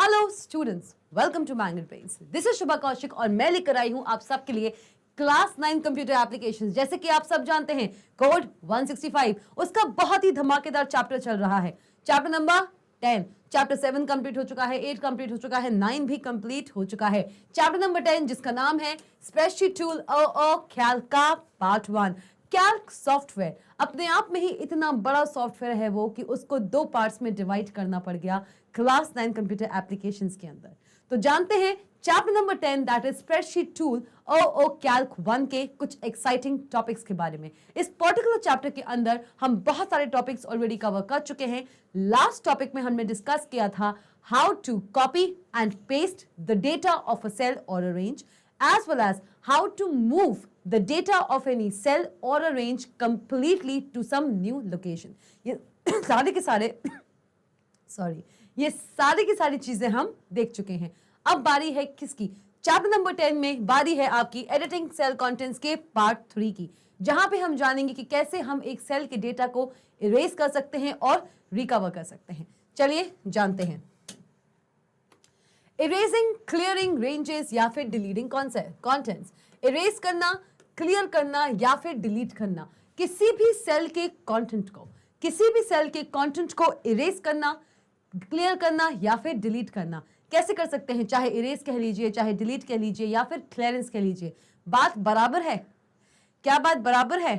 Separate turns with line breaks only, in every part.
Hello students, welcome to Magnet Brains. This is Shubha Kaushik और मैं लेकर आई हूं आप सबके लिए क्लास 9 कंप्यूटर एप्लीकेशंस। जैसे कि आप सब जानते हैं, कोड 165 उसका बहुत ही धमाकेदार चैप्टर चल रहा है। चैप्टर नंबर 10, चैप्टर 7 कंप्लीट हो चुका है, 8 कंप्लीट हो चुका है, 9 भी कंप्लीट हो चुका है। चैप्टर नंबर 10 जिसका नाम है स्प्रेडशीट टूल कैल्क का पार्ट 1। कैल्क सॉफ्टवेयर अपने आप में ही इतना बड़ा सॉफ्टवेयर है वो कि उसको दो पार्ट्स में डिवाइड करना पड़ गया क्लास 9 कंप्यूटर एप्लीकेशंस के अंदर। तो जानते हैं chapter number 10 that is spreadsheet tool Calc 1 के कुछ एक्साइटिंग टॉपिक्स के बारे में। इस पर्टिकुलर चैप्टर के अंदर हम बहुत सारे टॉपिक्स ऑलरेडी कवर कर चुके हैं। लास्ट टॉपिक में हमने डिस्कस किया था how to copy and paste the data of a cell और a range, as well as how to move the data of any cell or a range completely to some new location। ये सारे के सारे ये सारी की सारी चीजें हम देख चुके हैं। अब बारी है किसकी? चैप्टर नंबर 10 में बारी है आपकी एडिटिंग सेल कंटेंट्स के पार्ट 3 की, जहां पे हम जानेंगे कि कैसे हम एक सेल के डेटा को इरेज कर सकते हैं और रिकवर कर सकते हैं। चलिए जानते हैं। इरेजिंग, क्लियरिंग रेंजेस या फिर डिलीटिंग कॉन्टेंट्स। इरेज करना, क्लियर करना या फिर डिलीट करना किसी भी सेल के कंटेंट को इरेज करना, क्लियर करना या फिर डिलीट करना कैसे कर सकते हैं? चाहे इरेज कह लीजिए, चाहे डिलीट कह लीजिए या फिर क्लियरेंस कह लीजिए। बात बराबर है? क्या बात बराबर है?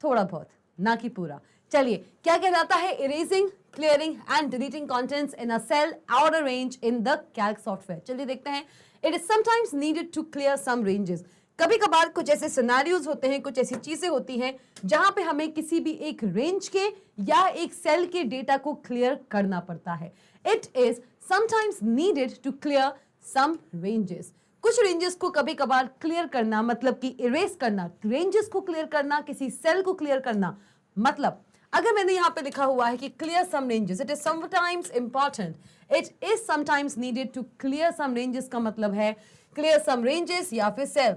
थोड़ा बहुत, ना कि पूरा। चलिए, क्या कहलाता है erasing, clearing and deleting contents in a cell or a range in the calc software? चलिए देखते हैं। It is sometimes needed to clear some ranges। कभी कभार कुछ ऐसे सिनेरियोज होते हैं, कुछ ऐसी चीजें होती हैं जहां पे हमें किसी भी एक रेंज के या एक सेल के डेटा को क्लियर करना पड़ता है। It is sometimes needed to clear some ranges। कुछ रेंजेस को कभी कभार क्लियर करना मतलब कि इरेज करना, रेंजेस को क्लियर करना, किसी सेल को क्लियर करना। मतलब अगर मैंने यहां पे लिखा हुआ है कि clear some ranges, it is sometimes important, it is sometimes needed to clear some ranges का मतलब है क्लियर सम रेंजेस या फिर सेल।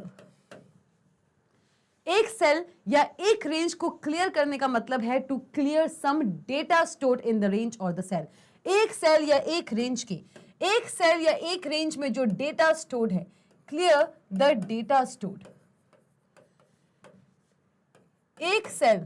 एक सेल या एक रेंज को क्लियर करने का मतलब है to clear some data stored in the range और द सेल। एक सेल या एक रेंज में जो डेटा स्टोर्ड है, क्लियर द डेटा स्टोर्ड। एक cell,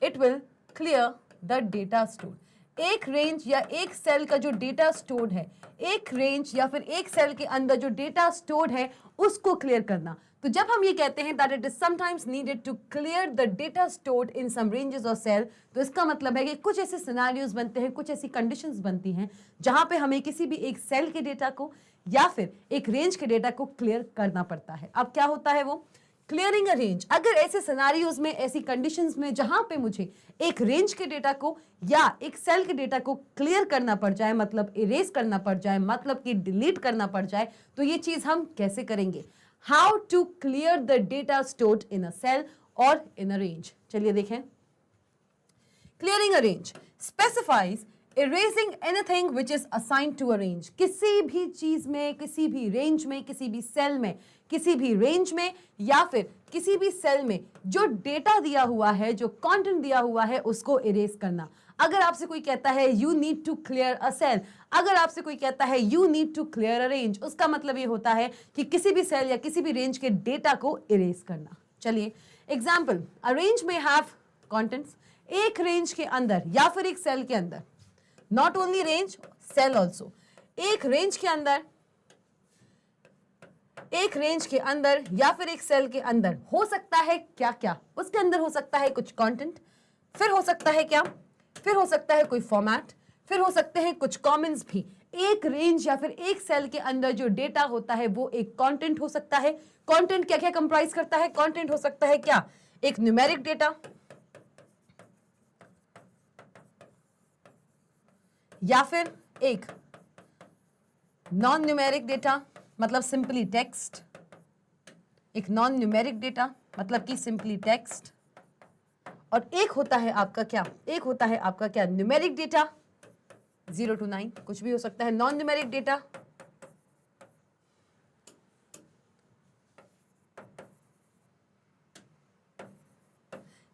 it will clear the data stored। एक रेंज या एक सेल का जो डेटा स्टोर्ड है, एक रेंज या फिर एक सेल के अंदर जो डेटा स्टोर्ड है उसको क्लियर करना। तो जब हम ये कहते हैं that it is sometimes needed to clear the data stored in some ranges or cell, तो इसका मतलब है कि कुछ ऐसे सिनेरियोज बनते हैं, कुछ ऐसी कंडीशंस बनती हैं जहां पे हमें किसी भी एक सेल के डेटा को या फिर एक रेंज के डेटा को क्लियर करना पड़ता है। अब क्या होता है वो क्लियरिंग अ रेंज? अगर ऐसे सिनेरियोज में, ऐसी कंडीशंस में जहां पे मुझे एक रेंज के डेटा को या एक सेल के डेटा को क्लियर करना पड़ जाए, मतलब इरेज करना पड़ जाए, मतलब कि डिलीट करना पड़ जाए, तो ये चीज हम कैसे करेंगे? How to clear the data stored in a cell और इन अ रेंज। चलिए देखें। Clearing a range specifies erasing anything which is assigned to a range। किसी भी चीज में, किसी भी रेंज में, किसी भी सेल में, किसी भी रेंज में या फिर किसी भी सेल में जो डेटा दिया हुआ है, जो कंटेंट दिया हुआ है, उसको इरेज करना। अगर आपसे कोई कहता है you need to clear a cell, अगर आपसे कोई कहता है you need to clear a range, उसका मतलब ये होता है कि किसी भी सेल या किसी भी रेंज के डेटा को इरेज करना। चलिए एग्जाम्पल, अ रेंज में हैव कंटेंट्स। एक रेंज के अंदर या फिर एक सेल के अंदर, not only range, cell also, एक रेंज के अंदर, एक रेंज के अंदर या फिर एक सेल के अंदर हो सकता है क्या क्या? उसके अंदर हो सकता है कुछ कंटेंट, फिर हो सकता है क्या? फिर हो सकता है कोई फॉर्मेट, फिर हो सकते हैं कुछ कमेंट्स भी। एक रेंज या फिर एक सेल के अंदर जो डेटा होता है वो एक कंटेंट हो सकता है। कंटेंट क्या क्या कंप्राइज करता है? कंटेंट हो सकता है क्या? एक न्यूमेरिक डेटा या फिर एक नॉन न्यूमेरिक डेटा, मतलब सिंपली टेक्स्ट। एक नॉन न्यूमेरिक डेटा मतलब कि सिंपली टेक्स्ट। और एक होता है आपका क्या? एक होता है आपका क्या? न्यूमेरिक डेटा, 0 to 9, कुछ भी हो सकता है। नॉन न्यूमेरिक डेटा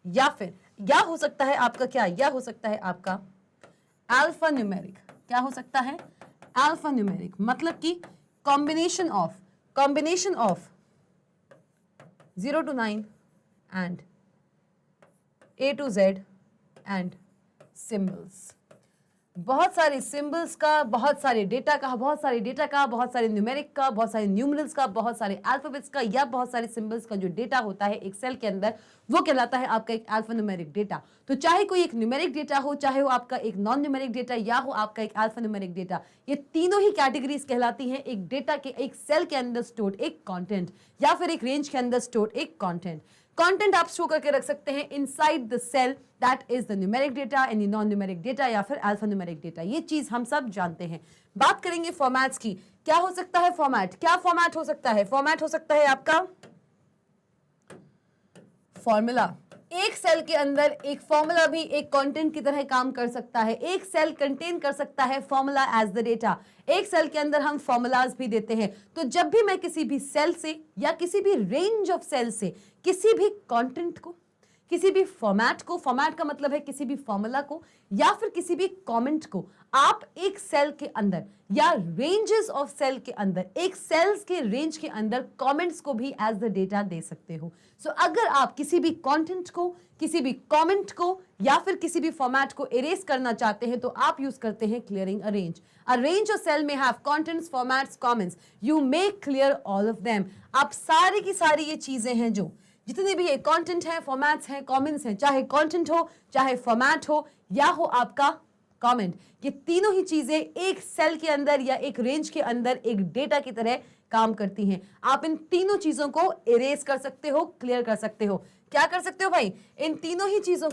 या फिर या हो सकता है आपका क्या? या हो सकता है आपका अल्फा न्यूमेरिक। क्या हो सकता है? अल्फा न्यूमेरिक, मतलब कि combination of 0 to 9 and A to Z and symbols. बहुत सारे सिंबल्स का, बहुत सारे डेटा का, बहुत सारे न्यूमेरिक का, बहुत सारे न्यूमरल्स का, बहुत सारे अल्फाबेट्स का या बहुत सारे सिंबल्स का जो डेटा होता है एक सेल के अंदर, वो कहलाता है आपका एक अल्फा न्यूमेरिक डेटा। तो चाहे कोई एक न्यूमेरिक डेटा हो, चाहे वो आपका एक नॉन न्यूमेरिक डेटा या हो आपका एक अल्फा न्यूमेरिक डेटा, ये तीनों ही कैटेगरीज कहलाती हैं एक डेटा के, एक सेल के अंदर स्टोर्ड एक कंटेंट या फिर एक रेंज के अंदर स्टोर्ड एक कंटेंट। कंटेंट आप स्टोर करके रख सकते हैं inside the cell, that is the numeric data, any non numeric data या फिर अल्फा न्यूमेरिक डेटा। ये चीज हम सब जानते हैं। बात करेंगे फॉर्मेट्स की। क्या हो सकता है फॉर्मेट? क्या फॉर्मेट हो सकता है? फॉर्मेट हो सकता है आपका फॉर्मूला। एक सेल के अंदर एक फॉर्मूला भी एक कंटेंट की तरह काम कर सकता है। एक सेल कंटेन कर सकता है फॉर्मूला एज द डेटा। एक सेल के अंदर हम फॉर्मूलाज भी देते हैं। तो जब भी मैं किसी भी सेल से या किसी भी रेंज ऑफ सेल से किसी भी कंटेंट को, किसी भी फॉर्मेट को, फॉर्मेट का मतलब है किसी भी फॉर्मूला को या फिर किसी भी कमेंट को, आप एक सेल के अंदर या रेंजेस ऑफ सेल के अंदर, एक सेल्स के रेंज के अंदर कमेंट्स को भी एज द डेटा दे सकते हो। सो अगर आप किसी भी कंटेंट को, किसी भी कमेंट को या फिर किसी भी फॉर्मेट को इरेज करना चाहते हैं तो आप यूज करते हैं clearing a range. A range of cell में have contents, formats, comments, you may clear all of them. आप सारी की सारी ये चीजें हैं जो जितने भी ये कंटेंट है, फॉर्मेट्स हैं, कमेंट्स हैं, चाहे कंटेंट हो, चाहे फॉर्मेट हो या हो आपका कमेंट, ये तीनों ही चीजें एक सेल के अंदर या एक रेंज के अंदर एक डेटा की तरह काम करती हैं। आप इन तीनों चीजों को इरेज कर सकते हो, क्लियर कर सकते हो। क्या कर सकते हो भाई? इन तीनों ही चीजों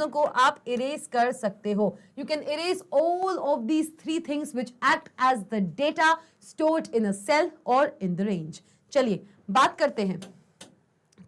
को आप इरेज कर सकते हो। You can erase all of these three things which act as the data stored in a cell और इन द रेंज। चलिए बात करते हैं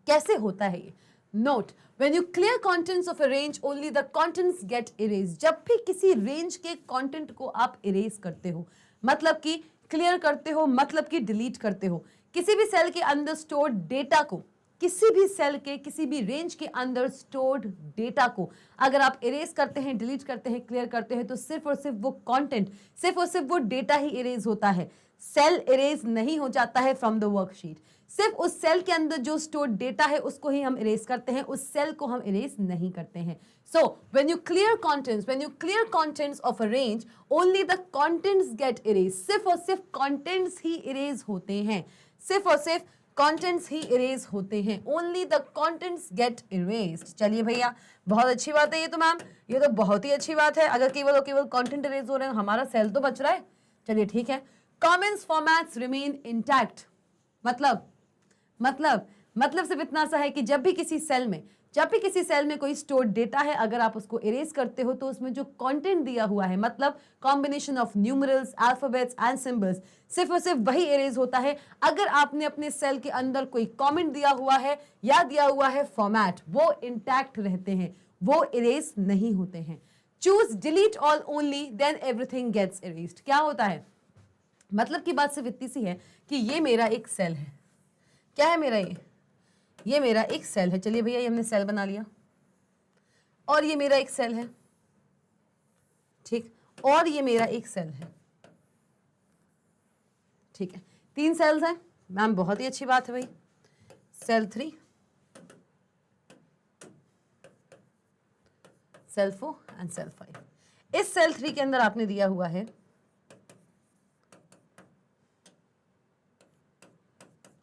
कैसे होता है ये। Note, when you clear contents of a range, only the contents get erased. जब भी किसी रेंज के कंटेंट को आप इरेज करते हो, मतलब कि क्लियर करते हो, मतलब कि डिलीट करते हो, किसी भी सेल के अंदर स्टोर्ड डेटा को, किसी भी सेल के किसी भी रेंज के अंदर स्टोर्ड डेटा को अगर आप इरेज करते हैं, डिलीट करते हैं, क्लियर करते हैं, तो सिर्फ और सिर्फ वो कंटेंट, सिर्फ और सिर्फ वो डेटा ही इरेज होता है। सेल इरेज नहीं हो जाता है फ्रॉम द वर्कशीट। सिर्फ उस सेल के अंदर जो स्टोर्ड डेटा है उसको ही हम इरेज करते हैं, उस सेल को हम इरेज नहीं करते हैं। So when you clear contents of a range, only the contents get erase. सिर्फ और सिर्फ कंटेंट्स ही इरेज होते हैं, सिर्फ और सिर्फ कंटेंट्स ही इरेज होते हैं। Only the contents get erased. चलिए भैया, बहुत अच्छी बात है ये तो मैम, ये तो बहुत ही अच्छी बात है। अगर केवल कंटेंट इरेज हो रहे हैं, हमारा सेल तो बच रहा है। चलिए ठीक है। Comments formats remain intact. मतलब सिर्फ इतना सा है कि जब भी किसी सेल में कोई स्टोर्ड डेटा है, अगर आप उसको इरेज करते हो तो उसमें जो कंटेंट दिया हुआ है, मतलब combination of numerals, alphabets and symbols, सिर्फ और सिर्फ वही इरेज होता है। अगर आपने अपने सेल के अंदर कोई कमेंट दिया हुआ है या दिया हुआ है फॉर्मेट, वो इंटैक्ट रहते हैं, वो इरेज नहीं होते हैं। Choose delete all only, then everything gets erased. क्या होता है? मतलब की बात सिर्फ इतनी सी है कि ये मेरा एक सेल है। क्या है मेरा? ये मेरा एक सेल है। चलिए भैया, ये हमने सेल बना लिया, और ये मेरा एक सेल है, ठीक, और ये मेरा एक सेल है, ठीक है। 3 सेल्स हैं मैम, बहुत ही अच्छी बात है भाई। Cell 3, cell 4 and cell 5। इस सेल 3 के अंदर आपने दिया हुआ है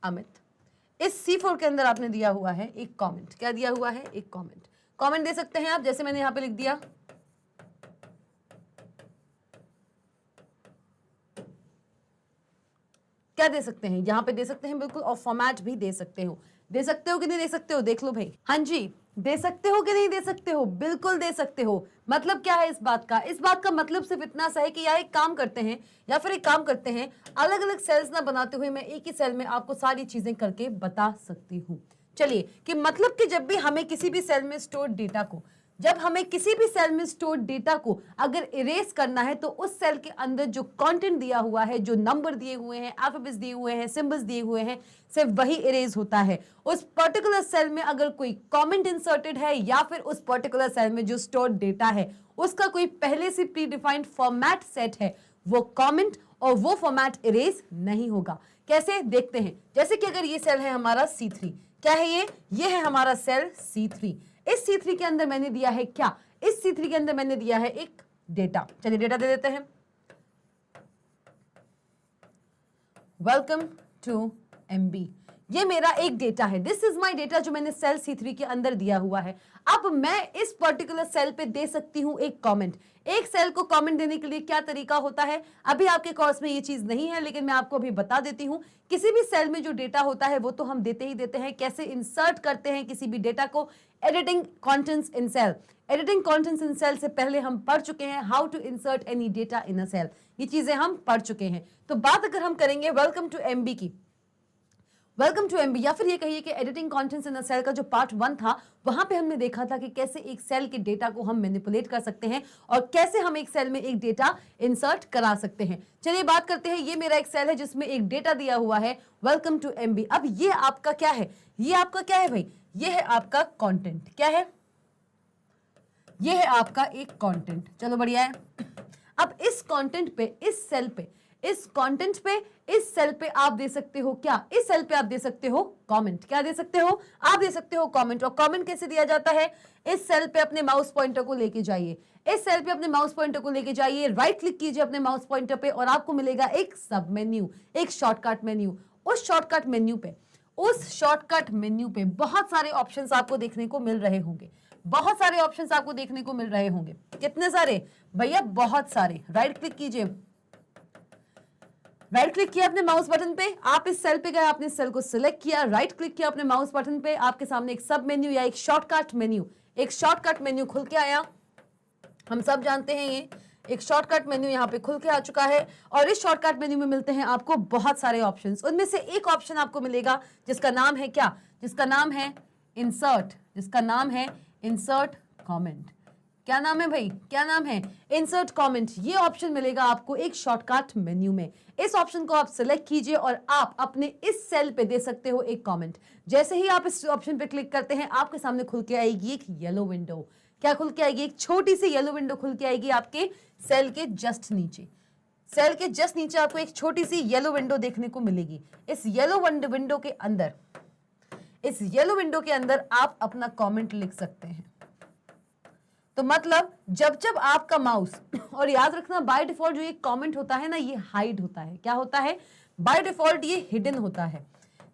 अमित। इस C4 के अंदर आपने दिया हुआ है एक कमेंट। क्या दिया हुआ है? एक कमेंट दे सकते हैं आप, जैसे मैंने यहां पे लिख दिया, क्या दे सकते हैं? यहां पे दे सकते हैं बिल्कुल, और फॉर्मेट भी दे सकते हो। दे सकते हो कि नहीं दे सकते हो? देख लो भाई। हाँ जी, दे सकते हो कि नहीं दे सकते हो? बिल्कुल दे सकते हो। मतलब क्या है इस बात का? इस बात का मतलब सिर्फ इतना सा है कि यार एक काम करते हैं, अलग अलग सेल्स ना बनाते हुए मैं एक ही सेल में आपको सारी चीजें करके बता सकती हूँ। चलिए, कि मतलब कि जब भी हमें किसी भी सेल में स्टोर्ड डेटा को जब हमें किसी भी सेल में स्टोर डेटा को अगर इरेज करना है तो उस सेल के अंदर जो कंटेंट दिया हुआ है, जो नंबर दिए हुए हैं, अल्फाबेट्स दिए हुए हैं, सिंबल्स दिए हुए हैं, सिर्फ वही इरेज होता है। उस पर्टिकुलर सेल में अगर कोई कमेंट इंसर्टेड है या फिर उस पर्टिकुलर सेल में जो स्टोर डेटा है उसका कोई पहले से प्री डिफाइंड फॉर्मेट सेट है, वो कमेंट और वो फॉर्मेट इरेज नहीं होगा। कैसे देखते हैं, जैसे कि अगर ये सेल है हमारा C3, क्या है ये है हमारा सेल C3। इस C3 के अंदर मैंने दिया है क्या, इस C3 के अंदर मैंने दिया है एक डेटा। चलिए डेटा दे देते हैं, वेलकम टू MB। ये मेरा एक डेटा है, दिस इज माय डेटा जो मैंने सेल C3 के अंदर दिया हुआ है। अब मैं इस पर्टिकुलर सेल पे दे सकती हूं एक कमेंट। एक सेल को कमेंट देने के लिए क्या तरीका होता है, अभी आपके कोर्स में ये चीज नहीं है लेकिन मैं आपको अभी बता देती हूं। किसी भी सेल में जो डेटा होता है वो तो हम देते ही देते हैं, कैसे इंसर्ट करते हैं किसी भी डेटा को, editing contents in cell. Editing contents in cell से पहले हम पढ़ चुके हैं how to insert any data in a cell, ये चीजें हम पढ़ चुके हैं। तो बात अगर हम करेंगे वेलकम टू MB की, वेलकम टू MB या फिर ये कहिए कि editing contents in a cell का जो पार्ट 1 था, वहां पे हमने देखा था कि कैसे एक सेल के डेटा को हम मैनिपुलेट कर सकते हैं और कैसे हम एक सेल में एक डेटा इंसर्ट करा सकते हैं। चलिए बात करते हैं, ये मेरा एक सेल है जिसमें एक डेटा दिया हुआ है वेलकम टू MB। अब ये आपका क्या है, ये आपका क्या है भाई, ये है आपका कंटेंट। क्या है, ये है आपका एक कंटेंट। चलो बढ़िया है। अब इस कंटेंट पे, इस सेल पे, इस कंटेंट पे, इस सेल पे आप दे सकते हो क्या, इस सेल पे आप दे सकते हो कमेंट। क्या दे सकते हो, आप दे सकते हो कमेंट। और कमेंट कैसे दिया जाता है, इस सेल पे अपने माउस पॉइंटर को लेके जाइए, इस सेल पे अपने माउस पॉइंटर को लेके जाइए, राइट क्लिक कीजिए अपने माउस पॉइंटर पे और आपको मिलेगा एक सब मेन्यू, एक शॉर्टकट मेन्यू। उस शॉर्टकट मेन्यू पे, उस शॉर्टकट मेन्यू पे बहुत सारे ऑप्शंस आपको देखने को मिल रहे होंगे, बहुत सारे ऑप्शंस आपको देखने को मिल रहे होंगे। कितने सारे भैया, बहुत सारे। राइट क्लिक कीजिए, राइट क्लिक किया अपने माउस बटन पे, आप इस सेल पे गए, आपने सेल को सिलेक्ट किया, राइट क्लिक किया अपने माउस बटन पे, आपके सामने एक सब मेन्यू या एक शॉर्टकट मेन्यू, एक शॉर्टकट मेन्यू खुल के आया। हम सब जानते हैं ये एक शॉर्टकट मेन्यू यहाँ पे खुल के आ चुका है और इस शॉर्टकट मेन्यू में मिलते हैं आपको बहुत सारे ऑप्शंस। उनमें से एक ऑप्शन आपको मिलेगा जिसका नाम है क्या, जिसका नाम है इंसर्ट, जिसका नाम है इंसर्ट कमेंट। क्या नाम है भाई, क्या नाम है, इंसर्ट कमेंट। ये ऑप्शन मिलेगा आपको एक शॉर्टकट मेन्यू में। इस ऑप्शन को आप सिलेक्ट कीजिए और आप अपने इस सेल पे दे सकते हो एक कमेंट। जैसे ही आप इस ऑप्शन पे क्लिक करते हैं आपके सामने खुल के आएगी एक येलो विंडो। क्या खुल के आएगी, एक छोटी सी येलो विंडो खुल के आएगी आपके सेल के जस्ट नीचे। सेल के जस्ट नीचे आपको एक छोटी सी येलो विंडो देखने को मिलेगी। इस येलो विंडो के अंदर, इस येलो विंडो के अंदर आप अपना कमेंट लिख सकते हैं। तो मतलब जब जब आपका माउस, और याद रखना बाय डिफॉल्ट जो ये कमेंट होता है ना, ये हाइड होता है। क्या होता है, बाय डिफॉल्ट ये हिडन होता है।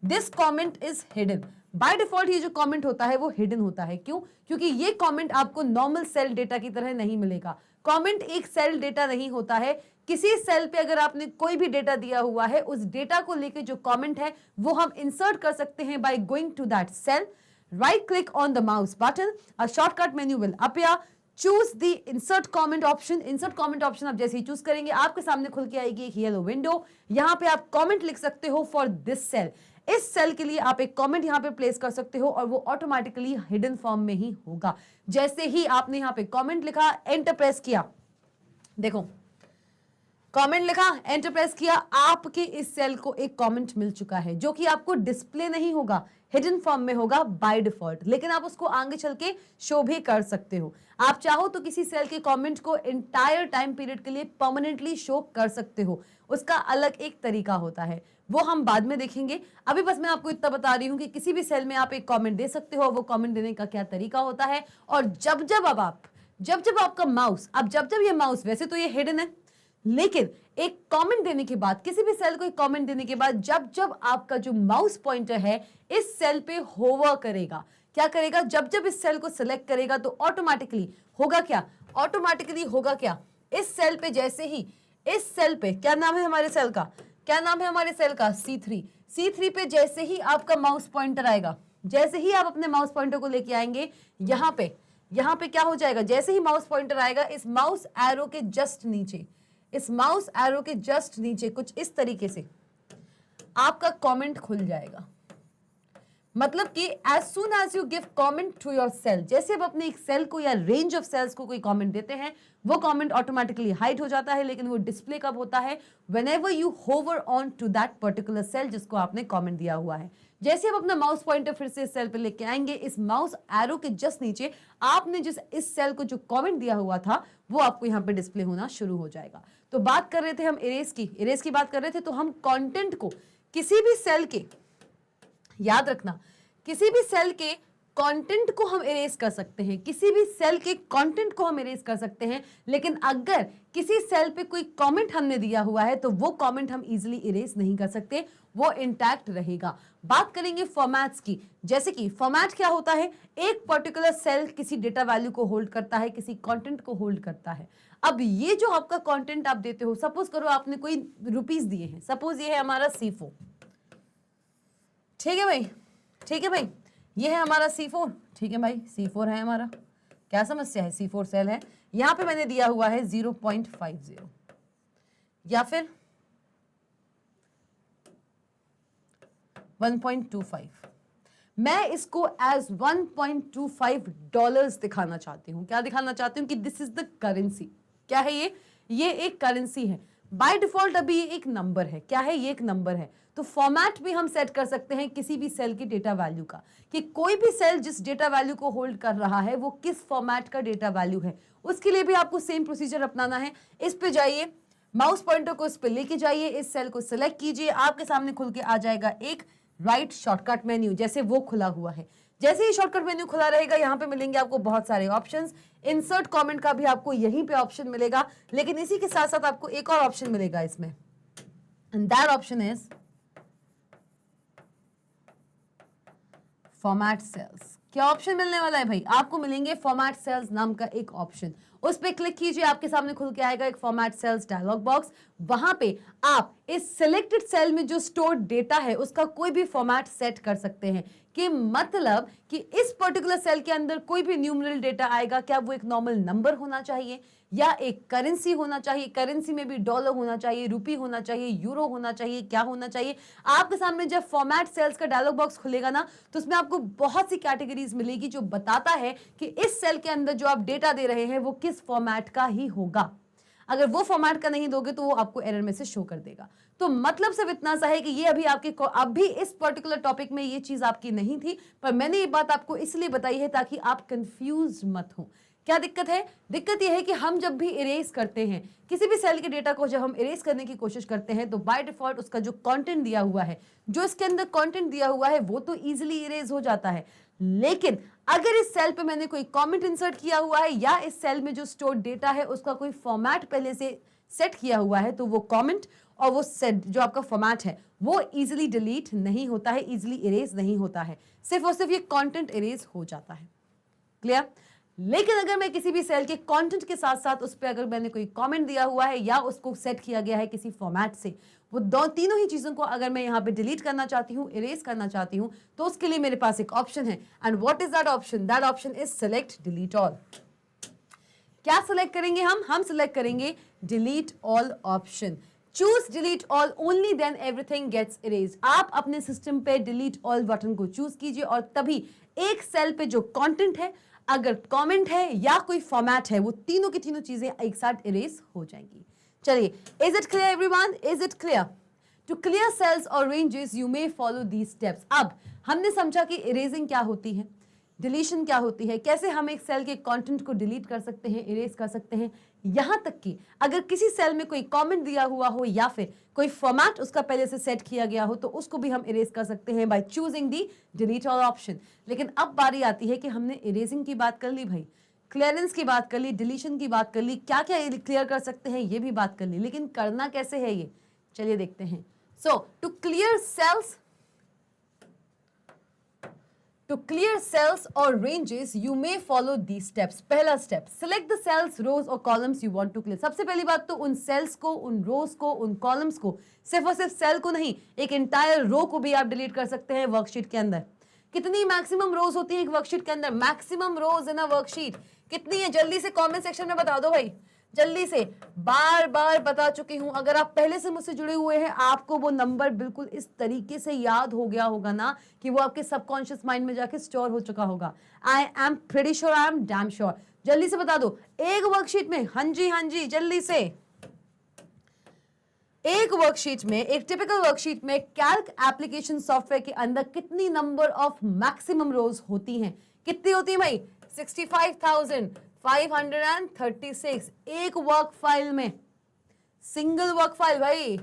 This comment is hidden. By default ये जो कमेंट होता है वो हिडन होता है। क्यों, क्योंकि ये कमेंट आपको नॉर्मल सेल डेटा की तरह नहीं मिलेगा। कमेंट एक सेल डेटा नहीं होता है। किसी सेल पे अगर आपने कोई भी डेटा दिया हुआ है, उस डेटा को लेके जो कमेंट है वो हम इंसर्ट कर सकते हैं by going to that cell, right click on the mouse button, a shortcut menu will appear, choose the insert comment option। insert comment option आप जैसे ही चूज करेंगे आपके सामने खुल के आएगी एक येलो विंडो। यहां पे आप कमेंट लिख सकते हो फॉर दिस सेल। इस सेल के लिए आप एक कमेंट यहां पे प्लेस कर सकते हो और वो ऑटोमेटिकली हिडन फॉर्म में ही होगा। जैसे ही आपने यहां पे कमेंट लिखा, एंटर प्रेस किया, देखो कमेंट लिखा, एंटर प्रेस किया, आपके इस सेल को एक कमेंट मिल चुका है जो कि आपको डिस्प्ले नहीं होगा, हिडन फॉर्म में होगा बाय डिफॉल्ट, लेकिन आप उसको आगे चल के शो भी कर सकते हो। आप चाहो तो किसी सेल के कमेंट को एंटायर टाइम पीरियड के लिए परमानेंटली शो कर सकते हो, उसका अलग एक तरीका होता है, वो हम बाद में देखेंगे। अभी बस मैं आपको इतना बता रही हूं कि किसी भी सेल में आप एक कमेंट दे सकते हो, वो कमेंट देने का क्या तरीका होता है। और जब जब आपका माउस, अब जब ये माउस, वैसे तो ये हिडन है, लेकिन एक कमेंट देने के बाद, किसी भी सेल को एक कमेंट देने के बाद जब आपका जो माउस पॉइंटर है इस सेल पे होवर करेगा, क्या करेगा, जब इस सेल को सिलेक्ट करेगा तो ऑटोमेटिकली होगा क्या, ऑटोमेटिकली होगा क्या, इस सेल पे जैसे ही, इस सेल पे, क्या नाम है हमारे सेल का, क्या नाम है हमारे सेल का, C3 पे जैसे ही आपका माउस पॉइंटर आएगा, जैसे ही आप अपने माउस पॉइंटर को लेके आएंगे यहाँ पे क्या हो जाएगा, जैसे ही माउस पॉइंटर आएगा इस माउस एरो के जस्ट नीचे, इस माउस एरो के जस्ट नीचे कुछ इस तरीके से आपका कमेंट खुल जाएगा। मतलब कि as soon as you give comment to your cell, जैसे आप अपने एक सेल को या रेंज ऑफ सेल्स को कोई कमेंट देते हैं, वो कमेंट ऑटोमेटिकली हाइड हो जाता है, लेकिन वो डिस्प्ले कब होता है? Whenever you hover on to that particular cell जिसको आपने कमेंट दिया हुआ है। जैसे आप अपना माउस पॉइंटर फिर से इस सेल पे लेके आएंगे, इस माउस एरो के जस्ट नीचे आपने जिस इस सेल को जो कमेंट दिया हुआ था वो आपको यहाँ पे डिस्प्ले होना शुरू हो जाएगा। तो बात कर रहे थे हम इरेज की बात कर रहे थे, तो हम कंटेंट को किसी भी सेल के, याद रखना, किसी भी सेल के कंटेंट को हम इरेज कर सकते हैं, किसी भी सेल के कंटेंट को हम इरेज कर सकते हैं, लेकिन अगर किसी सेल पे कोई कमेंट हमने दिया हुआ है तो वो कमेंट हम इजीली इरेज नहीं कर सकते, वो इंटैक्ट रहेगा। बात करेंगे फॉर्मेट्स की, जैसे कि फॉर्मेट क्या होता है? एक पर्टिकुलर सेल किसी डेटा वैल्यू को होल्ड करता है, किसी कंटेंट को होल्ड करता है। अब ये जो आपका कंटेंट आप देते हो, सपोज करो आपने कोई रुपीस दिए हैं, सपोज ये है हमारा C4, ठीक है भाई, ठीक है भाई, ये है हमारा C4, ठीक है भाई, C4 है हमारा, क्या समस्या है? C4 सेल है, यहां पे मैंने दिया हुआ है 0.50 या फिर 1.25, मैं इसको एज $1.25 दिखाना चाहती हूं। क्या दिखाना चाहती हूं? कि दिस इज द करेंसी। क्या है ये एक करेंसी है। बाय डिफॉल्ट अभी ये एक नंबर है। क्या है? ये एक नंबर है। तो फॉर्मेट भी हम सेट कर सकते हैं किसी भी सेल की डेटा वैल्यू का, कि कोई भी सेल जिस डेटा वैल्यू को होल्ड कर रहा है वो किस फॉर्मेट का डेटा वैल्यू है। उसके लिए भी आपको सेम प्रोसीजर अपनाना है। इस पे जाइए, माउस पॉइंटर को इस पे लेके जाइए, इस सेल को सिलेक्ट कीजिए, आपके सामने खुल के आ जाएगा एक राइट शॉर्टकट मेन्यू, जैसे वो खुला हुआ है। जैसे ही शॉर्टकट मेन्यू खुला रहेगा, यहाँ पे मिलेंगे आपको बहुत सारे ऑप्शंस। इंसर्ट कमेंट का भी आपको यहीं पे ऑप्शन मिलेगा, लेकिन इसी के साथ साथ आपको एक और ऑप्शन मिलेगा इसमें, and that option is format cells. क्या ऑप्शन मिलने वाला है भाई? आपको मिलेंगे फॉर्मेट सेल्स नाम का एक ऑप्शन। उस पर क्लिक कीजिए, आपके सामने खुल के आएगा एक फॉर्मेट सेल्स डायलॉग बॉक्स। वहां पे आप इस सिलेक्टेड सेल में जो स्टोर्ड डेटा है उसका कोई भी फॉर्मेट सेट कर सकते हैं, कि मतलब कि इस पर्टिकुलर सेल के अंदर कोई भी न्यूमरल डेटा आएगा, क्या वो एक नॉर्मल नंबर होना चाहिए या एक करेंसी होना चाहिए, करेंसी में भी डॉलर होना चाहिए, रुपी होना चाहिए, यूरो होना चाहिए, क्या होना चाहिए। आपके सामने जब फॉर्मेट सेल्स का डायलॉग बॉक्स खुलेगा ना, तो उसमें आपको बहुत सी कैटेगरीज मिलेगी जो बताता है कि इस सेल के अंदर जो आप डेटा दे रहे हैं वो किस फॉर्मेट का ही होगा। अगर वो फॉर्मेट का नहीं दोगे तो वो आपको एरर मैसेज शो कर देगा। तो मतलब सिर्फ इतना सा है कि ये अभी इस पर्टिकुलर टॉपिक में ये चीज आपकी नहीं थी, पर मैंने ये बात आपको इसलिए बताई है ताकि आप कंफ्यूज मत हो। क्या दिक्कत है? दिक्कत यह है कि हम जब भी इरेज करते हैं किसी भी सेल के डेटा को, जब हम इरेज करने की कोशिश करते हैं तो बाय डिफॉल्ट उसका जो कंटेंट दिया हुआ है, जो इसके अंदर कंटेंट दिया हुआ है वो तो इजीली इरेज हो जाता है। लेकिन अगर इस सेल पे मैंने कोई कमेंट इंसर्ट किया हुआ है या इस सेल में जो स्टोर्ड डेटा है उसका कोई फॉर्मेट पहले से सेट किया हुआ है, तो वो कमेंट और वो सेट जो आपका फॉर्मेट है वो इजीली डिलीट नहीं होता है, इजीली इरेज नहीं होता है, सिर्फ और सिर्फ ये कंटेंट इरेज हो जाता है। क्लियर? लेकिन अगर मैं किसी भी सेल के कंटेंट के साथ साथ उस पर अगर मैंने कोई कमेंट दिया हुआ है या उसको सेट किया गया है किसी फॉर्मेट से, वो तीनों ही चीजों को अगर मैं यहाँ पे डिलीट करना चाहती हूँ, इरेज करना चाहती हूँ, तो उसके लिए मेरे पास एक ऑप्शन है। And what is that option? That option is select delete all. क्या सिलेक्ट करेंगे हम सिलेक्ट करेंगे delete all option. Choose delete all, only then everything gets erase. आप अपने सिस्टम पे डिलीट ऑल बटन को चूज कीजिए और तभी एक सेल पे जो कंटेंट है, अगर कमेंट है या कोई फॉर्मेट है, वो तीनों की तीनों चीजें एक साथ इरेज हो जाएंगी। चलिए, is it clear everyone? Is it clear? To clear cells और ranges you may follow these steps. अब हमने समझा कि इरेजिंग क्या होती है, डिलीशन क्या होती है, कैसे हम एक सेल के कंटेंट को डिलीट कर सकते हैं, इरेज कर सकते हैं। यहां तक कि अगर किसी सेल में कोई कमेंट दिया हुआ हो या फिर कोई फॉर्मेट उसका पहले से सेट किया गया हो, तो उसको भी हम इरेज कर सकते हैं by choosing the delete all option. लेकिन अब बारी आती है कि हमने इरेजिंग की बात कर ली भाई, क्लियरेंस की बात कर ली, डिलीशन की बात कर ली, क्या क्या क्लियर कर सकते हैं ये भी बात कर ली, लेकिन करना कैसे है ये, चलिए देखते हैं। So to clear cells, To clear cells or ranges, you may follow these steps. पहला step, select the cells, rows or columns you want to clear. सबसे पहली बात तो उन सेल्स को, उन रोज को, उन कॉलम्स को, सिर्फ और सिर्फ सेल को नहीं, एक इंटायर रो को भी आप डिलीट कर सकते हैं वर्कशीट के अंदर। कितनी मैक्सिमम रोज होती है एक वर्कशीट के अंदर? Maximum rose in a worksheet कितनी है? जल्दी से कमेंट सेक्शन में बता दो भाई, जल्दी से, बार बार बता चुकी हूं, अगर आप पहले से मुझसे जुड़े हुए हैं आपको वो नंबर बिल्कुल इस तरीके से याद हो गया होगा ना कि वो आपके सबकॉन्शियस माइंड में जाके स्टोर हो चुका होगा। I am pretty sure, I am damn sure. जल्दी से बता दो, एक वर्कशीट में, हाँ जी जल्दी से, एक वर्कशीट में, एक टिपिकल वर्कशीट में कैल्क एप्लीकेशन सॉफ्टवेयर के अंदर कितनी नंबर ऑफ मैक्सिमम रोज होती हैं? कितनी होती है भाई? 65,536 एक वर्क फाइल में, सिंगल वर्क फाइल भाई,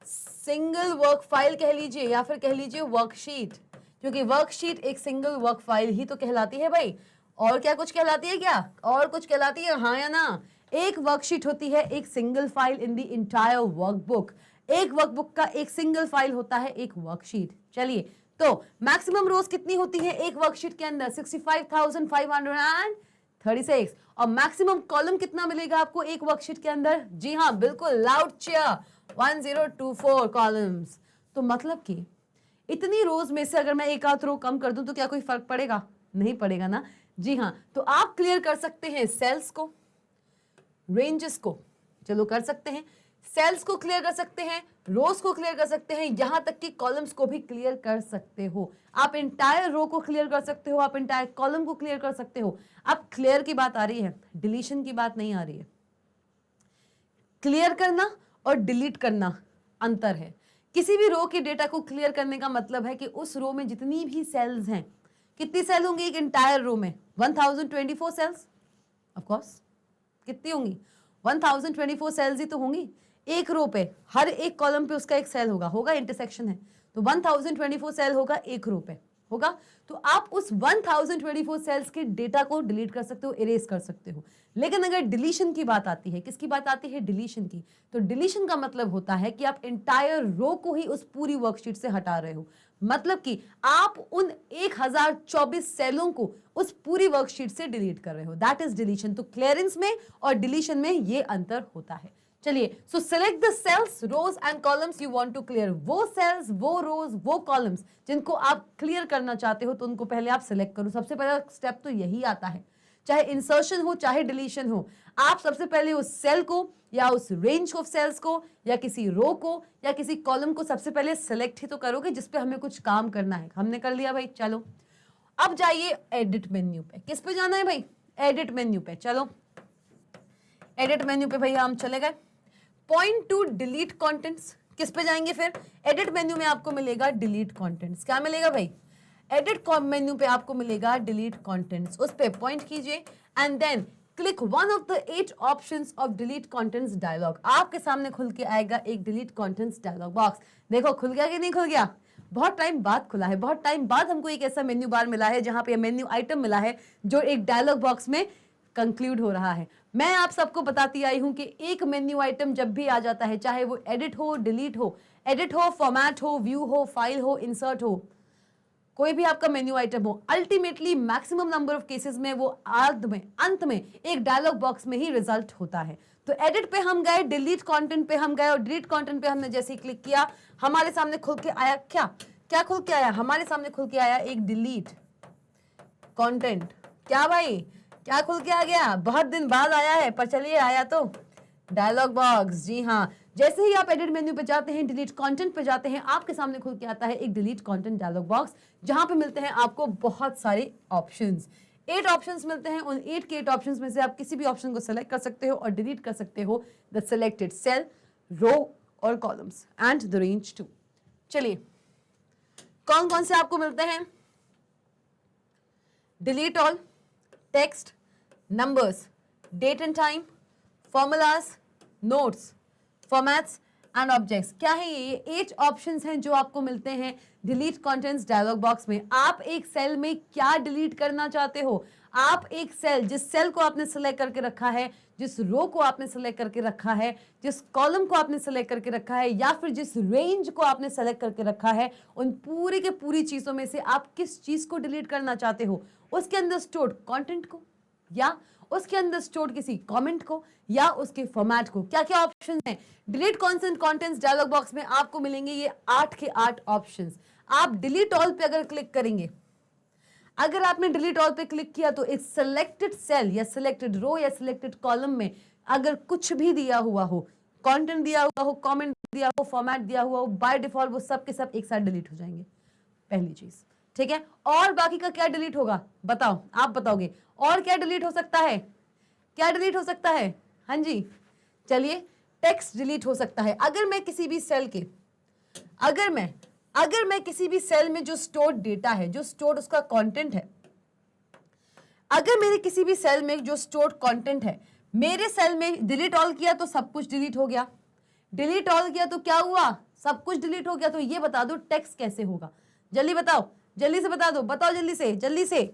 सिंगल वर्क फाइल कह लीजिए या फिर कह लीजिए वर्कशीट, क्योंकि वर्कशीट एक सिंगल वर्क फाइल ही तो कहलाती है भाई। और क्या कुछ कहलाती है क्या? और कुछ कहलाती है, हाँ या ना? एक वर्कशीट होती है एक single file in the entire workbook. एक वर्कबुक का एक सिंगल फाइल होता है एक वर्कशीट। चलिए, तो मैक्सिमम रोज कितनी होती है एक वर्कशीट के अंदर? 65,536। और मैक्सिमम कॉलम कितना मिलेगा आपको एक वर्कशीट के अंदर? जी हाँ, बिल्कुल, लाउड चेयर, 1024 कॉलम्स। तो मतलब कि इतनी रोज में से अगर मैं एक आध रो कम कर दूं तो क्या कोई फर्क पड़ेगा? नहीं पड़ेगा ना। जी हाँ, तो आप क्लियर कर सकते हैं सेल्स को, रेंजेस को, चलो कर सकते हैं, सेल्स को क्लियर कर सकते हैं, रोज को क्लियर कर सकते हैं, यहां तक कि कॉलम्स को भी क्लियर कर सकते हो। आप इंटायर रो को क्लियर कर सकते हो, आप इंटायर कॉलम को क्लियर कर सकते हो। अब क्लियर की बात आ रही है, डिलीशन की बात नहीं आ रही है। क्लियर करना और डिलीट करना अंतर है। किसी भी रो के डेटा को क्लियर करने का मतलब है कि उस रो में जितनी भी सेल्स हैं, कितनी सेल होंगी एक इंटायर रो में? 1024 सेल्स। ऑफ कोर्स कितनी होंगी? 1024 सेल्स ही तो होंगी एक रो पे। हर एक कॉलम पे उसका एक सेल होगा इंटरसेक्शन है, तो 1024 सेल होगा एक रो पे होगा। तो आप उस 1024 सेल्स के डेटा को डिलीट कर सकते हो, इरेज कर सकते हो। लेकिन अगर डिलीशन की बात आती है, किसकी बात आती है? डिलीशन की। तो डिलीशन का मतलब होता है कि आप इंटायर रो को ही उस पूरी वर्कशीट से हटा रहे हो। मतलब कि आप उन 1024 सेलों को उस पूरी वर्कशीट से डिलीट कर रहे हो, दैट इज डिलीशन। तो क्लियरेंस में और डिलीशन में ये अंतर होता है। चलिए, so select the cells, rows and columns you want to clear. वो सेल्स, वो रोज, वो कॉलम्स जिनको आप क्लियर करना चाहते हो, तो उनको पहले आप सिलेक्ट करो। सबसे पहला स्टेप तो यही आता है, चाहे इंसर्शन हो चाहे डिलीशन हो। आप सबसे पहले उस सेल को या उस रेंज ऑफ सेल्स को या किसी रो को या किसी कॉलम को सबसे पहले सिलेक्ट ही तो करोगे जिसपे हमें कुछ काम करना है। हमने कर लिया भाई, चलो अब जाइए एडिट मेन्यू पे। किस पे जाना है भाई? एडिट मेन्यू पे। चलो एडिट मेन्यू पे भैया हम चले गए। पॉइंट टू डिलीट कंटेंट्स, किस पे जाएंगे फिर? एडिट मेन्यू में आपको मिलेगा डिलीट कंटेंट्स। क्या मिलेगा भाई? एडिट मेन्यू पे आपको मिलेगा डिलीट कंटेंट्स, उस पे पॉइंट कीजिए and then click one of the 8 options of delete contents dialog. आपके सामने खुल के आएगा एक डिलीट कंटेंट्स डायलॉग बॉक्स। देखो खुल गया कि नहीं खुल गया? बहुत टाइम बाद खुला है, बहुत टाइम बाद हमको एक ऐसा मेन्यू बार मिला है जहां पे मेन्यू आइटम मिला है जो एक डायलॉग बॉक्स में कंक्लूड हो रहा है। मैं आप सबको बताती आई हूं कि एक मेन्यू आइटम जब भी आ जाता है, चाहे वो एडिट हो, डिलीट हो, एडिट हो, फॉर्मेट हो, व्यू हो, फाइल हो, इंसर्ट हो, कोई भी आपका मेन्यू आइटम हो, ultimately maximum number of cases में वो अंत में एक डायलॉग बॉक्स में ही रिजल्ट होता है। तो एडिट पे हम गए, डिलीट कंटेंट पे हम गए और डिलीट कंटेंट पे हमने जैसे ही क्लिक किया हमारे सामने खुल के आया क्या? क्या खुल के आया? हमारे सामने खुल के आया एक डिलीट कंटेंट। क्या भाई? क्या खुल के आ गया? बहुत दिन बाद आया है पर चलिए आया तो डायलॉग बॉक्स। जी हाँ, जैसे ही आप एडिट मेन्यू पे जाते हैं, डिलीट कंटेंट पे जाते हैं, आपके सामने खुल के आता है एक डिलीट कंटेंट डायलॉग बॉक्स जहां पे मिलते हैं आपको बहुत सारे ऑप्शंस। 8 ऑप्शंस मिलते हैं। उन 8 के 8 ऑप्शंस में से आप किसी भी ऑप्शन को सेलेक्ट कर सकते हो और डिलीट कर सकते हो द सिलेक्टेड सेल, रो और columns and the range to. चलिए कौन कौन से आपको मिलते हैं? Delete all, text, numbers, date and time, formulas, notes, formats and objects. क्या है ये? 8 ऑप्शंस हैं जो आपको मिलते हैं डिलीट कंटेंट्स डायलॉग बॉक्स में। आप एक सेल में क्या डिलीट करना चाहते हो? आप एक सेल, जिस सेल को आपने सिलेक्ट करके रखा है, जिस रो को आपने सिलेक्ट करके रखा है, जिस कॉलम को आपने सिलेक्ट करके रखा है या फिर जिस रेंज को आपने सेलेक्ट करके रखा है, उन पूरी के पूरी चीजों में से आप किस चीज को डिलीट करना चाहते हो? उसके अंदर स्टोर्ड कंटेंट को या उसके अंदर स्टोर्ड किसी कमेंट को या उसके फॉर्मेट को? क्या क्या ऑप्शन हैं? डिलीट कंटेंट्स डायलॉग बॉक्स में आपको मिलेंगे ये 8 के 8 ऑप्शंस। आप डिलीट ऑल पे अगर क्लिक करेंगे, अगर आपने डिलीट ऑल पे क्लिक किया तो इस सिलेक्टेड सेल या सिलेक्टेड रो या सिलेक्टेड कॉलम में अगर कुछ भी दिया हुआ हो, कंटेंट दिया हुआ हो, कमेंट दिया हो, फॉर्मेट दिया हुआ हो, बाय डिफॉल्ट वो सब के सब एक साथ डिलीट हो जाएंगे, पहली चीज। ठीक है, और बाकी का क्या डिलीट होगा बताओ, आप बताओगे और क्या डिलीट हो सकता है, क्या डिलीट हो सकता है? हाँ जी, चलिए, टेक्स्ट डिलीट हो सकता है। अगर मैं किसी भी सेल के, अगर मैं किसी भी सेल में जो स्टोर्ड डेटा है, जो स्टोर्ड उसका कंटेंट है, अगर मेरे किसी भी सेल में जो स्टोर्ड कंटेंट है, मेरे सेल में डिलीट ऑल किया तो सब कुछ डिलीट हो गया, डिलीट ऑल किया तो क्या हुआ, सब कुछ डिलीट हो गया। तो ये बता दो टेक्स्ट कैसे होगा, जल्दी बताओ, जल्दी से बता दो, बताओ जल्दी से, जल्दी से।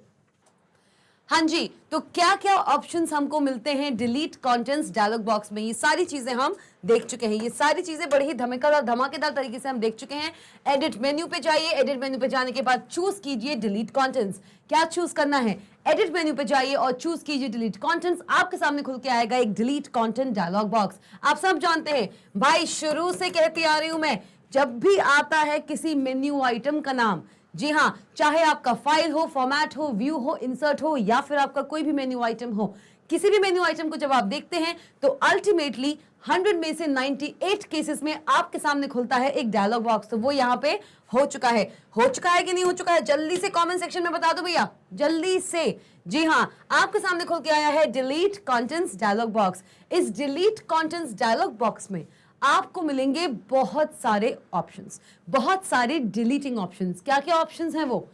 हाँ जी, तो क्या क्या ऑप्शंस हमको मिलते हैं डिलीट कंटेंट्स डायलॉग बॉक्स में, ये सारी चीजें हम देख चुके हैं, ये सारी चीजें बड़े ही धमाकेदार तरीके से हम देख चुके हैं। एडिट मेन्यू पे जाइए, एडिट मेन्यू पे जाने के बाद चूज कीजिए डिलीट कंटेंट्स। क्या चूज करना है? एडिट मेन्यू पे जाइए और चूज कीजिए डिलीट कंटेंट्स। आपके सामने खुल के आएगा एक डिलीट कंटेंट डायलॉग बॉक्स। आप सब जानते हैं भाई, शुरू से कहती आ रही हूं मैं, जब भी आता है किसी मेन्यू आइटम का नाम, जी हाँ, चाहे आपका फाइल हो, फॉर्मेट हो, व्यू हो, इंसर्ट हो, या फिर आपका कोई भी मेन्यू आइटम हो, किसी भी मेन्यू आइटम को जब आप देखते हैं तो अल्टीमेटली 100 में से 98 केसेस में आपके सामने खुलता है एक डायलॉग बॉक्स। तो वो यहाँ पे हो चुका है कि नहीं हो चुका है? जल्दी से कमेंट सेक्शन में बता दो भैया, जल्दी से। जी हाँ, आपके सामने खुल के आया है डिलीट कंटेंट्स डायलॉग बॉक्स। इस डिलीट कंटेंट्स डायलॉग बॉक्स में आपको मिलेंगे बहुत सारे ऑप्शंस, बहुत सारे डिलीटिंग ऑप्शंस। क्या क्या ऑप्शंस हैं वो?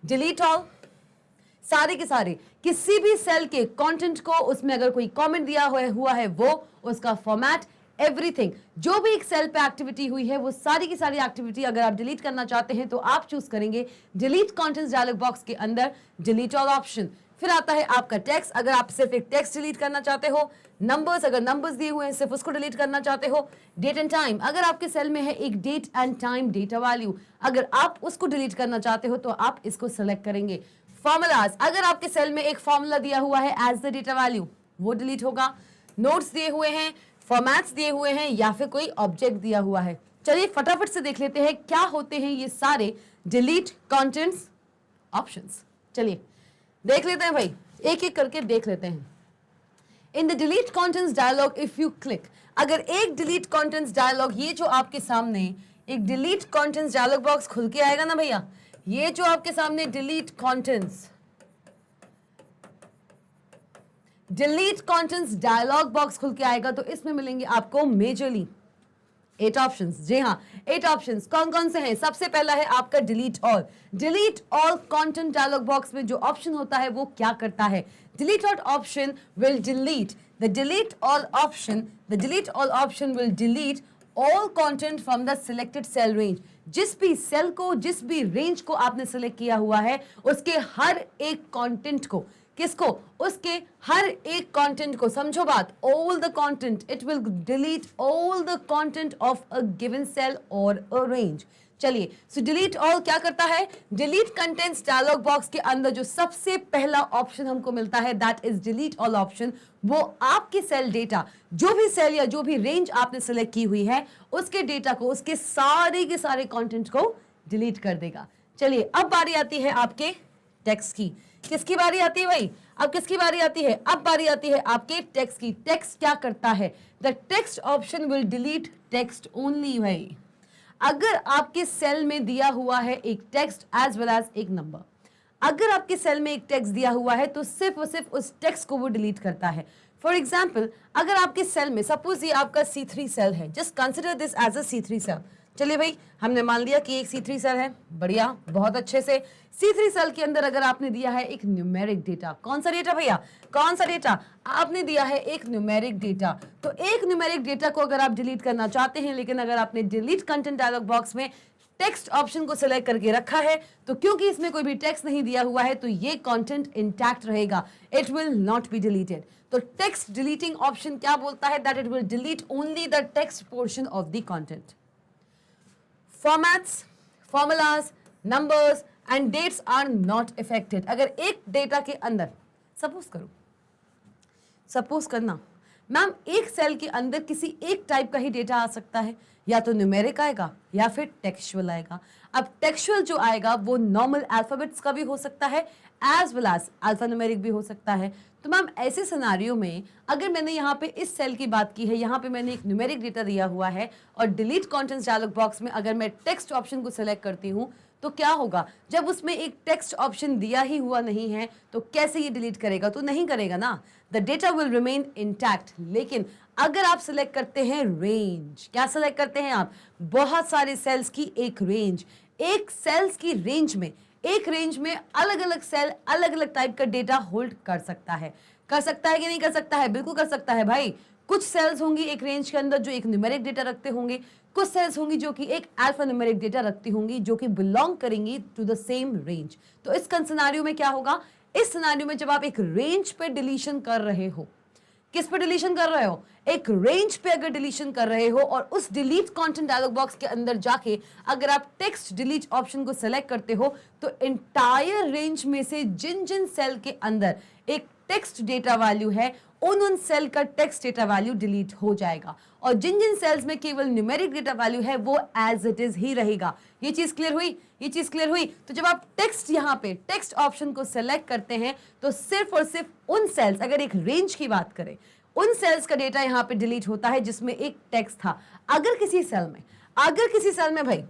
डिलीट ऑल, सारे के सारे किसी भी सेल के कंटेंट को, उसमें अगर कोई कमेंट दिया हुआ है वो, उसका फॉर्मेट, एवरीथिंग, जो भी एक सेल पे एक्टिविटी हुई है वो सारी की सारी एक्टिविटी अगर आप डिलीट करना चाहते हैं तो आप चूज करेंगे डिलीट कंटेंट्स डायलॉग बॉक्स के अंदर डिलीट ऑल ऑप्शन। फिर आता है आपका टेक्स्ट, अगर आप सिर्फ एक टेक्स्ट डिलीट करना चाहते हो, नंबर्स, अगर नंबर्स दिए हुए हैं सिर्फ उसको डिलीट करना चाहते हो, डेट एंड टाइम, अगर आपके सेल में है एक date and time data value, अगर आप उसको डिलीट करना चाहते हो तो आप इसको सेलेक्ट करेंगे। फॉर्मूलाज, अगर आपके सेल में एक फॉर्मूला दिया हुआ है एज द डेटा वैल्यू, वो डिलीट होगा। नोट्स दिए हुए हैं, फॉर्मेट्स दिए हुए हैं, या फिर कोई ऑब्जेक्ट दिया हुआ है। चलिए फटाफट से देख लेते हैं क्या होते हैं ये सारे डिलीट कंटेंट्स ऑप्शंस। चलिए देख लेते हैं भाई, एक एक करके देख लेते हैं। In the delete contents dialog if you click, अगर एक डिलीट कंटेंट्स डायलॉग, ये जो आपके सामने एक डिलीट कंटेंट्स डायलॉग बॉक्स खुल के आएगा ना भैया, ये जो आपके सामने डिलीट कंटेंट्स डायलॉग बॉक्स खुल के आएगा, तो इसमें मिलेंगे आपको मेजरली 8 ऑप्शंस। जी हाँ, 8 ऑप्शंस कौन कौन से हैं? सबसे पहला है आपका delete all. Delete all content dialog box में जो ऑप्शन होता है वो क्या करता है? Delete all option will delete the delete all option will delete all content from the selected cell range. जिस भी सेल को, जिस भी रेंज को आपने सिलेक्ट किया हुआ है, उसके हर एक कंटेंट को, किसको? उसके हर एक कंटेंट को, समझो बात, all the content, it will delete all the content of a given cell और अ रेंज। चलिए, सो डिलीट ऑल क्या करता है? डिलीट कंटेंट्स डायलॉग बॉक्स के अंदर जो सबसे पहला ऑप्शन हमको मिलता है, that is delete all option. वो आपके सेल डेटा, जो भी सेल या जो भी रेंज आपने सेलेक्ट की हुई है, उसके डेटा को, उसके सारे के सारे कंटेंट को डिलीट कर देगा। चलिए, अब बारी आती है आपके टेक्स्ट की। किसकी बारी आती है भाई? अब किसकी बारी आती है? अब बारी आती है आपके टेक्स्ट की। टेक्स्ट क्या करता है? The text option will delete text only. भाई, अगर आपके सेल में दिया हुआ है एक टेक्स्ट एज वेल एज एक नंबर, अगर आपके सेल में एक टेक्स्ट दिया हुआ है तो सिर्फ और सिर्फ उस टेक्स्ट को वो डिलीट करता है। फॉर एग्जाम्पल, अगर आपके सेल में, सपोज ये आपका C3 सेल है, just consider this as a C3 cell. चलिए भाई, हमने मान लिया कि एक C3 सेल है, बढ़िया, बहुत अच्छे से। C3 सेल के अंदर अगर आपने दिया है एक न्यूमेरिक डेटा, कौन सा डेटा भैया? कौन सा डेटा? आपने दिया है एक न्यूमेरिक डेटा। तो एक न्यूमेरिक डेटा को अगर आप डिलीट करना चाहते हैं, लेकिन अगर आपने डिलीट कंटेंट डायलॉग बॉक्स में टेक्स्ट ऑप्शन को सिलेक्ट करके रखा है, तो क्योंकि इसमें कोई भी टेक्स्ट नहीं दिया हुआ है, तो ये कंटेंट इंटैक्ट रहेगा, it will not be deleted. तो टेक्स्ट डिलीटिंग ऑप्शन क्या बोलता है? That it will delete only the text portion of the content. Formats, formulas, numbers and dates are not affected. अगर एक डेटा के अंदर, सपोज करना मैम एक सेल के अंदर किसी एक टाइप का ही डेटा आ सकता है, या तो न्यूमेरिक आएगा या फिर टेक्सचुअल आएगा। अब टेक्सचुअल जो आएगा वो नॉर्मल अल्फाबेट्स का भी हो सकता है as well as alpha numeric भी हो सकता है। तो मैम ऐसे सिनारियो में अगर मैंने यहाँ पे इस सेल की बात की है, यहाँ पे मैंने एक न्यूमेरिक डेटा दिया हुआ है और डिलीट कंटेंट्स डायलॉग बॉक्स में अगर मैं टेक्स्ट ऑप्शन को सिलेक्ट करती हूँ तो क्या होगा, जब उसमें एक टेक्स्ट ऑप्शन दिया ही हुआ नहीं है तो कैसे ये डिलीट करेगा, तो नहीं करेगा ना, the data will remain intact. लेकिन अगर आप सिलेक्ट करते हैं रेंज, क्या सिलेक्ट करते हैं आप, बहुत सारे सेल्स की एक रेंज, एक सेल्स की रेंज में, एक रेंज में अलग अलग सेल अलग अलग टाइप का डेटा होल्ड कर सकता है। कर सकता है कि नहीं कर सकता है, बिल्कुल कर सकता है भाई। कुछ सेल्स होंगी एक रेंज के अंदर जो एक न्यूमेरिक डेटा रखते होंगे, कुछ सेल्स होंगी जो कि एक अल्फा न्यूमेरिक डेटा रखती होंगी जो कि बिलोंग करेंगी टू द सेम रेंज। तो इस सिनेरियो में क्या होगा, इस सिनेरियो में जब आप एक रेंज पे डिलीशन कर रहे हो, किस पे डिलीशन कर रहे हो, एक रेंज पे अगर डिलीशन कर रहे हो और उस डिलीट कंटेंट डायलॉग बॉक्स के अंदर जाके अगर आप टेक्स्ट डिलीट ऑप्शन को सेलेक्ट करते हो तो एंटायर रेंज में से जिन जिन सेल के अंदर एक टेक्स्ट डेटा वैल्यू है उन सेल का टेक्स्ट डेटा वैल्यू डिलीट हो जाएगा और जिन जिन सेल्स में केवल न्यूमेरिक डेटा वैल्यू है वो एज इट इज ही रहेगा। ये चीज क्लियर हुई, ये चीज क्लियर हुई। तो जब आप टेक्स्ट यहाँ पे टेक्स्ट ऑप्शन को सेलेक्ट करते हैं तो सिर्फ और सिर्फ उन सेल्स, अगर एक रेंज की बात करें, उन सेल्स का डेटा यहाँ पे डिलीट होता है जिसमें एक टेक्स्ट था। अगर किसी सेल में भाई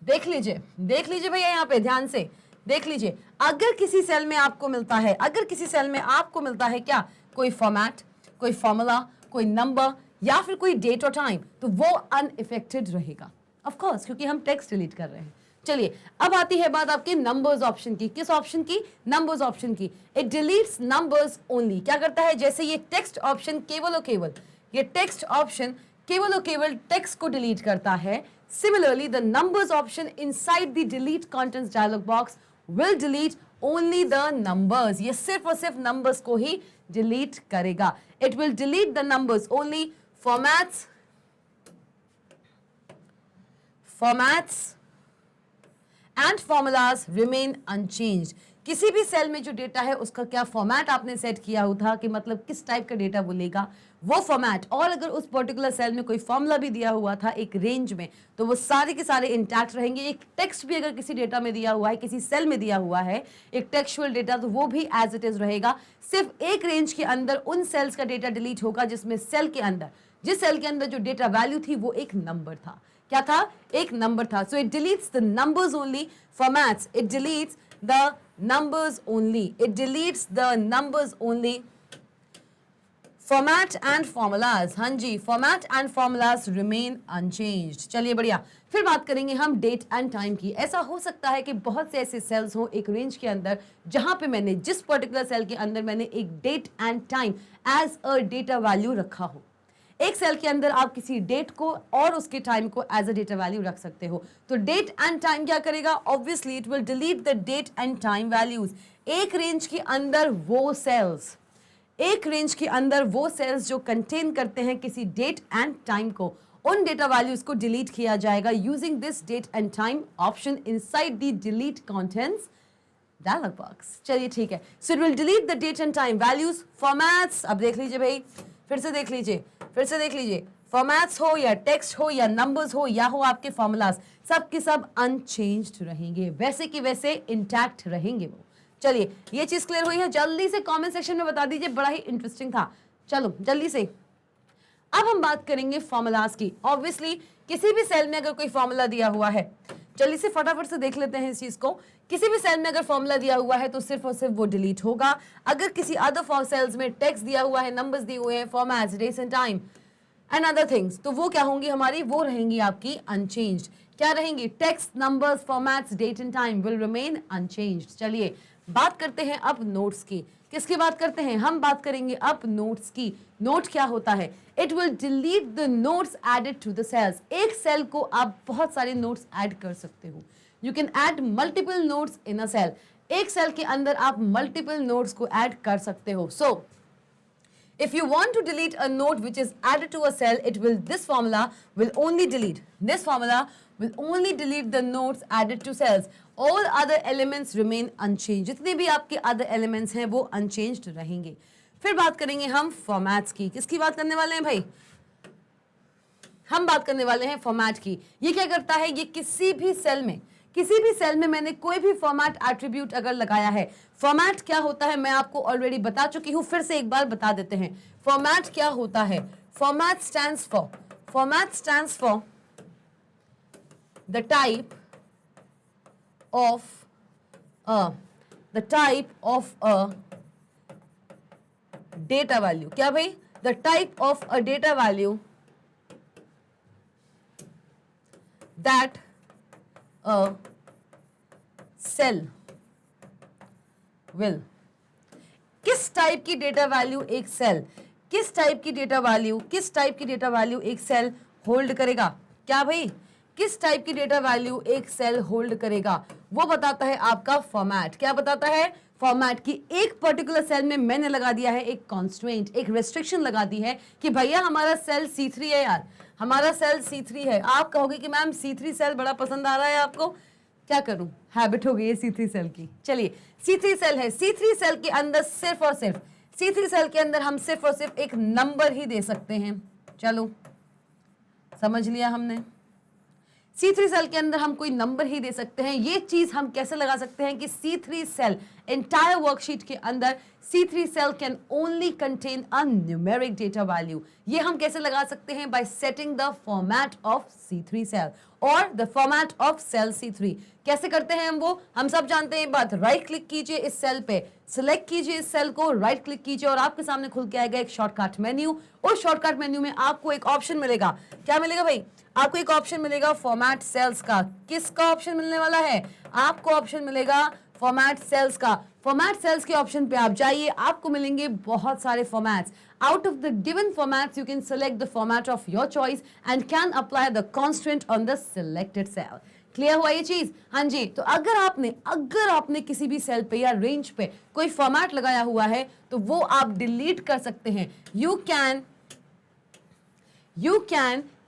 देख लीजिए भैया, यहाँ पे ध्यान से देख लीजिए, अगर किसी सेल में आपको मिलता है क्या, कोई फॉर्मेट, कोई फॉर्मूला, कोई नंबर या फिर कोई डेट और टाइम, तो वो अनइफेक्टेड रहेगा ऑफ कोर्स, क्योंकि हम टेक्स्ट डिलीट कर रहे हैं। चलिए अब आती है बात आपके नंबर्स ऑप्शन की। किस ऑप्शन की, नंबर्स ऑप्शन की। It deletes numbers only. क्या करता है, जैसे ये टेक्स्ट ऑप्शन केवल और केवल टेक्स्ट को डिलीट करता है, similarly the numbers option inside the delete contents dialog box will delete only the numbers। ये सिर्फ और सिर्फ नंबर्स को ही डिलीट करेगा। It will delete the numbers only। formats and formulas remain unchanged। किसी भी सेल में जो डेटा है उसका क्या फॉर्मेट आपने सेट किया हुआ था कि मतलब किस टाइप का डेटा वो लेगा, वो फॉर्मेट, और अगर उस पर्टिकुलर सेल में कोई फॉर्मूला भी दिया हुआ था एक रेंज में तो वो सारे के सारे इंटैक्ट रहेंगे। एक टेक्स्ट भी अगर किसी डेटा में दिया हुआ है, किसी सेल में दिया हुआ है एक टेक्सचुअल डेटा, तो वो भी एज इट इज रहेगा। सिर्फ एक रेंज के अंदर उन सेल्स का डेटा डिलीट होगा जिसमें जिस सेल के अंदर जो डेटा वैल्यू थी वो एक नंबर था। क्या था, एक नंबर था। So it deletes the numbers only. Formats, it deletes the numbers only। It deletes the numbers only। Format and formulas, हाँ जी, format and formulas remain unchanged। चलिए बढ़िया, फिर बात करेंगे हम डेट एंड टाइम की। ऐसा हो सकता है कि बहुत से ऐसे सेल्स हों एक रेंज के अंदर जहां पे मैंने जिस पर्टिकुलर सेल के अंदर मैंने एक date and time as a data value रखा हो। एक सेल के अंदर आप किसी डेट को और उसके टाइम को एज अ डेटा वैल्यू रख सकते हो। तो डेट एंड टाइम क्या करेगा, obviously it will delete the date and time values. एक रेंज के अंदर वो सेल्स जो कंटेन करते हैं किसी डेट एंड टाइम को, उन डेटा वैल्यूज को डिलीट किया जाएगा using this date and time option inside the delete contents dialog box. चलिए ठीक है, so it will delete the date and time values. Formats, अब देख लीजिए भाई, फिर से देख लीजिए, फॉर्मेट्स हो या टेक्स्ट हो या नंबर्स हो या हो आपके फॉर्मूलाज, सब के सब अनचेंज्ड रहेंगे, वैसे कि वैसे इंटैक्ट रहेंगे वो। चलिए ये चीज क्लियर हुई है, जल्दी से कमेंट सेक्शन में बता दीजिए, बड़ा ही इंटरेस्टिंग था। चलो जल्दी से अब हम बात करेंगे फॉर्मूलाज की। ऑब्वियसली किसी भी सेल में अगर कोई फॉर्मूला दिया हुआ है, जल्दी से फटाफट से देख लेते हैं इस चीज को। किसी भी सेल में अगर फॉर्मूला दिया हुआ है तो सिर्फ और सिर्फ वो डिलीट होगा। अगर किसी अदर सेल्स में टेक्स्ट दिया हुआ है, नंबर्स दिए हुए हैं, formats, dates and time and other things, तो वो क्या होंगी हमारी, वो रहेंगी आपकी अनचेंज्ड। क्या रहेंगी, text, numbers, formats, date and time will remain unchanged. चलिए बात करते हैं अब नोट्स की। किसकी बात करते हैं, हम बात करेंगे अब नोट्स की। नोट क्या होता है, it will delete the notes added to the cells. एक सेल को आप बहुत सारे नोट्स ऐड कर सकते हो। You can add multiple notes in a cell. एक सेल के अंदर आप मल्टीपल नोट्स को ऐड कर सकते हो। सो if you want to delete a note which is added to a cell, this formula will only delete the notes added to cells। all other elements remain unchanged। जितने भी आपके other elements हैं वो unchanged रहेंगे। फिर बात करेंगे हम फॉर्मेट्स की। किसकी बात करने वाले हैं भाई? हम बात करने वाले हैं फॉर्मेट की। ये क्या करता है? ये किसी भी सेल में मैंने कोई भी फॉर्मेट एट्रीब्यूट अगर लगाया है, फॉर्मेट क्या होता है मैं आपको ऑलरेडी बता चुकी हूं, फिर से एक बार बता देते हैं। फॉर्मेट क्या होता है? Format stands for the type of a data value. क्या भाई? The type of a data value that a cell will, किस टाइप की डेटा वैल्यू एक सेल होल्ड करेगा? क्या भाई? किस टाइप की डेटा वैल्यू एक सेल होल्ड करेगा वो बताता है आपका फॉर्मेट। क्या बताता है? फॉर्मेट की एक पर्टिकुलर सेल में मैंने लगा दिया है एक कॉन्स्ट्रेंट, एक रेस्ट्रिक्शन लगा दी है कि भैया हमारा सेल C3 है यार, हमारा सेल C3 है। आप कहोगे कि मैम C3 सेल बड़ा पसंद आ रहा है आपको, क्या करूं, हैबिट हो गई है C3 सेल की। चलिए C3 सेल है, C3 सेल के अंदर C3 सेल के अंदर हम सिर्फ और सिर्फ एक नंबर ही दे सकते हैं। चलो समझ लिया हमने। C3 सेल के अंदर हम कोई नंबर ही दे सकते हैं। ये चीज हम कैसे लगा सकते हैं कि C3 सेल एंटायर वर्कशीट के अंदर C3 cell can only contain a numeric data value. ये हम कैसे लगा सकते हैं? By setting the format of C3 cell और the format of cell C3। कैसे करते हैं हम सब जानते हैं बात। राइट क्लिक कीजिए इस सेल पे, सिलेक्ट कीजिए इस सेल को, राइट क्लिक कीजिए और आपके सामने खुल के आएगा एक शॉर्टकट मेन्यू। उस शॉर्टकट मेन्यू में आपको एक ऑप्शन मिलेगा। क्या मिलेगा भाई? आपको एक ऑप्शन मिलेगा फॉर्मेट सेल्स का। किसका ऑप्शन मिलने वाला है? आपको ऑप्शन मिलेगा फॉर्मेट सेल्स का। फॉर्मेट सेल्स के ऑप्शन पे आप जाइए, आपको मिलेंगे बहुत सारे formats. Out of the given formats you can select the format of your choice and can apply the constant on the selected cell. Clear हुआ ये चीज? हाँ जी। तो अगर आपने किसी भी सेल पे या रेंज पे कोई फॉर्मेट लगाया हुआ है तो वो आप डिलीट कर सकते हैं। You can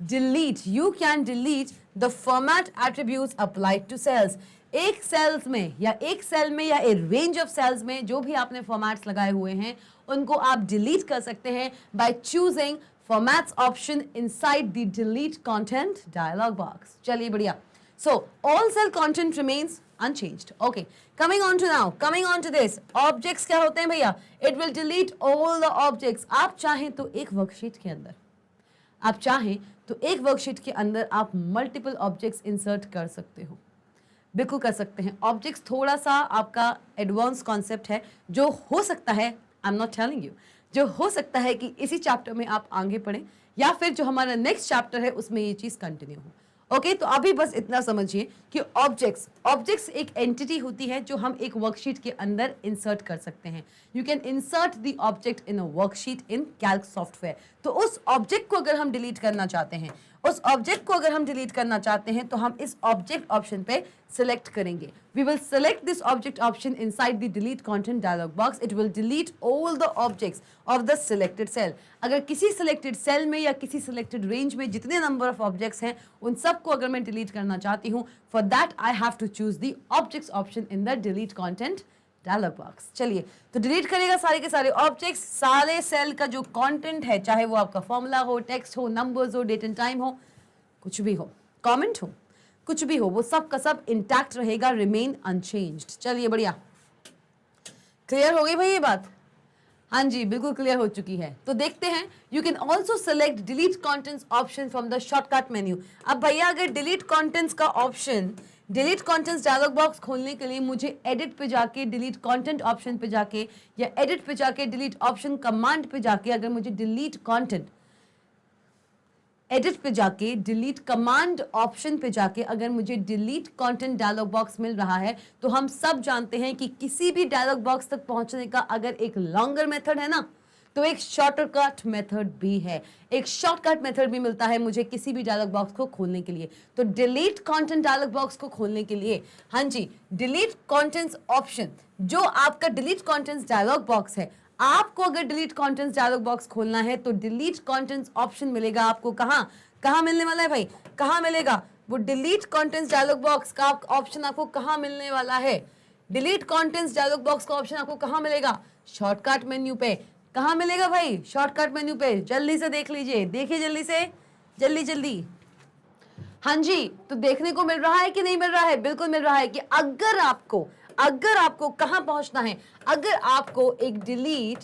delete the format attributes applied to cells। एक सेल में या ए रेंज ऑफ सेल्स में जो भी आपने फॉर्मेट्स लगाए हुए हैं उनको आप डिलीट कर सकते हैं by choosing formats option inside the delete content dialog box. चलिए बढ़िया। So all cell content remains unchanged। Okay, coming on to this objects क्या होते हैं भैया? It will delete all the objects। आप चाहें तो एक वर्कशीट के अंदर आप मल्टीपल ऑब्जेक्ट्स इंसर्ट कर सकते हो, बिल्कुल कर सकते हैं। ऑब्जेक्ट्स थोड़ा सा आपका एडवांस कॉन्सेप्ट है जो हो सकता है, I am not telling you, जो हो सकता है कि इसी चैप्टर में आप आगे पढ़ें या फिर जो हमारा नेक्स्ट चैप्टर है उसमें ये चीज़ कंटिन्यू हो। ओके तो अभी बस इतना समझिए कि ऑब्जेक्ट्स एक एंटिटी होती है जो हम एक वर्कशीट के अंदर इंसर्ट कर सकते हैं। You can insert the object in a worksheet in calc software. तो उस ऑब्जेक्ट को अगर हम डिलीट करना चाहते हैं तो हम इस ऑब्जेक्ट ऑप्शन पे सिलेक्ट करेंगे। We will select this object option inside the delete content dialog box. It will delete all the objects of the selected cell. अगर किसी सिलेक्टेड सेल में या किसी सिलेक्टेड रेंज में जितने नंबर ऑफ ऑब्जेक्ट्स हैं उन सबको अगर मैं डिलीट करना चाहती हूँ, for that I have to choose the objects option in the delete content dialog box. चलिए तो डिलीट करेगा सारे के सारे ऑब्जेक्ट्स, सारे सेल का जो कंटेंट है, चाहे वो आपका फॉर्मूला हो, टेक्स्ट हो, नंबर्स हो, डेट एंड टाइम हो, कुछ भी हो, कमेंट हो, कुछ भी हो, वो सब का सब इंटैक्ट रहेगा, रिमेन अनचेंज्ड। चलिए बढ़िया, क्लियर हो गई भाई ये बात? हाँ जी बिल्कुल क्लियर हो चुकी है। तो देखते हैं, you can also select delete contents option from the shortcut menu. अब भैया अगर डिलीट कॉन्टेंट्स का option, delete contents dialog box खोलने के लिए मुझे एडिट पे जाके, डिलीट कॉन्टेंट ऑप्शन पे जाके या एडिट पे जाके, डिलीट ऑप्शन कमांड पे जाके अगर मुझे डिलीट कॉन्टेंट, एडिट पे जाके, डिलीट कमांड ऑप्शन पे जाके अगर मुझे डिलीट कंटेंट डायलॉग बॉक्स मिल रहा है तो हम सब जानते हैं कि किसी भी डायलॉग बॉक्स तक पहुंचने का अगर एक लॉन्गर मेथड है ना तो एक शॉर्टकट मेथड भी है। एक शॉर्टकट मेथड भी मिलता है मुझे किसी भी डायलॉग बॉक्स को खोलने के लिए। तो डिलीट कंटेंट डायलॉग बॉक्स को खोलने के लिए, हाँ जी, डिलीट कंटेंट्स ऑप्शन, जो आपका डिलीट कंटेंट्स डायलॉग बॉक्स है, आपको अगर डिलीट कंटेंट्स डायलॉग बॉक्स खोलना है तो डिलीट कंटेंट्स ऑप्शन मिलेगा आपको। कहाँ मिलने वाला है भाई? कहाँ मिलेगा वो डिलीट कंटेंट्स डायलॉग बॉक्स का ऑप्शन? आपको कहाँ मिलने वाला है? डिलीट कंटेंट्स डायलॉग बॉक्स का ऑप्शन आपको कहाँ मिलेगा? शॉर्टकट मेन्यू पे। कहाँ मिलेगा भाई? शॉर्टकट मेन्यू पे। जल्दी से देख लीजिए, देखिए जल्दी से, जल्दी जल्दी। हाँ जी, तो देखने को मिल रहा है कि नहीं मिल रहा है? बिल्कुल मिल रहा है कि अगर आपको कहां पहुंचना है, अगर आपको एक डिलीट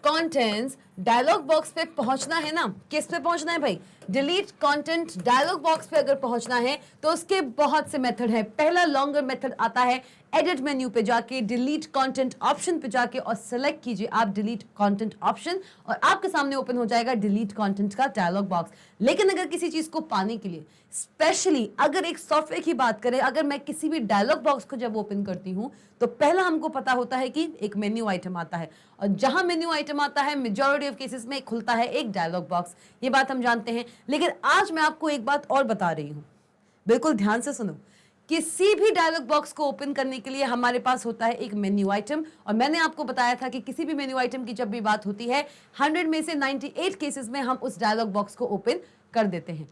कंटेंट्स डायलॉग बॉक्स पे पहुंचना है ना, किस पे पहुंचना है भाई? डिलीट कंटेंट डायलॉग बॉक्स पे अगर पहुंचना है तो उसके बहुत से मेथड है। पहला लॉन्गर मेथड आता है, एडिट मेन्यू पे जाके डिलीट कंटेंट ऑप्शन पे जाके और सेलेक्ट कीजिए आप डिलीट कंटेंट ऑप्शन, और आपके सामने ओपन हो जाएगा डिलीट कंटेंट का डायलॉग बॉक्स। लेकिन अगर किसी चीज को पाने के लिए, स्पेशली अगर एक सॉफ्टवेयर की बात करें, अगर मैं किसी भी डायलॉग बॉक्स को जब ओपन करती हूं तो पहला हमको पता होता है कि एक मेन्यू आइटम आता है, और जहां मेन्यू आइटम आता है मेजॉरिटी ऑफ केसेस में खुलता है एक डायलॉग बॉक्स। ये बात हम जानते हैं। लेकिन आज मैं आपको एक बात और बता रही हूं, बिल्कुल ध्यान से सुनो। किसी भी डायलॉग बॉक्स को ओपन करने के लिए हमारे पास होता है एक मेन्यू आइटम, और मैंने आपको बताया था कि किसी भी मेन्यू आइटम की जब भी बात होती है 100 में से 98 केसेस में हम उस डायलॉग बॉक्स को ओपन कर देते हैं।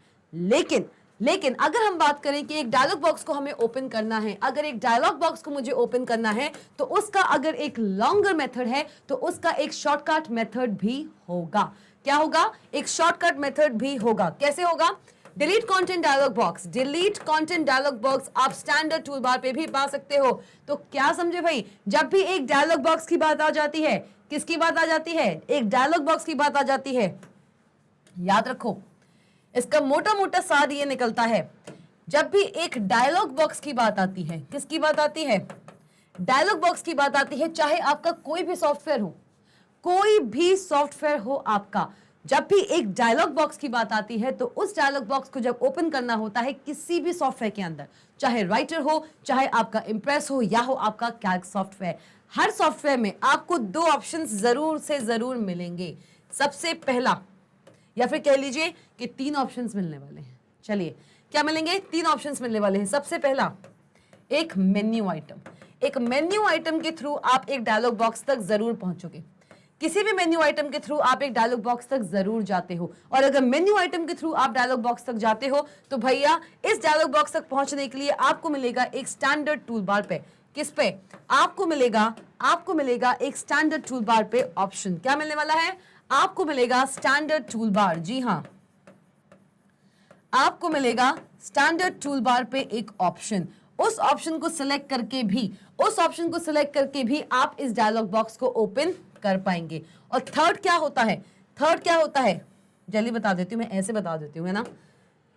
लेकिन अगर हम बात करें कि एक डायलॉग बॉक्स को हमें ओपन करना है, अगर एक डायलॉग बॉक्स को मुझे ओपन करना है तो उसका अगर एक लॉन्गर मेथड है तो उसका एक शॉर्टकट मेथड भी होगा। क्या होगा? एक शॉर्टकट मेथड भी होगा। कैसे होगा? Delete content dialog box, delete content dialog box आप स्टैंडर्ड टूल बार पे भी पा सकते हो। तो क्या समझे भाई, जब भी एक डायलॉग बॉक्स की बात आ जाती है, किसकी बात आ जाती है? एक डायलॉग बॉक्स की बात आ जाती है। याद रखो, इसका मोटा मोटा सार ये निकलता है, जब भी एक डायलॉग बॉक्स की बात आती है, किसकी बात आती है? डायलॉग बॉक्स की बात आती है, चाहे आपका कोई भी सॉफ्टवेयर हो, कोई भी सॉफ्टवेयर हो आपका, जब भी एक डायलॉग बॉक्स की बात आती है तो उस डायलॉग बॉक्स को जब ओपन करना होता है किसी भी सॉफ्टवेयर के अंदर, चाहे राइटर हो, चाहे आपका इंप्रेस हो, या हो आपका कैल्क सॉफ्टवेयर, हर सॉफ्टवेयर में आपको दो ऑप्शंस जरूर से जरूर मिलेंगे। सबसे पहला, या फिर कह लीजिए कि तीन ऑप्शंस मिलने वाले हैं। चलिए, क्या मिलेंगे? तीन ऑप्शंस मिलने वाले हैं। सबसे पहला, एक मेन्यू आइटम। एक मेन्यू आइटम के थ्रू आप एक डायलॉग बॉक्स तक जरूर पहुंचोगे। किसी भी मेन्यू आइटम के थ्रू आप एक डायलॉग बॉक्स तक जरूर जाते हो, और अगर मेन्यू आइटम के थ्रू आप डायलॉग बॉक्स तक जाते हो तो भैया इस डायलॉग बॉक्स तक पहुंचने के लिए आपको मिलेगा एक स्टैंडर्ड टूल बार पे। किस पे? आपको मिलेगा एक स्टैंडर्ड टूल बार पे ऑप्शन। क्या मिलने वाला है? आपको मिलेगा स्टैंडर्ड टूल बार। जी हां, आपको मिलेगा स्टैंडर्ड टूल बार पे एक ऑप्शन। उस ऑप्शन को सिलेक्ट करके भी आप इस डायलॉग बॉक्स को ओपन कर पाएंगे। और थर्ड क्या होता है? जल्दी बता देती हूं, मैं ऐसे बता देती हूं, है ना,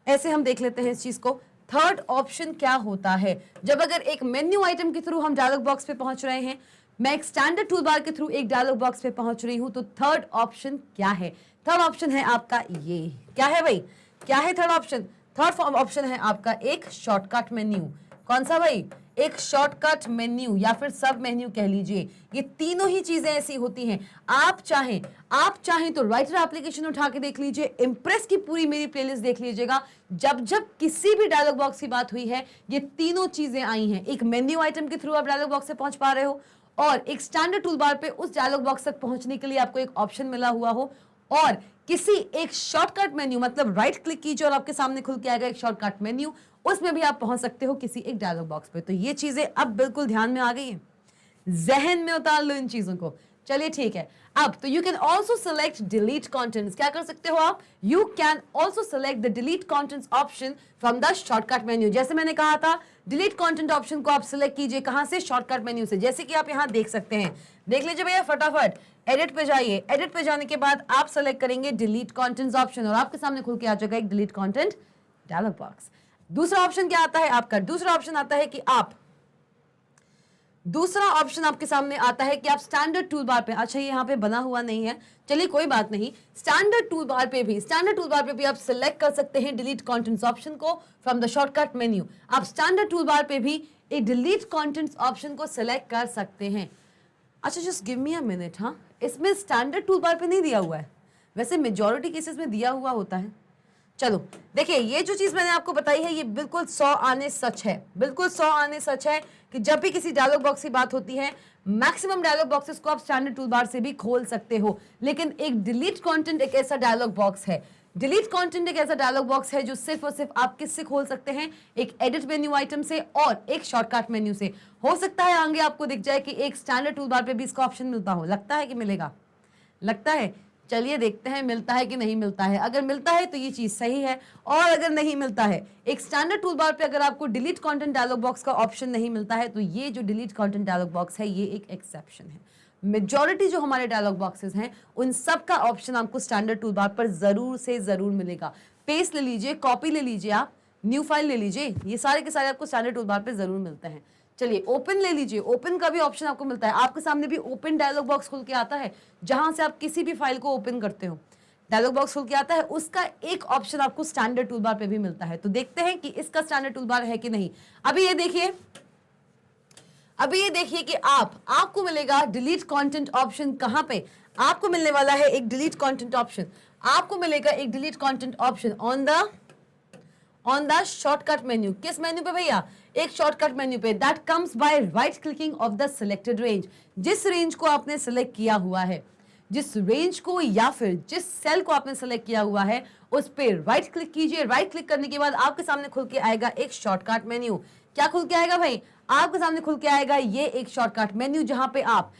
ऐसे हम देख लेते हैं इस चीज को। थर्ड ऑप्शन क्या होता है? जब अगर एक मेन्यू आइटम के थ्रू हम डायलॉग बॉक्स पे पहुंच रहे हैं, मैं एक स्टैंडर्ड टूल बार के थ्रू एक डायलॉग बॉक्स पे पहुंच रही हूं, तो थर्ड ऑप्शन क्या है? थर्ड ऑप्शन है आपका ये। क्या है भाई? क्या है थर्ड ऑप्शन? थर्ड ऑप्शन है आपका एक शॉर्टकट मेन्यू। कौन सा भाई? एक शॉर्टकट मेन्यू, या फिर सब मेन्यू कह लीजिए। ये तीनों ही चीजें ऐसी होती हैं। आप चाहें तो राइटर एप्लीकेशन उठा के देख लीजिए, इंप्रेस की पूरी मेरी प्लेलिस्ट देख लीजिएगा। जब जब किसी भी डायलॉग बॉक्स की बात हुई है, ये तीनों चीजें आई हैं। एक मेन्यू आइटम के थ्रू आप डायलॉग बॉक्स से पहुंच पा रहे हो, और एक स्टैंडर्ड टूल बार पे उस डायलॉग बॉक्स तक पहुंचने के लिए आपको एक ऑप्शन मिला हुआ हो, और किसी एक शॉर्टकट मेन्यू, मतलब राइट क्लिक कीजिए और आपके सामने खुल के आएगा एक शॉर्टकट मेन्यू, उसमें भी आप पहुंच सकते हो किसी एक डायलॉग बॉक्स पे। तो ये चीजें अब बिल्कुल ध्यान में आ गई हैं, जहन में उतार लो इन चीजों को। चलिए ठीक है। अब तो you can also select delete contents. क्या कर सकते हो आप? You can also select the delete contents option from the shortcut menu. जैसे मैंने कहा था, डिलीट कॉन्टेंट ऑप्शन को आप सिलेक्ट कीजिए। कहां से? शॉर्टकट मेन्यू से। जैसे कि आप यहां देख सकते हैं, देख लीजिए भैया फटाफट। एडिट पे जाइए, एडिट पे जाने के बाद आप सेलेक्ट करेंगे डिलीट कॉन्टेंट्स ऑप्शन, और आपके सामने खुल के आ जाएगा एक डिलीट कॉन्टेंट डायलॉग बॉक्स। दूसरा ऑप्शन क्या आता है आपका? दूसरा ऑप्शन आता है कि दूसरा ऑप्शन आपके सामने आता है कि आप स्टैंडर्ड टूल बार पे, अच्छा ये यहाँ पे बना हुआ नहीं है, चलिए कोई बात नहीं, स्टैंडर्ड टूल बार पे भी आप सिलेक्ट कर सकते हैं डिलीट कंटेंट्स ऑप्शन को फ्रॉम द शॉर्टकट मेन्यू। आप स्टैंडर्ड टूल बार पे भी एक डिलीट कंटेंट्स ऑप्शन को सिलेक्ट कर सकते हैं। अच्छा just give me a minute. हाँ, इसमें स्टैंडर्ड टूल बार पे नहीं दिया हुआ है, वैसे मेजॉरिटी केसेस में दिया हुआ होता है। चलो देखिए, ये जो चीज मैंने आपको बताई है ये बिल्कुल 100 आने सच है, बिल्कुल 100 आने सच है कि जब भी किसी डायलॉग बॉक्स की बात होती है, मैक्सिमम डायलॉग बॉक्सेस को आप स्टैंडर्ड टूल बार से भी खोल सकते हो। लेकिन एक डिलीट कंटेंट एक ऐसा डायलॉग बॉक्स है, डिलीट कंटेंट एक ऐसा डायलॉग बॉक्स है जो सिर्फ और सिर्फ आप किससे खोल सकते हैं? एक एडिट मेन्यू आइटम से और एक शॉर्टकट मेन्यू से। हो सकता है आगे आपको दिख जाए कि एक स्टैंडर्ड टूल बार पे भी इसका ऑप्शन मिलता हो, लगता है कि मिलेगा? लगता है? चलिए देखते हैं मिलता है कि नहीं मिलता है। अगर मिलता है तो ये चीज सही है, और अगर नहीं मिलता है, एक स्टैंडर्ड टूल बार पे अगर आपको डिलीट कंटेंट डायलॉग बॉक्स का ऑप्शन नहीं मिलता है तो ये जो डिलीट कंटेंट डायलॉग बॉक्स है ये एक एक्सेप्शन है। मेजॉरिटी जो हमारे डायलॉग बॉक्सेस हैं उन सब का ऑप्शन आपको स्टैंडर्ड टूल बार पर जरूर से जरूर मिलेगा। पेस्ट ले लीजिए, कॉपी ले लीजिए, आप न्यू फाइल ले लीजिए, ये सारे के सारे आपको स्टैंडर्ड टूल बार पर जरूर मिलते हैं। चलिए ओपन ले लीजिए, ओपन का भी ऑप्शन आपको मिलता है। आपके सामने भी ओपन डायलॉग बॉक्स खुल के आता है जहां से आप किसी भी फाइल को ओपन करते हो, डायलॉग बॉक्स खुल के आता है, उसका एक ऑप्शन आपको स्टैंडर्ड टूल बार पे भी मिलता है। तो देखते हैं कि इसका स्टैंडर्ड टूल बार है कि नहीं। अभी ये देखिए, अभी ये देखिए कि आपको मिलेगा डिलीट कंटेंट ऑप्शन। कहां पे आपको मिलने वाला है? एक डिलीट कंटेंट ऑप्शन आपको मिलेगा, एक delete content option on the shortcut menu. किस मेन्यू पे भैया? एक शॉर्टकट मेन्यू पे, that comes by right clicking of the selected range. जिस रेंज को आपने सिलेक्ट किया हुआ है, जिस रेंज को या फिर जिस सेल को आपने सेलेक्ट किया हुआ है उस पे राइट क्लिक कीजिए। राइट क्लिक करने के बाद आपके सामने खुल के आएगा एक शॉर्टकट मेन्यू। क्या खुल के आएगा भाई? आपके सामने खुल के आएगा ये एक शॉर्टकट मेन्यू जहां पे आप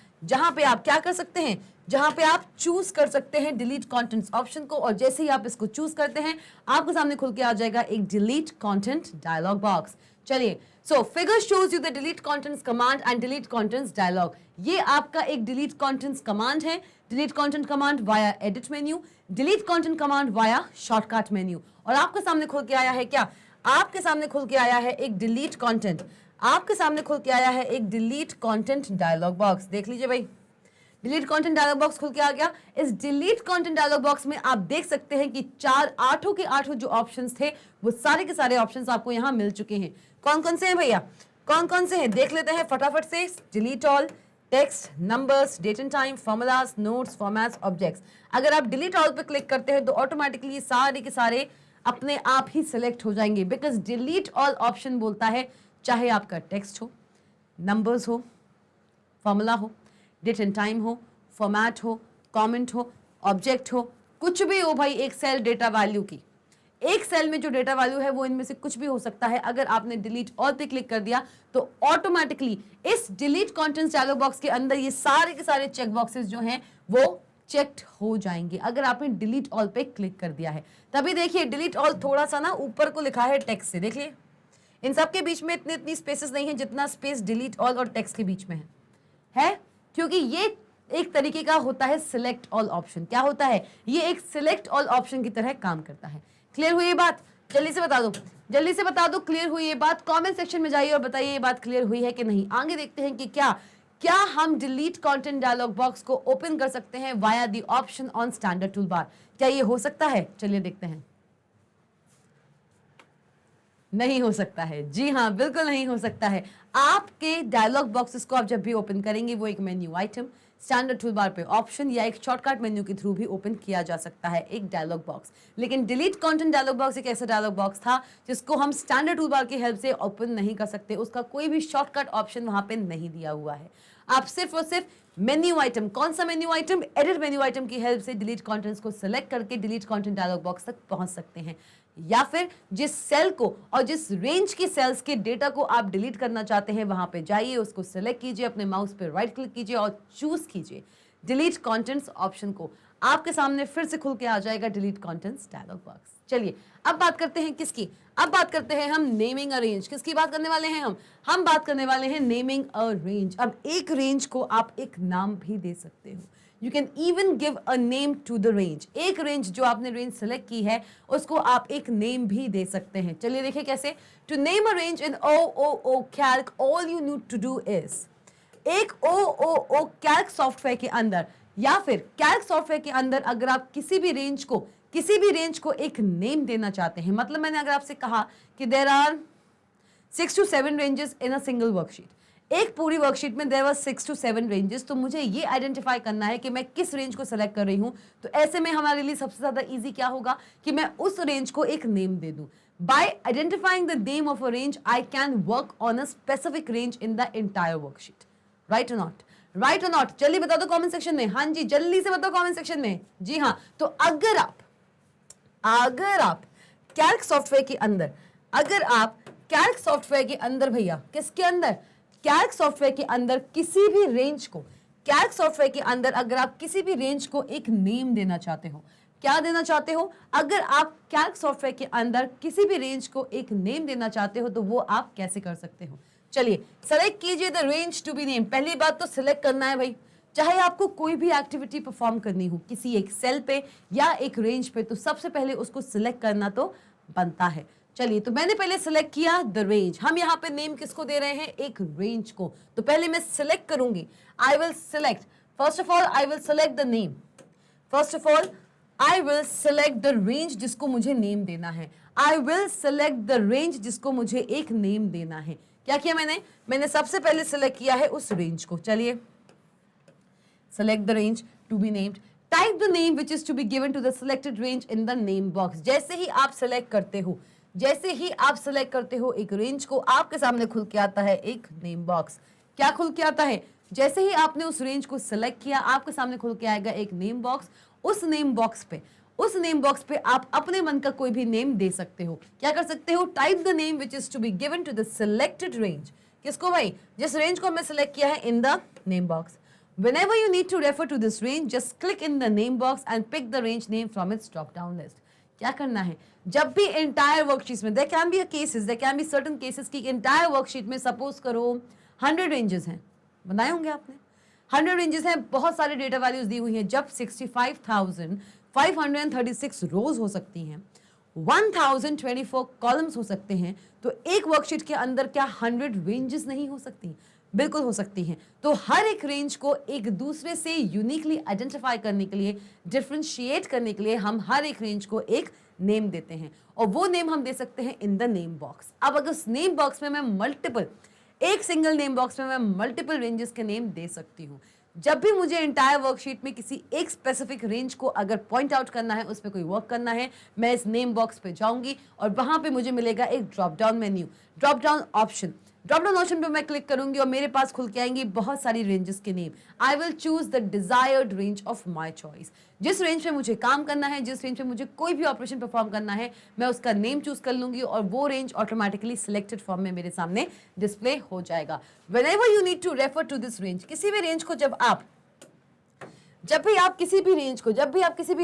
क्या कर सकते हैं, जहां पे आप चूज कर सकते हैं डिलीट कंटेंट्स ऑप्शन को। और जैसे ही आप इसको चूज करते हैं आपके सामने खुल के आ जाएगा एक डिलीट कंटेंट डायलॉग बॉक्स। चलिए, so figure shows you the delete contents command and delete contents dialog. ये आपका एक डिलीट कंटेंट्स कमांड है। Delete content command via edit menu, delete content command via shortcut menu. और आपके सामने खुल के आया है क्या? आपके सामने खुल के आया है एक डिलीट कंटेंट, आपके सामने खुल के आया है एक डिलीट कंटेंट डायलॉग बॉक्स। देख लीजिए भाई, डिलीट कंटेंट डायलॉग बॉक्स खुल के आ गया। इस डिलीट कंटेंट डायलॉग बॉक्स में आप देख सकते हैं कि आठों के आठों जो ऑप्शंस थे वो सारे के सारे ऑप्शंस आपको यहां मिल चुके हैं। कौन कौन से हैं भैया? कौन कौन से हैं देख लेते हैं फटाफट से। Delete all, text, numbers, date and time, formulas, notes, formats, objects. अगर आप डिलीट ऑल पे क्लिक करते हैं तो ऑटोमेटिकली ये सारे के सारे अपने आप ही सिलेक्ट हो जाएंगे, बिकॉज डिलीट ऑल ऑप्शन बोलता है चाहे आपका टेक्स्ट हो, नंबर्स हो, फॉर्मूला हो, डेट एंड टाइम हो, फॉर्मेट हो, कमेंट हो, ऑब्जेक्ट हो, कुछ भी हो भाई, एक सेल डेटा वैल्यू की, एक सेल में जो डेटा वैल्यू है वो इनमें से कुछ भी हो सकता है। अगर आपने डिलीट ऑल पे क्लिक कर दिया तो ऑटोमेटिकली इस डिलीट कंटेंट्स डायलॉग बॉक्स के अंदर ये सारे के सारे चेक बॉक्सेस जो हैं वो चेक्ड हो जाएंगे अगर आपने डिलीट ऑल पे क्लिक कर दिया है। तभी देखिए डिलीट ऑल थोड़ा सा ना ऊपर को लिखा है टेक्स्ट से, देखिए इन सब के बीच में इतनी स्पेसेस नहीं है जितना स्पेस डिलीट ऑल और टेक्स्ट के बीच में है, क्योंकि ये एक तरीके का होता है सिलेक्ट ऑल ऑप्शन। क्या होता है? ये एक सिलेक्ट ऑल ऑप्शन की तरह काम करता है। क्लियर हुई ये बात? जल्दी से बता दो, जल्दी से बता दो क्लियर हुई ये बात। कमेंट सेक्शन में जाइए और बताइए ये बात क्लियर हुई है कि नहीं। आगे देखते हैं कि क्या हम डिलीट कंटेंट डायलॉग बॉक्स को ओपन कर सकते हैं via the option on standard tool बार। क्या ये हो सकता है? चलिए देखते हैं। नहीं हो सकता है, जी हाँ बिल्कुल नहीं हो सकता है। आपके डायलॉग बॉक्सेस को आप जब भी ओपन करेंगे वो एक menu item, standard tool bar पे ऑप्शन या एक शॉर्टकट मेन्यू के थ्रू भी ओपन किया जा सकता है एक डायलॉग बॉक्स। लेकिन डिलीट कंटेंट डायलॉग बॉक्स एक ऐसा डायलॉग बॉक्स था जिसको हम स्टैंडर्ड टूल बार की हेल्प से ओपन नहीं कर सकते, उसका कोई भी शॉर्टकट ऑप्शन वहां पे नहीं दिया हुआ है। आप सिर्फ और सिर्फ मेन्यू आइटम, कौन सा menu item? Edit menu item की हेल्प से डिलीट कंटेंट्स को सिलेक्ट करके डिलीट कंटेंट डायलॉग बॉक्स तक पहुंच सकते हैं। या फिर जिस सेल को और जिस रेंज की सेल्स के डेटा को आप डिलीट करना चाहते हैं वहां पे जाइए, उसको सिलेक्ट कीजिए, अपने माउस पे राइट क्लिक कीजिए और चूज कीजिए डिलीट कंटेंट्स ऑप्शन को। आपके सामने फिर से खुल के आ जाएगा डिलीट कंटेंट्स डायलॉग बॉक्स। चलिए अब बात करते हैं किसकी? अब बात करते हैं हम नेमिंग अ रेंज। किसकी बात करने वाले हैं हम बात करने वाले हैं नेमिंग अ रेंज। अब एक रेंज को आप एक नाम भी दे सकते हो। You can even give a name to the range. एक रेंज जो आपने रेंज सेलेक्ट की है उसको आप एक नेम भी दे सकते हैं। चलिए देखिए कैसे। To name a range in OOO calc all you need to do is, एक OOO कैल्क सॉफ्टवेयर के अंदर या फिर कैल्क सॉफ्टवेयर के अंदर अगर आप किसी भी रेंज को एक नेम देना चाहते हैं, मतलब मैंने अगर आपसे कहा कि there are 6 to 7 ranges in a single worksheet, एक पूरी वर्कशीट में देयर वर 6 to 7 रेंजेस, तो मुझे ये आइडेंटिफाई करना है कि मैं किस रेंज को सेलेक्ट कर रही हूं। तो ऐसे में हमारे लिए सबसे ज्यादा इजी क्या होगा कि मैं उस रेंज को एक नेम दे दूं। Bye identifying the name of a range I can work on a specific range in the entire worksheet. Right और नॉट? राइट और नॉट? जल्दी बता दो कमेंट सेक्शन में। हाँ जी जल्दी से बताओ कमेंट सेक्शन में। जी हाँ, तो अगर आप कैल्क सॉफ्टवेयर के अंदर भैया किसके अंदर? कैल्क सॉफ्टवेयर के अंदर किसी भी रेंज को कैल्क सॉफ्टवेयर के अंदर अगर आप किसी भी रेंज को एक नेम देना चाहते हो, क्या देना चाहते हो? अगर आप कैल्क सॉफ्टवेयर के अंदर किसी भी रेंज को एक नेम देना चाहते हो तो वो आप कैसे कर सकते हो? चलिए सेलेक्ट कीजिए the range to be name. पहली बात तो सिलेक्ट करना है भाई, चाहे आपको कोई भी एक्टिविटी परफॉर्म करनी हो किसी एक सेल पे या एक रेंज पे, तो सबसे पहले उसको सिलेक्ट करना तो बनता है। चलिए, तो मैंने पहले सिलेक्ट किया द रेंज। हम यहाँ पे नेम किसको दे रहे हैं? एक रेंज को। तो पहले मैं सिलेक्ट करूंगी, I will select, first of all I will select the name, first of all I will select the range जिसको मुझे नेम देना है। I will select the range जिसको मुझे एक नेम देना है। क्या किया मैंने सबसे पहले सिलेक्ट किया है उस रेंज को। चलिए, select the range to be named, type the name which is to be given to the selected range in the name box। जैसे ही आप select करते हो, जैसे ही आप select करते हो एक रेंज को, आपके सामने खुल के आता है एक नेम बॉक्स। क्या खुल के आता है? जैसे ही आपने उस रेंज को select किया, आपके सामने खुल के आएगा एक नेम बॉक्स। उस नेम बॉक्स पे आप अपने मन का कोई भी नेम दे सकते हो। क्या कर सकते हो? Type the name which is to be given to the selected range. किसको भाई? जिस रेंज को हमने सिलेक्ट किया है in the name box. Whenever you need to refer to this range, just click in the name box and pick the range name from its drop down list। क्या करना है? जब भी entire worksheet में, there can be certain cases कि entire worksheet में suppose करो 100 ranges हैं, बनाए होंगे आपने, 100 रेंजेस हैं, बहुत सारे डेटा वैल्यूज दी हुई हैं। जब 65,536 रोज हो सकती हैं, 1024 कॉलम्स हो सकते हैं, तो एक वर्कशीट के अंदर क्या 100 रेंजेस नहीं हो सकती? बिल्कुल हो सकती हैं। तो हर एक रेंज को एक दूसरे से यूनिकली आइडेंटिफाई करने के लिए, डिफरेंशिएट करने के लिए हम हर एक रेंज को एक नेम देते हैं, और वो नेम हम दे सकते हैं इन द नेम बॉक्स। अब अगर उस नेम बॉक्स में मैं एक सिंगल नेम बॉक्स में मैं मल्टीपल रेंजेस के नेम दे सकती हूँ। जब भी मुझे एंटायर वर्कशीट में किसी एक स्पेसिफिक रेंज को अगर पॉइंट आउट करना है, उस पर कोई वर्क करना है, मैं इस नेम बॉक्स पे जाऊंगी और वहां पे मुझे मिलेगा एक drop down menu, drop down option पे मैं क्लिक करूंगी और मेरे पास खुल के आएंगी बहुत सारी रेंजेस के name. I will choose the desired range of my choice. जिस रेंज पे मुझे काम करना है, जिस रेंज पे मुझे कोई भी ऑपरेशन परफॉर्म करना है, मैं उसका नेम चूज कर लूंगी और वो रेंज ऑटोमेटिकली सिलेक्टेड फॉर्म में मेरे सामने डिस्प्ले हो जाएगा। Whenever you need to refer to this range, किसी भी रेंज को जब भी आप किसी भी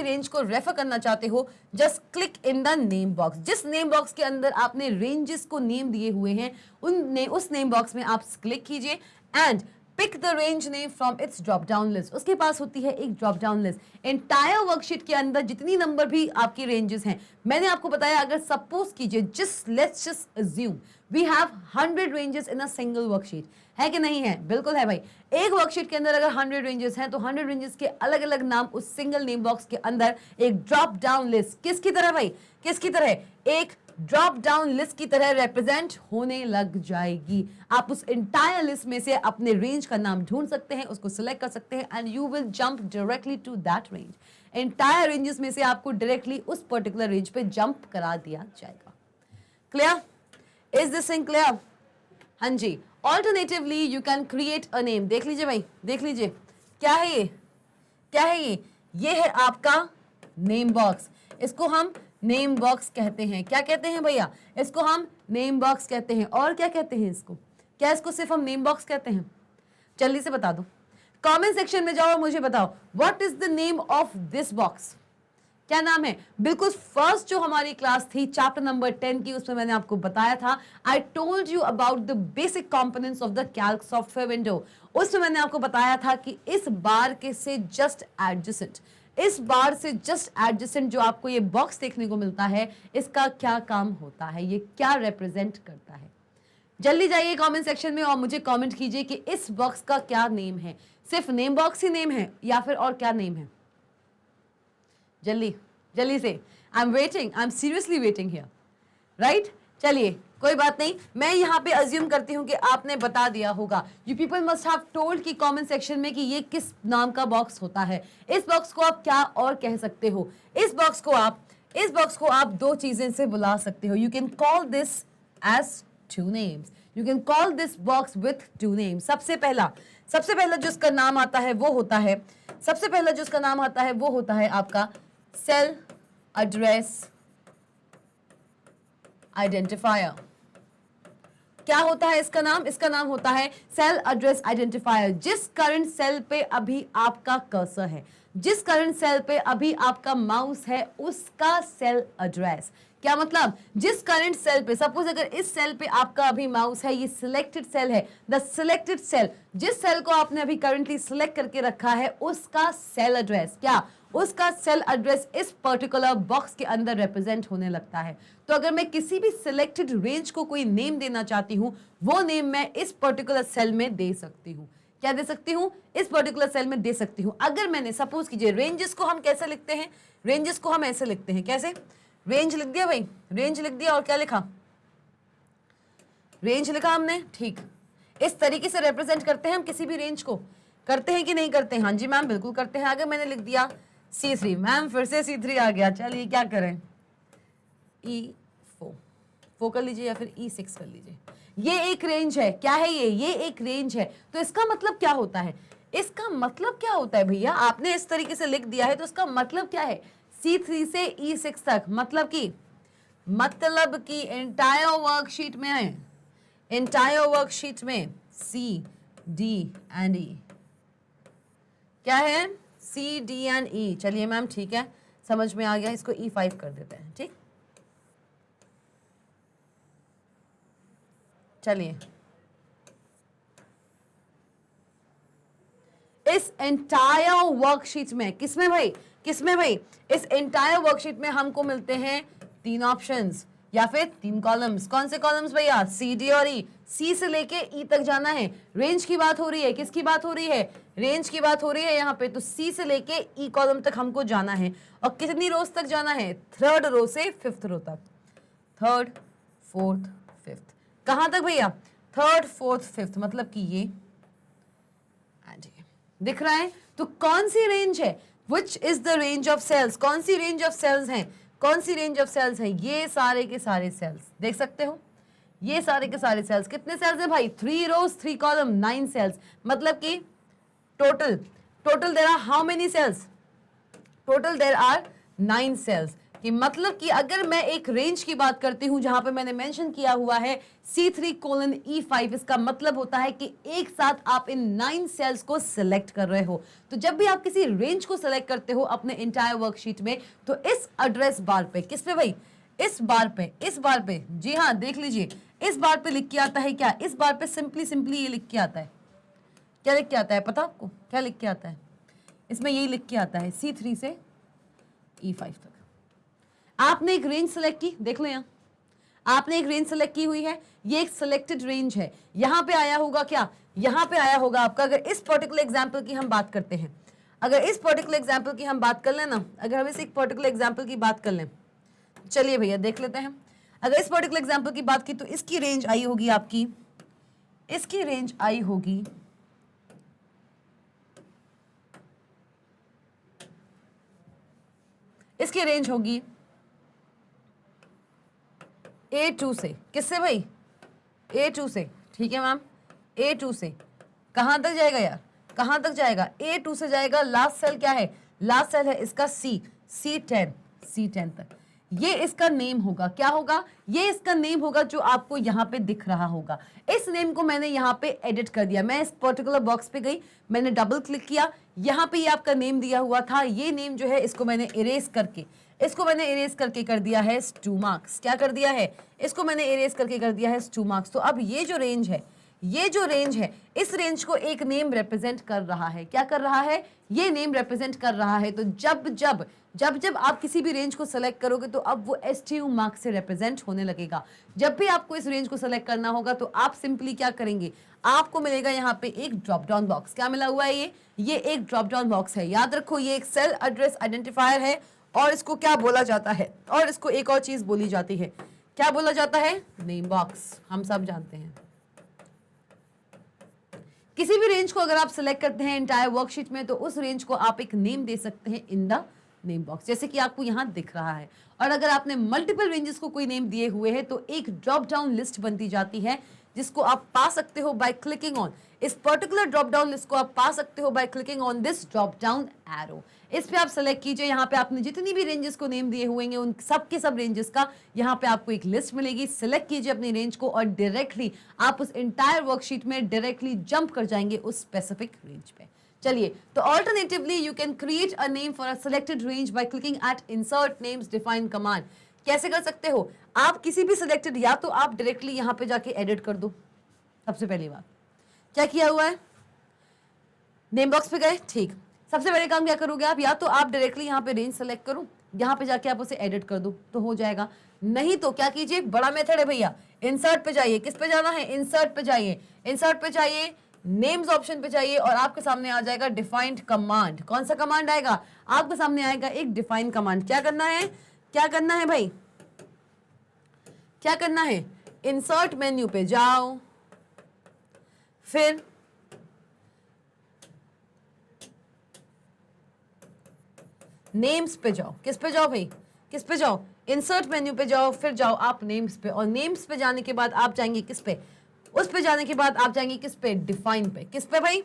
रेंज को रेफर करना चाहते हो, just click in the name box. जिस नेम बॉक्स के अंदर आपने रेंजेस को नेम दिए हुए हैं, उस नेम बॉक्स में आप क्लिक कीजिए and pick the range name from its drop down list. उसके पास होती है एक drop down list. Entire worksheet के अंदर जितनी नंबर भी आपकी रेंजेस हैं, मैंने आपको बताया, अगर सपोज कीजिए, let's just assume we have 100 ranges in a single worksheet, है कि नहीं है? बिल्कुल है भाई। एक वर्कशीट के अंदर अगर 100 रेंजेस हैं, तो 100 रेंजेस के अलग अलग नाम उस सिंगल नेम बॉक्स के अंदर एक ड्रॉप डाउन लिस्ट किसकी तरह भाई? किसकी तरह? एक ड्रॉप डाउन लिस्ट की तरह रिप्रेजेंट होने लग जाएगी। आप उस एंटायर लिस्ट में से अपने रेंज का नाम ढूंढ सकते हैं, उसको सिलेक्ट कर सकते हैं and you will jump directly to that range. Entire ranges में से आपको डायरेक्टली उस पर्टिकुलर रेंज पे जंप करा दिया जाएगा। Clear? Is this thing clear? हाँ जी। Alternatively you can create a name. देख लीजिए भाई, देख लीजिए, क्या है ये? क्या है ये? ये है आपका नेम बॉक्स। इसको हम नेम बॉक्स कहते हैं। क्या कहते हैं भैया? इसको हम नेम बॉक्स कहते हैं। और क्या कहते हैं इसको? क्या इसको सिर्फ हम नेम बॉक्स कहते हैं? जल्दी से बता दो, कमेंट सेक्शन में जाओ और मुझे बताओ, what is the name of this box? क्या नाम है? बिल्कुल फर्स्ट जो हमारी क्लास थी चैप्टर नंबर 10 की, उसमें मैंने आपको बताया था, I told you about the basic components of the Calc software window. उसमें मैंने आपको बताया था कि इस बार के से जस्ट एडजेसेंट जो आपको ये बॉक्स देखने को मिलता है, इसका क्या काम होता है, ये क्या रिप्रेजेंट करता है। जल्दी जाइए कमेंट सेक्शन में और मुझे कमेंट कीजिए कि इस बॉक्स का क्या नेम है। सिर्फ नेम बॉक्स ही नेम है या फिर और क्या नेम है? जल्दी से, I am seriously waiting here, right? चलिए, कोई बात नहीं, मैं यहाँ पे अज्यूम करती हूँ कि आपने बता दिया होगा। You people must have told की कमेंट सेक्शन में कि ये किस नाम का बॉक्स होता है। इस बॉक्स को आप क्या और कह सकते हो? इस बॉक्स को आप दो चीजें से बुला सकते हो। You can call this as two names. You can call this box with two names. सबसे पहला जो इसका नाम आता है वो होता है आपका सेल एड्रेस आइडेंटिफायर। क्या होता है इसका नाम? इसका नाम होता है सेल एड्रेस आइडेंटिफायर। जिस करंट सेल पे अभी आपका कर्सर है, जिस करंट सेल पे अभी आपका माउस है, उसका सेल एड्रेस। क्या मतलब? जिस करंट सेल पे, सपोज अगर इस सेल पे आपका अभी माउस है, ये सिलेक्टेड सेल है, द सिलेक्टेड सेल, जिस सेल को आपने अभी करंटली सिलेक्ट करके रखा है, उसका सेल एड्रेस, क्या उसका सेल एड्रेस इस पर्टिकुलर बॉक्स के अंदर रिप्रेजेंट होने लगता है। तो अगर मैं किसी भी सिलेक्टेड रेंज को कोई नेम देना चाहती हूं, वो नेम मैं इस पर्टिकुलर सेल में दे सकती हूं। क्या दे सकती हूं? इस पर्टिकुलर सेल में दे सकती हूं। अगर मैंने सपोज कीजिए, रेंजेस को हम कैसे लिखते हैं? रेंजेस को हम ऐसे लिखते हैं, कैसे? रेंज लिख दिया भाई, रेंज लिख दिया, और क्या लिखा? रेंज लिखा हमने, ठीक। इस तरीके से रिप्रेजेंट करते हैं हम किसी भी रेंज को, करते हैं कि नहीं करते हैं? हाँ जी मैम, बिल्कुल करते हैं। अगर मैंने लिख दिया C3, मैम फिर से C3 आ गया, चलिए क्या करें, E4 कर लीजिए या फिर E6 कर लीजिए। ये एक रेंज है, क्या है ये एक रेंज है। तो इसका मतलब क्या होता है? इसका मतलब क्या होता है भैया? आपने इस तरीके से लिख दिया है तो इसका मतलब क्या है? C3 से E6 तक, मतलब कि एंटायर वर्कशीट में है, एंटायर वर्कशीट में C, D एंड E, क्या है? C, D and E। चलिए मैम ठीक है, समझ में आ गया, इसको E5 कर देते हैं, ठीक। चलिए, इस एंटायर वर्कशीट में, किसमें भाई? किसमें भाई? इस एंटायर वर्कशीट में हमको मिलते हैं 3 ऑप्शंस या फिर 3 कॉलम्स। कौन से कॉलम्स भैया? C, D और E। C से लेके E तक जाना है। रेंज की बात हो रही है, किसकी बात हो रही है? रेंज की बात हो रही है यहाँ पे। तो C से लेके E कॉलम तक हमको जाना है, और कितनी रोज तक जाना है? 3rd रो से 5th रो तक। 3rd, 4th, 5th, कहां तक भैया? 3rd, 4th, 5th, मतलब कि ये दिख रहा है। तो कौन सी रेंज है? Which is the range of cells? कौन सी रेंज ऑफ सेल्स हैं? कौन सी रेंज ऑफ सेल्स हैं? ये सारे के सारे सेल्स देख सकते हो, ये सारे के सारे सेल्स। कितने सेल्स हैं भाई? 3 रोज 3 कॉलम, 9 सेल्स, मतलब कि total there are how many cells? Total there are 9 cells. कि मतलब कि अगर मैं एक रेंज की बात करती हूं जहां पे मैंने मेंशन किया हुआ है C3:E5, इसका मतलब होता है कि एक साथ आप इन 9 सेल्स को सिलेक्ट कर रहे हो। तो जब भी आप किसी रेंज को सिलेक्ट करते हो अपने एंटायर वर्कशीट में, तो इस एड्रेस बार पे, किस पे भाई? इस बार पे, जी हाँ देख लीजिए, इस बार पे लिख के आता है क्या? इस बार पे सिंपली ये लिख के आता है। क्या लिख के आता है पता आपको? क्या लिख के आता है इसमें? यही लिख के आता है C3 से E5 तक। आपने एक रेंज सेलेक्ट की, देख लो यहाँ, आपने एक रेंज सेलेक्ट की हुई है, ये एक सिलेक्टेड रेंज है। यहां पे आया होगा क्या? यहां पे आया होगा आपका, अगर इस पर्टिकुलर एग्जांपल की हम बात करते हैं, अगर इस पर्टिकुलर एग्जांपल की हम बात कर लें ना, अगर हम इस एक पर्टिकुलर एग्जांपल की बात कर लें, चलिए भैया देख लेते हैं। अगर इस पर्टिकुलर एग्जांपल की बात की तो इसकी रेंज आई होगी आपकी, इसकी रेंज आई होगी इसकी रेंज होगी A2 से, किससे भाई? A2 से, ठीक है मैम। A2 से कहां तक जाएगा यार? कहां तक जाएगा? A2 से जाएगा, लास्ट सेल क्या है? लास्ट सेल है इसका C10 तक। ये इसका नेम होगा, क्या होगा? ये इसका नेम होगा जो आपको यहाँ पे दिख रहा होगा। इस नेम को मैंने यहाँ पे एडिट कर दिया, मैं इस पर्टिकुलर बॉक्स पे गई, मैंने डबल क्लिक किया, यहाँ पे ये आपका नेम दिया हुआ था, ये नेम जो है इसको मैंने इरेज करके कर दिया है 2 मार्क्स। क्या कर दिया है? इसको मैंने इरेज करके कर दिया है 2 मार्क्स। तो अब ये जो रेंज है, इस रेंज को एक नेम रिप्रेजेंट कर रहा है। क्या कर रहा है? ये नेम रिप्रेजेंट कर रहा है। तो जब आप किसी भी रेंज को सेलेक्ट करोगे तो अब वो STU मार्क्स से रिप्रेजेंट होने लगेगा। जब भी आपको इस रेंज को सेलेक्ट करना होगा तो आप सिंपली क्या करेंगे? आपको मिलेगा यहाँ पे एक ड्रॉप डाउन बॉक्स। क्या मिला हुआ है? ये एक ड्रॉप डाउन बॉक्स है। याद रखो, ये एक सेल एड्रेस आइडेंटिफायर है, और इसको क्या बोला जाता है? और इसको एक और चीज बोली जाती है, क्या बोला जाता है? Name box. हम सब जानते हैं। किसी भी रेंज को अगर आप सिलेक्ट करते हैं एंटायर वर्कशीट में, तो उस रेंज को आप एक नेम दे सकते हैं इन द नेम बॉक्स, जैसे कि आपको यहां दिख रहा है। और अगर आपने मल्टीपल रेंजेस को कोई नेम दिए हुए हैं तो एक ड्रॉप डाउन लिस्ट बनती जाती है, जिसको आप पा सकते हो बाय क्लिकिंग ऑन इस पर्टिकुलर ड्रॉप डाउन लिस्ट को आप पा सकते हो by clicking on this drop down arrow. इस पे आप सेलेक्ट कीजिए, यहाँ पे आपने जितनी भी रेंजेस को नेम दिए हुए हैं उन सब के सब रेंजेस का यहाँ पे आपको एक लिस्ट मिलेगी। सिलेक्ट कीजिए अपनी रेंज को और डायरेक्टली आप उस इंटायर वर्कशीट में डायरेक्टली जंप कर जाएंगे उस स्पेसिफिक रेंज पे। चलिए, तो alternatively you can create a name for a selected range by clicking at insert names define command. कैसे कर सकते हो आप किसी भी सिलेक्टेड, या तो आप डायरेक्टली यहाँ पे जाके एडिट कर दो। सबसे पहली बात क्या किया हुआ है, नेम बॉक्स पे गए, ठीक। सबसे पहले काम क्या करोगे आप, या तो आप डायरेक्टली यहाँ पे रेंज सेलेक्ट करो, यहाँ पे जाके आप उसे एडिट कर दो तो हो जाएगा। नहीं तो क्या कीजिए, बड़ा मेथड है भैया, इंसर्ट पे जाइए। किस पे जाना है, इंसर्ट पे जाइए। इंसर्ट पे जाइए, नेम्स ऑप्शन पे जाइए और आपके सामने आ जाएगा डिफाइंड कमांड। कौन सा कमांड आएगा, आपके सामने आएगा एक डिफाइन कमांड। क्या करना है, क्या करना है भाई, क्या करना है, इंसर्ट मेन्यू पे जाओ, फिर नेम्स पे जाओ। किस पे जाओ भाई, किस पे जाओ, इंसर्ट मेन्यू पे जाओ, फिर जाओ आप नेम्स पे, और नेम्स पे जाने के बाद आप जाएंगे किस पे, उस पे जाने के बाद आप जाएंगे किस पे, डिफाइन पे। किस पे भाई,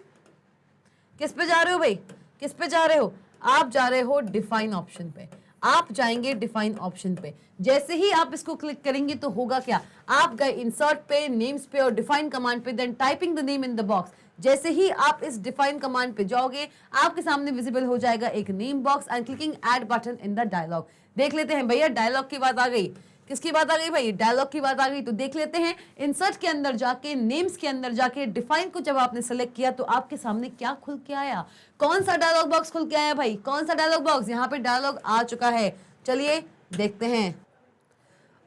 किस पे जा रहे हो भाई, किस पे जा रहे हो, आप जा रहे हो डिफाइन ऑप्शन पे। आप जाएंगे डिफाइन ऑप्शन पे। जैसे ही आप इसको क्लिक करेंगे तो होगा क्या, आप गए इंसर्ट पे, नेम्स पे और डिफाइन कमांड पे, then typing the name in the box. जैसे ही आप इस डिफाइन कमांड पे जाओगे आपके सामने विजिबल हो जाएगा एक name box and clicking add button in the dialog. देख लेते हैं भैया, डायलॉग की बात आ गई। किसकी बात आ गई भाई, डायलॉग की बात आ गई। तो देख लेते हैं, इंसर्ट के अंदर जाके, नेम्स के अंदर जाके, डिफाइन को जब आपने सेलेक्ट किया तो आपके सामने क्या खुल के आया, कौन सा डायलॉग बॉक्स खुल के आया भाई, कौन सा डायलॉग बॉक्स, यहाँ पे डायलॉग आ चुका है। चलिए देखते हैं।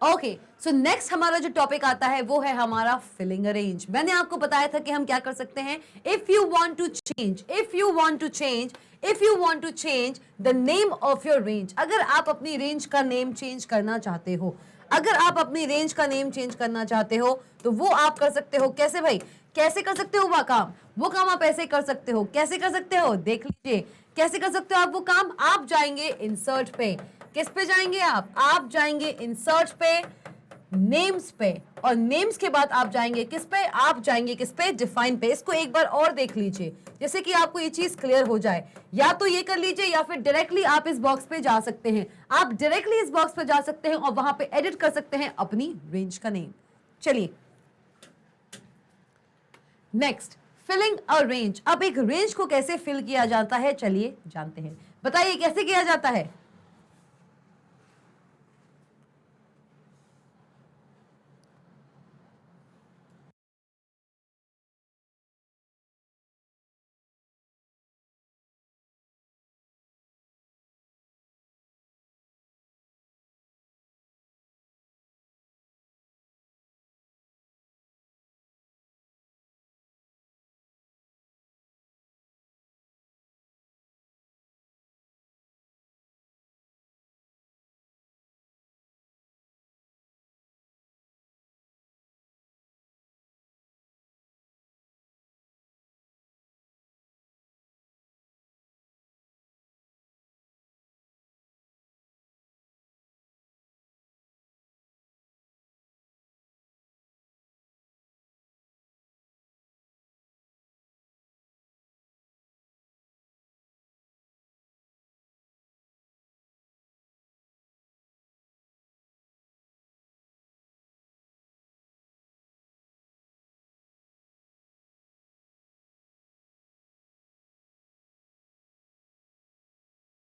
ओके, सो नेक्स्ट हमारा जो टॉपिक आता है वो है हमारा फिलिंग अरेंज। मैंने आपको बताया था कि हम क्या कर सकते हैं, if you want to change, if you want to change the name of your range. अगर आप अपनी रेंज का नेम चेंज करना चाहते हो, अगर आप अपनी रेंज का नेम चेंज करना चाहते हो तो वो आप कर सकते हो। कैसे भाई, कैसे कर सकते हो वो काम आप ऐसे कर सकते हो। कैसे कर सकते हो, देख लीजिए कैसे कर सकते हो आप वो काम। आप जाएंगे इंसर्ट पे, किस पे जाएंगे आप जाएंगे इंसर्ट पे, नेम्स पे, और नेम्स के बाद आप जाएंगे किस पे, आप जाएंगे किस पे, डिफाइन पे। इसको एक बार और देख लीजिए जैसे कि आपको ये चीज क्लियर हो जाए। या तो ये कर लीजिए या फिर डायरेक्टली आप इस बॉक्स पे जा सकते हैं। आप डायरेक्टली इस बॉक्स पे जा सकते हैं और वहां पे एडिट कर सकते हैं अपनी रेंज का नेम। चलिए नेक्स्ट, फिलिंग अ रेंज। अब एक रेंज को कैसे फिल किया जाता है चलिए जानते हैं। बताइए कैसे किया जाता है।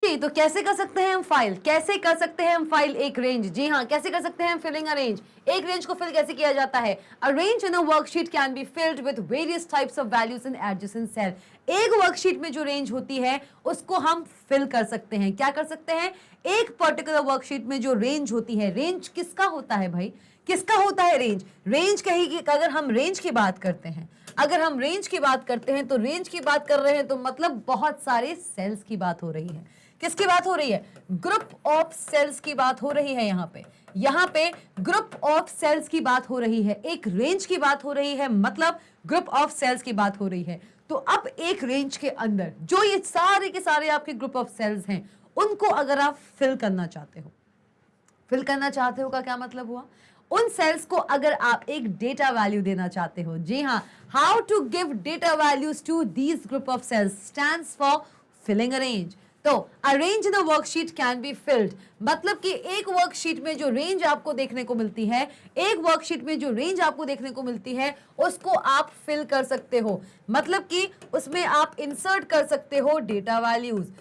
तो कैसे कर सकते हैं हम फाइल, कैसे कर सकते हैं हम फाइल एक रेंज। जी हाँ, कैसे कर सकते हैं हम फिलिंग अ रेंज। एक रेंज को फिल कैसे किया जाता है, a range in a worksheet can be filled with various types of values in adjacent cell. एक वर्कशीट में जो रेंज होती है उसको हम फिल कर सकते हैं। क्या कर सकते हैं, एक पर्टिकुलर वर्कशीट में जो रेंज होती है। रेंज किसका होता है भाई, किसका होता है रेंज, रेंज कहेगी। अगर हम रेंज की बात करते हैं, अगर हम रेंज की बात करते हैं तो रेंज की बात कर रहे हैं तो मतलब बहुत सारे सेल्स की बात हो रही है। किसकी बात हो रही है, ग्रुप ऑफ सेल्स की बात हो रही है। यहाँ पे ग्रुप ऑफ सेल्स की बात हो रही है, एक रेंज की बात हो रही है, मतलब ग्रुप ऑफ सेल्स की बात हो रही है। तो अब एक रेंज के अंदर जो ये सारे के सारे आपके ग्रुप ऑफ सेल्स हैं उनको अगर आप फिल करना चाहते हो, फिल करना चाहते हो का क्या मतलब हुआ, उन सेल्स को अगर आप एक डेटा वैल्यू देना चाहते हो, जी हाँ, how to give data values to these group of cells stands for filling a range. तो a range in a worksheet can be filled, मतलब कि एक वर्कशीट में जो रेंज आपको देखने को मिलती है, एक वर्कशीट में जो रेंज आपको देखने को मिलती है, उसको आप फिल कर सकते हो, मतलब कि उसमें आप इंसर्ट कर सकते हो data values.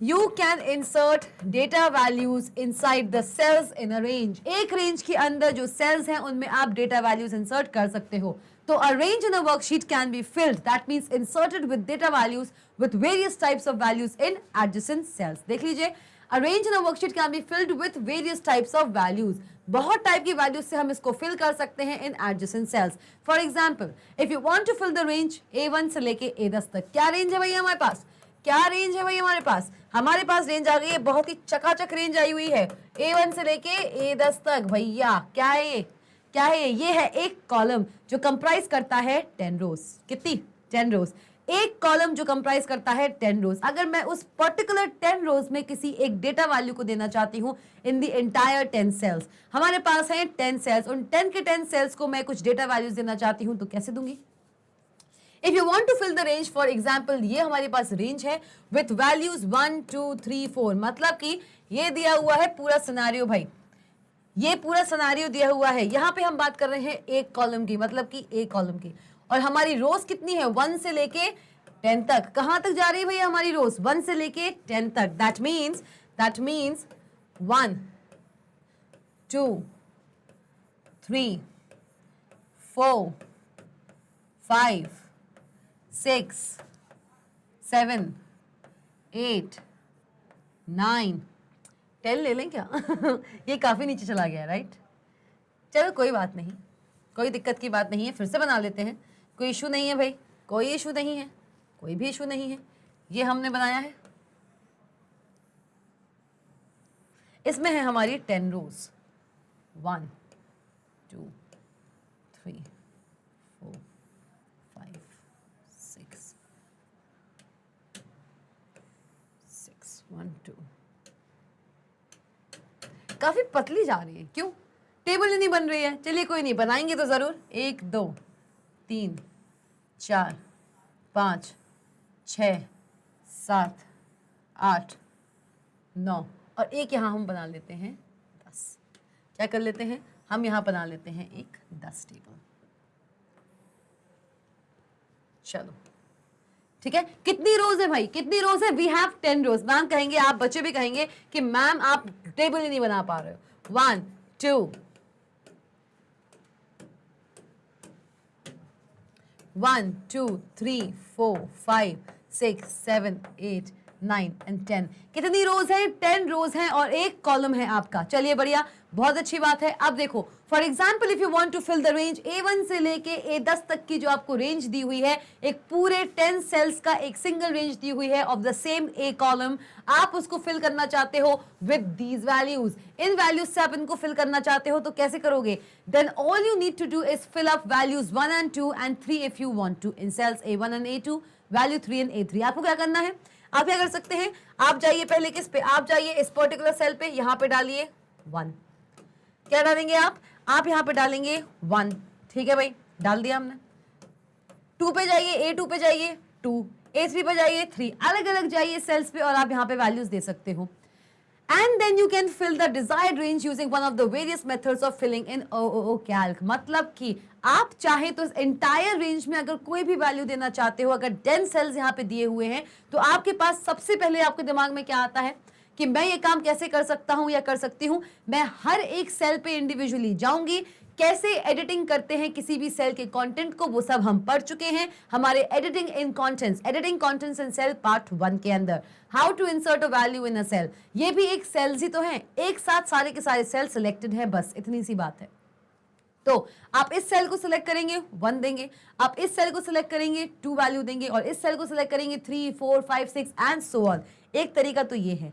You can insert data values inside the cells in a range. एक रेंज के अंदर जो cells हैं उनमें आप data values insert कर सकते हो। तो a range in a worksheet can be filled, that means inserted with data values with various types of values in adjacent cells. देख लीजिए, a range in a worksheet can be filled with various types of values. बहुत type की values से हम इसको fill कर सकते हैं in adjacent cells. For example, if you want to fill the range A1 से लेके A10 तक, क्या रेंज है भैया हमारे पास, क्या रेंज है भाई हमारे पास, हमारे पास रेंज आ गई है, बहुत ही चकाचक रेंज आई हुई है A1 से लेके A10 तक। भैया क्या है ये, क्या है ये है एक कॉलम जो कंप्राइज करता है 10 रोज। कितनी, 10 रोज। एक कॉलम जो कंप्राइज करता है 10 रोज। अगर मैं उस पर्टिकुलर 10 रोज में किसी एक डेटा वैल्यू को देना चाहती हूं इन द एंटायर 10 सेल्स, हमारे पास है 10 सेल्स, उन 10 के 10 सेल्स को मैं कुछ डेटा वैल्यूज देना चाहती हूं तो कैसे दूंगी। If you want to fill the range, for example, ये हमारे पास रेंज है with values 1 2 3 4, मतलब कि ये दिया हुआ है पूरा सिनारियो भाई, ये पूरा सिनारियो दिया हुआ है। यहाँ पे हम बात कर रहे हैं एक कॉलम की, मतलब कि एक कॉलम की, और हमारी रोज कितनी है 1 से लेके 10 तक। कहाँ तक जा रही है भैया हमारी रोज, 1 से लेके 10 तक। दैट मीन्स 1 2 3 4 5 6 7 8 9 10 ले लें क्या ये काफ़ी नीचे चला गया, राइट। चलो कोई बात नहीं, कोई दिक्कत की बात नहीं है, फिर से बना लेते हैं, कोई इशू नहीं है भाई, कोई इशू नहीं है, कोई भी इशू नहीं है। ये हमने बनाया है, इसमें है हमारी 10 रोज, 1 2 3 4 5 6 1 2। काफी पतली जा रही है, क्यों, टेबल ही नहीं बन रही है। चलिए कोई नहीं, बनाएंगे तो जरूर। 1 2 3 4 5 6 7 8 9, और एक यहाँ हम बना लेते हैं 10। क्या कर लेते हैं हम, यहाँ बना लेते हैं एक 10 टेबल। चलो ठीक है, कितनी रोज है भाई, कितनी रोज है, वी हैव 10 रोज। मैम कहेंगे, आप बच्चे भी कहेंगे कि मैम आप टेबल ही नहीं बना पा रहे हो। 1 2 1 2 3 4 5 6 7 8 9 and 10। कितनी रोज है, 10 रोज हैं और एक कॉलम है आपका। चलिए बढ़िया, बहुत अच्छी बात है। अब देखो, for example if you want to fill the range A1 से लेके A10 तक की जो आपको रेंज दी हुई है, एक पूरे 10 सेल्स का एक सिंगल रेंज दी हुई है of the same A column, आप उसको फिल करना चाहते हो with these values. In values से आप इनको फिल करना चाहते हो तो कैसे करोगे, then all you need to do is fill up values 1 and 2 and 3 if you want to in cells A1 and A2, value 3 and A3। आपको क्या करना है, आप क्या कर सकते हैं, आप जाइए पहले किस पे, आप जाइए इस पर्टिकुलर सेल पे, यहां पे डालिए 1। क्या डालेंगे आप यहां पे डालेंगे 1, ठीक है भाई, डाल दिया हमने। 2 पे जाइए, A2 पे जाइए 2, A3 पे जाइए 3, अलग अलग जाइए सेल्स पे और आप यहां पे वैल्यूज दे सकते हो। And then you can fill the desired range using one of the various methods of filling in OOO Calc। मतलब कि आप चाहे तो इस एंटायर रेंज में अगर कोई भी वैल्यू देना चाहते हो, अगर 10 सेल्स यहाँ पे दिए हुए हैं, तो आपके पास सबसे पहले आपके दिमाग में क्या आता है कि मैं ये काम कैसे कर सकता हूं या कर सकती हूं। मैं हर एक सेल पे इंडिविजुअली जाऊंगी, कैसे एडिटिंग करते हैं किसी भी सेल के कंटेंट को, वो सब हम पढ़ चुके हैं हमारे editing in contents in cell part 1 के अंदर। How to insert a value in a cell, ये भी एक सेल्स ही तो है, एक साथ सारे के सारे सेल सिलेक्टेड है, बस इतनी सी बात है। तो आप इस सेल को सिलेक्ट करेंगे 1 देंगे, आप इस सेल को सिलेक्ट करेंगे 2 वैल्यू देंगे, और इस सेल को सिलेक्ट करेंगे 3 4 5 6 एंड सो ऑन। एक तरीका तो ये है।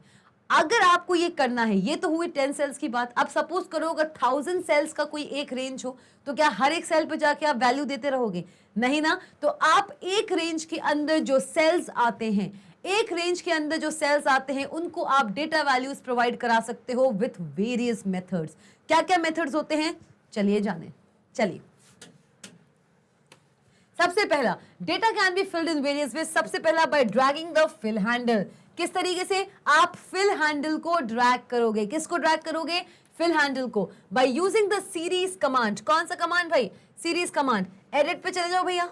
अगर आपको ये करना है, ये तो हुई 10 सेल्स की बात। अब सपोज करो अगर 1000 सेल्स का कोई एक रेंज हो, तो क्या हर एक सेल पे जाके आप वैल्यू देते रहोगे, नहीं ना। तो आप एक रेंज के अंदर जो सेल्स आते हैं, एक रेंज के अंदर जो सेल्स आते हैं, उनको आप डेटा वैल्यूज प्रोवाइड करा सकते हो विथ वेरियस मेथड्स। क्या क्या मेथड्स होते हैं, चलिए जाने। चलिए, सबसे पहला, data can be filled in various way. सबसे पहला by dragging the fill handle. किस तरीके से आप फिल हैंडल को ड्रैग करोगे? किसको ड्रैग करोगे? फिल हैंडल को, by using the series command. कौन सा कमांड भाई? Series command. एडिट पे चले जाओ भैया,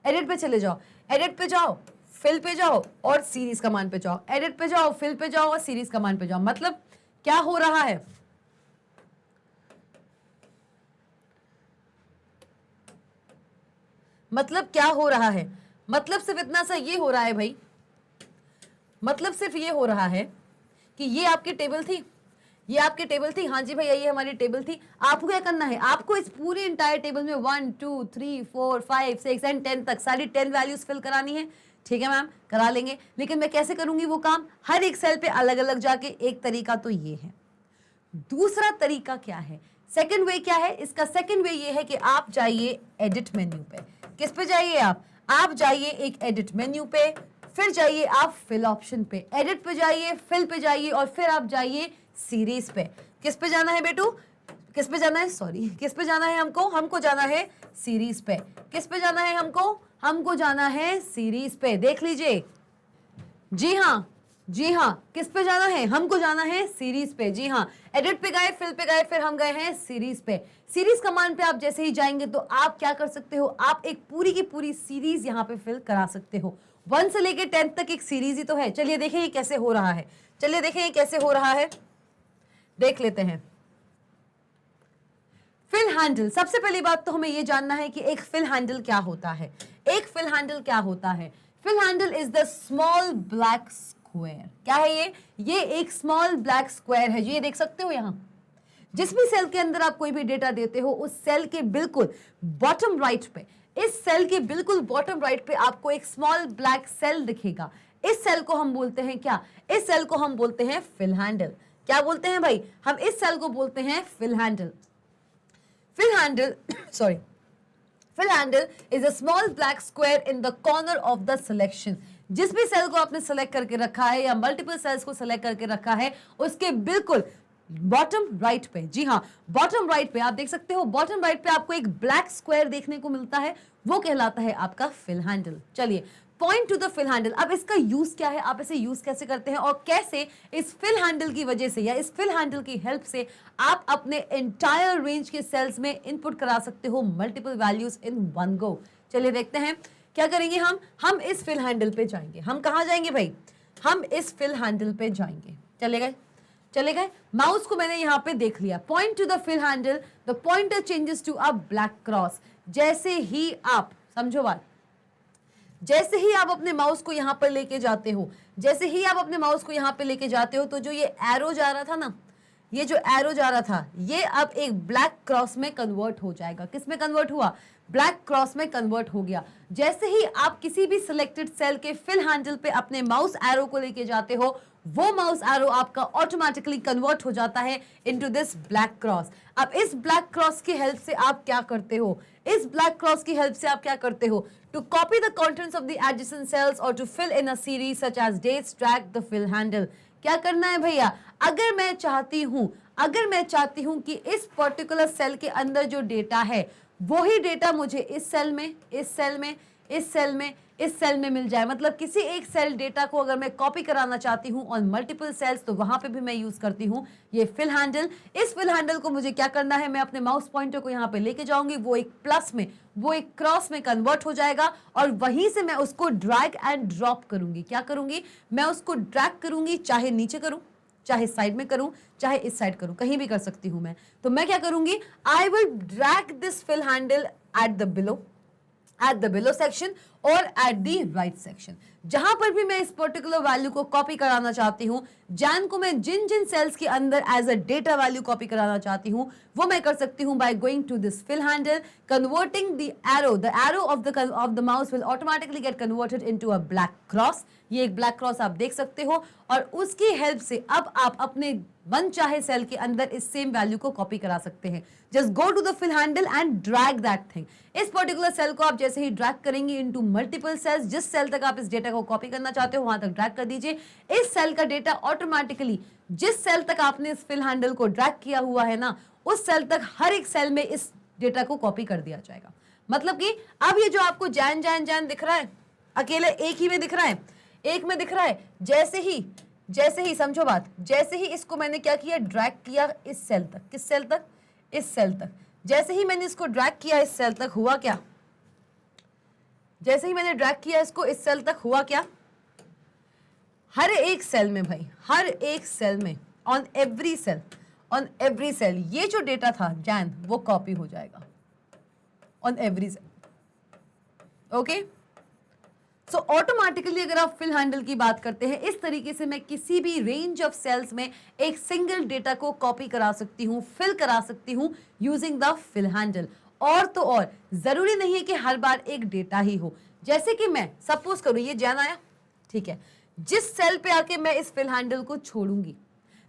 एडिट पे चले जाओ, एडिट पे जाओ, फिल पे जाओ और सीरीज कमांड पे जाओ। एडिट पे जाओ, फिल पे जाओ और सीरीज कमांड पे जाओ। मतलब क्या हो रहा है? मतलब क्या हो रहा है? मतलब सिर्फ इतना सा ये हो रहा है भाई, मतलब सिर्फ ये हो रहा है कि ये आपकी टेबल थी, ये आपकी टेबल थी। हाँ जी भैया, ये हमारी टेबल थी। आपको क्या करना है? आपको इस पूरी इंटायर टेबल में 1 2 3 4 5 6 एंड 10 तक सारी 10 वैल्यूज फिल करानी है। ठीक है मैम, करा लेंगे, लेकिन मैं कैसे करूंगी वो काम? हर एक सेल पे अलग अलग जाके। एक तरीका तो ये है। दूसरा तरीका क्या है? सेकंड वे क्या है इसका? सेकंड वे ये है कि आप जाइए एडिट मेन्यू पे। किस पे जाइए आप जाइए एक एडिट मेन्यू पे, फिर जाइए आप फिल ऑप्शन पे। एडिट पे जाइए, फिल पे जाइए और फिर आप जाइए सीरीज पे। किस पे जाना है बेटू? किस पे जाना है? सॉरी, किस पे जाना है हमको? हमको जाना है सीरीज पे। किस पे जाना है हमको? हमको जाना है सीरीज पे। देख लीजिए, जी हाँ, जी हाँ, किस पे जाना है? हमको जाना है सीरीज पे। जी हाँ, एडिट पे गए, फिल पे गए, फिर हम गए हैं सीरीज पे। सीरीज कमांड पे आप जैसे ही जाएंगे तो आप क्या कर सकते हो? आप एक पूरी की पूरी सीरीज यहां पे फिल करा सकते हो। 1 से लेके 10 तक एक सीरीज ही तो है। चलिए देखें ये कैसे हो रहा है। चलिए देखें ये कैसे हो रहा है, देख लेते हैं। फिल हैंडल, सबसे पहली बात तो हमें यह जानना है कि एक फिल हैंडल क्या होता है। एक फिल हैंडल क्या होता है? Fill handle is the small black square. क्या है ये एक स्मॉल ब्लैक स्क्वायर है। ये देख सकते हो यहां, जिस भी सेल के अंदर आप कोई भी डेटा देते हो, उस सेल के बिल्कुल बॉटम राइट पे, इस सेल के बिल्कुल बॉटम राइट पे आपको एक स्मॉल ब्लैक सेल दिखेगा। इस सेल को हम बोलते हैं क्या? इस सेल को हम बोलते हैं फिल हैंडल। क्या बोलते हैं भाई? हम इस सेल को बोलते हैं fill handle. Fill handle, sorry, fill handle is a small black square in the corner of the selection. जिस भी सेल को आपने सेलेक्ट करके रखा है या मल्टीपल सेल्स को सेलेक्ट करके रखा है, उसके बिल्कुल बॉटम राइट पे, जी हाँ, बॉटम राइट पे आप देख सकते हो, बॉटम राइट पे आपको एक ब्लैक स्क्वायर देखने को मिलता है, वो कहलाता है आपका फिल हैंडल। चलिए, point to the fill handle. अब इसका यूज क्या है, आप इसे यूज कैसे करते हैं और कैसे इस फिल हैंडल की वजह से या इस फिल हैंडल की हेल्प से आप अपने एंटायर रेंज के सेल्स में इनपुट करा सकते हो multiple values in one go. चलिए देखते हैं क्या करेंगे हम इस फिल हैंडल पे जाएंगे। हम कहां जाएंगे भाई? हम इस फिल हैंडल पे जाएंगे। चले गए, माउस को मैंने यहां पे देख लिया। Point to the fill handle, the pointer changes to a black cross. जैसे ही आप, समझो बात, जैसे ही आप अपने माउस को यहां पर लेके जाते हो, जैसे ही आप अपने माउस को यहां पे लेके जाते हो, तो जो ये एरो जा रहा था ना, ये जो एरो जा रहा था, ये अब एक ब्लैक क्रॉस में कन्वर्ट हो जाएगा। किस में कन्वर्ट हुआ? ब्लैक क्रॉस में कन्वर्ट हो गया। जैसे ही आप किसी भी सिलेक्टेड सेल के फिल हैंडल पे अपने माउस एरो को लेके जाते हो, वो माउस एरो आपका ऑटोमेटिकली कन्वर्ट हो जाता है इनटू दिस ब्लैक क्रॉस। अब इस ब्लैक क्रॉस की हेल्प से आप क्या करते हो? इस ब्लैक क्रॉस की हेल्प से आप क्या करते हो? To copy the contents of the adjacent cells और to fill in a series such as dates, track the fill handle. क्या करना है भैया? अगर मैं चाहती हूं कि इस पर्टिकुलर सेल के अंदर जो डेटा है, वही डेटा मुझे इस सेल में, इस सेल में, इस सेल में, इस सेल में मिल जाए। मतलब किसी एक सेल डेटा को अगर मैं कॉपी कराना चाहती हूं ऑन मल्टीपल सेल्स, तो वहां पे भी मैं यूज करती हूं ये फिल हैंडल। इस फिल हैंडल को मुझे क्या करना है? मैं अपने माउस पॉइंटर को यहां पे लेके जाऊंगी, वो एक प्लस में, वो एक क्रॉस में कन्वर्ट हो जाएगा और वहीं से मैं उसको ड्रैग एंड ड्रॉप करूंगी। क्या करूंगी? मैं उसको ड्रैग करूंगी, चाहे नीचे करूं, चाहे साइड में करूं, चाहे इस साइड करूं, कहीं भी कर सकती हूं मैं। तो मैं क्या करूंगी? I will drag this fill handle at the below section और एट दी राइट सेक्शन। जहां पर भी मैं इस पर्टिकुलर वैल्यू को कॉपी कराना चाहती हूं, जैन को मैं जिन जिन सेल्स के अंदर as a data value copy कराना चाहती हूं, वो मैं कर सकती हूं by going to this fill handle, converting the arrow of the mouse will automatically get converted into a black cross. ये एक ब्लैक क्रॉस आप देख सकते हो और उसकी हेल्प से अब आप अपने मन चाहे सेल के अंदर इस सेम वैल्यू को कॉपी करा सकते हैं। Just go to the fill handle and drag that thing. इस पर्टिकुलर सेल को आप जैसे ही ड्रैग करेंगे इनटू मल्टीपल सेल्स, जिस सेल तक आप इस डेटा को कॉपी करना चाहते हो वहां तक ड्रैग कर दीजिए। इस सेल का डेटा ऑटोमेटिकली, जिस सेल तक आपने इस फिल हैंडल को ड्रैग किया हुआ है ना, उस सेल तक, हर एक सेल में इस डेटा को कॉपी कर दिया जाएगा। मतलब कि अब ये जो आपको जैन जैन जैन दिख रहा है, अकेले एक ही में दिख रहा है, एक में दिख रहा है, जैसे ही समझो बात, जैसे ही इसको मैंने क्या किया, ड्रैग किया इस सेल तक, किस सेल तक, इस सेल तक, जैसे ही मैंने इसको ड्रैग किया इस सेल तक, हुआ क्या, जैसे ही मैंने ड्रैग किया इसको इस सेल तक, हुआ क्या, हर एक सेल में भाई, हर एक सेल में, ऑन एवरी सेल ये जो डेटा था जैन वो कॉपी हो जाएगा on every cell. Okay, so automatically अगर आप फिल हैंडल की बात करते हैं, इस तरीके से मैं किसी भी रेंज ऑफ सेल्स में एक सिंगल डेटा को कॉपी करा सकती हूं, फिल करा सकती हूं यूजिंग द फिल हैंडल। और तो और जरूरी नहीं है कि हर बार एक डेटा ही हो। जैसे कि मैं सपोज करूं ये जैन आया, ठीक है, जिस सेल पे आके मैं इस फिल हैंडल को छोड़ूंगी,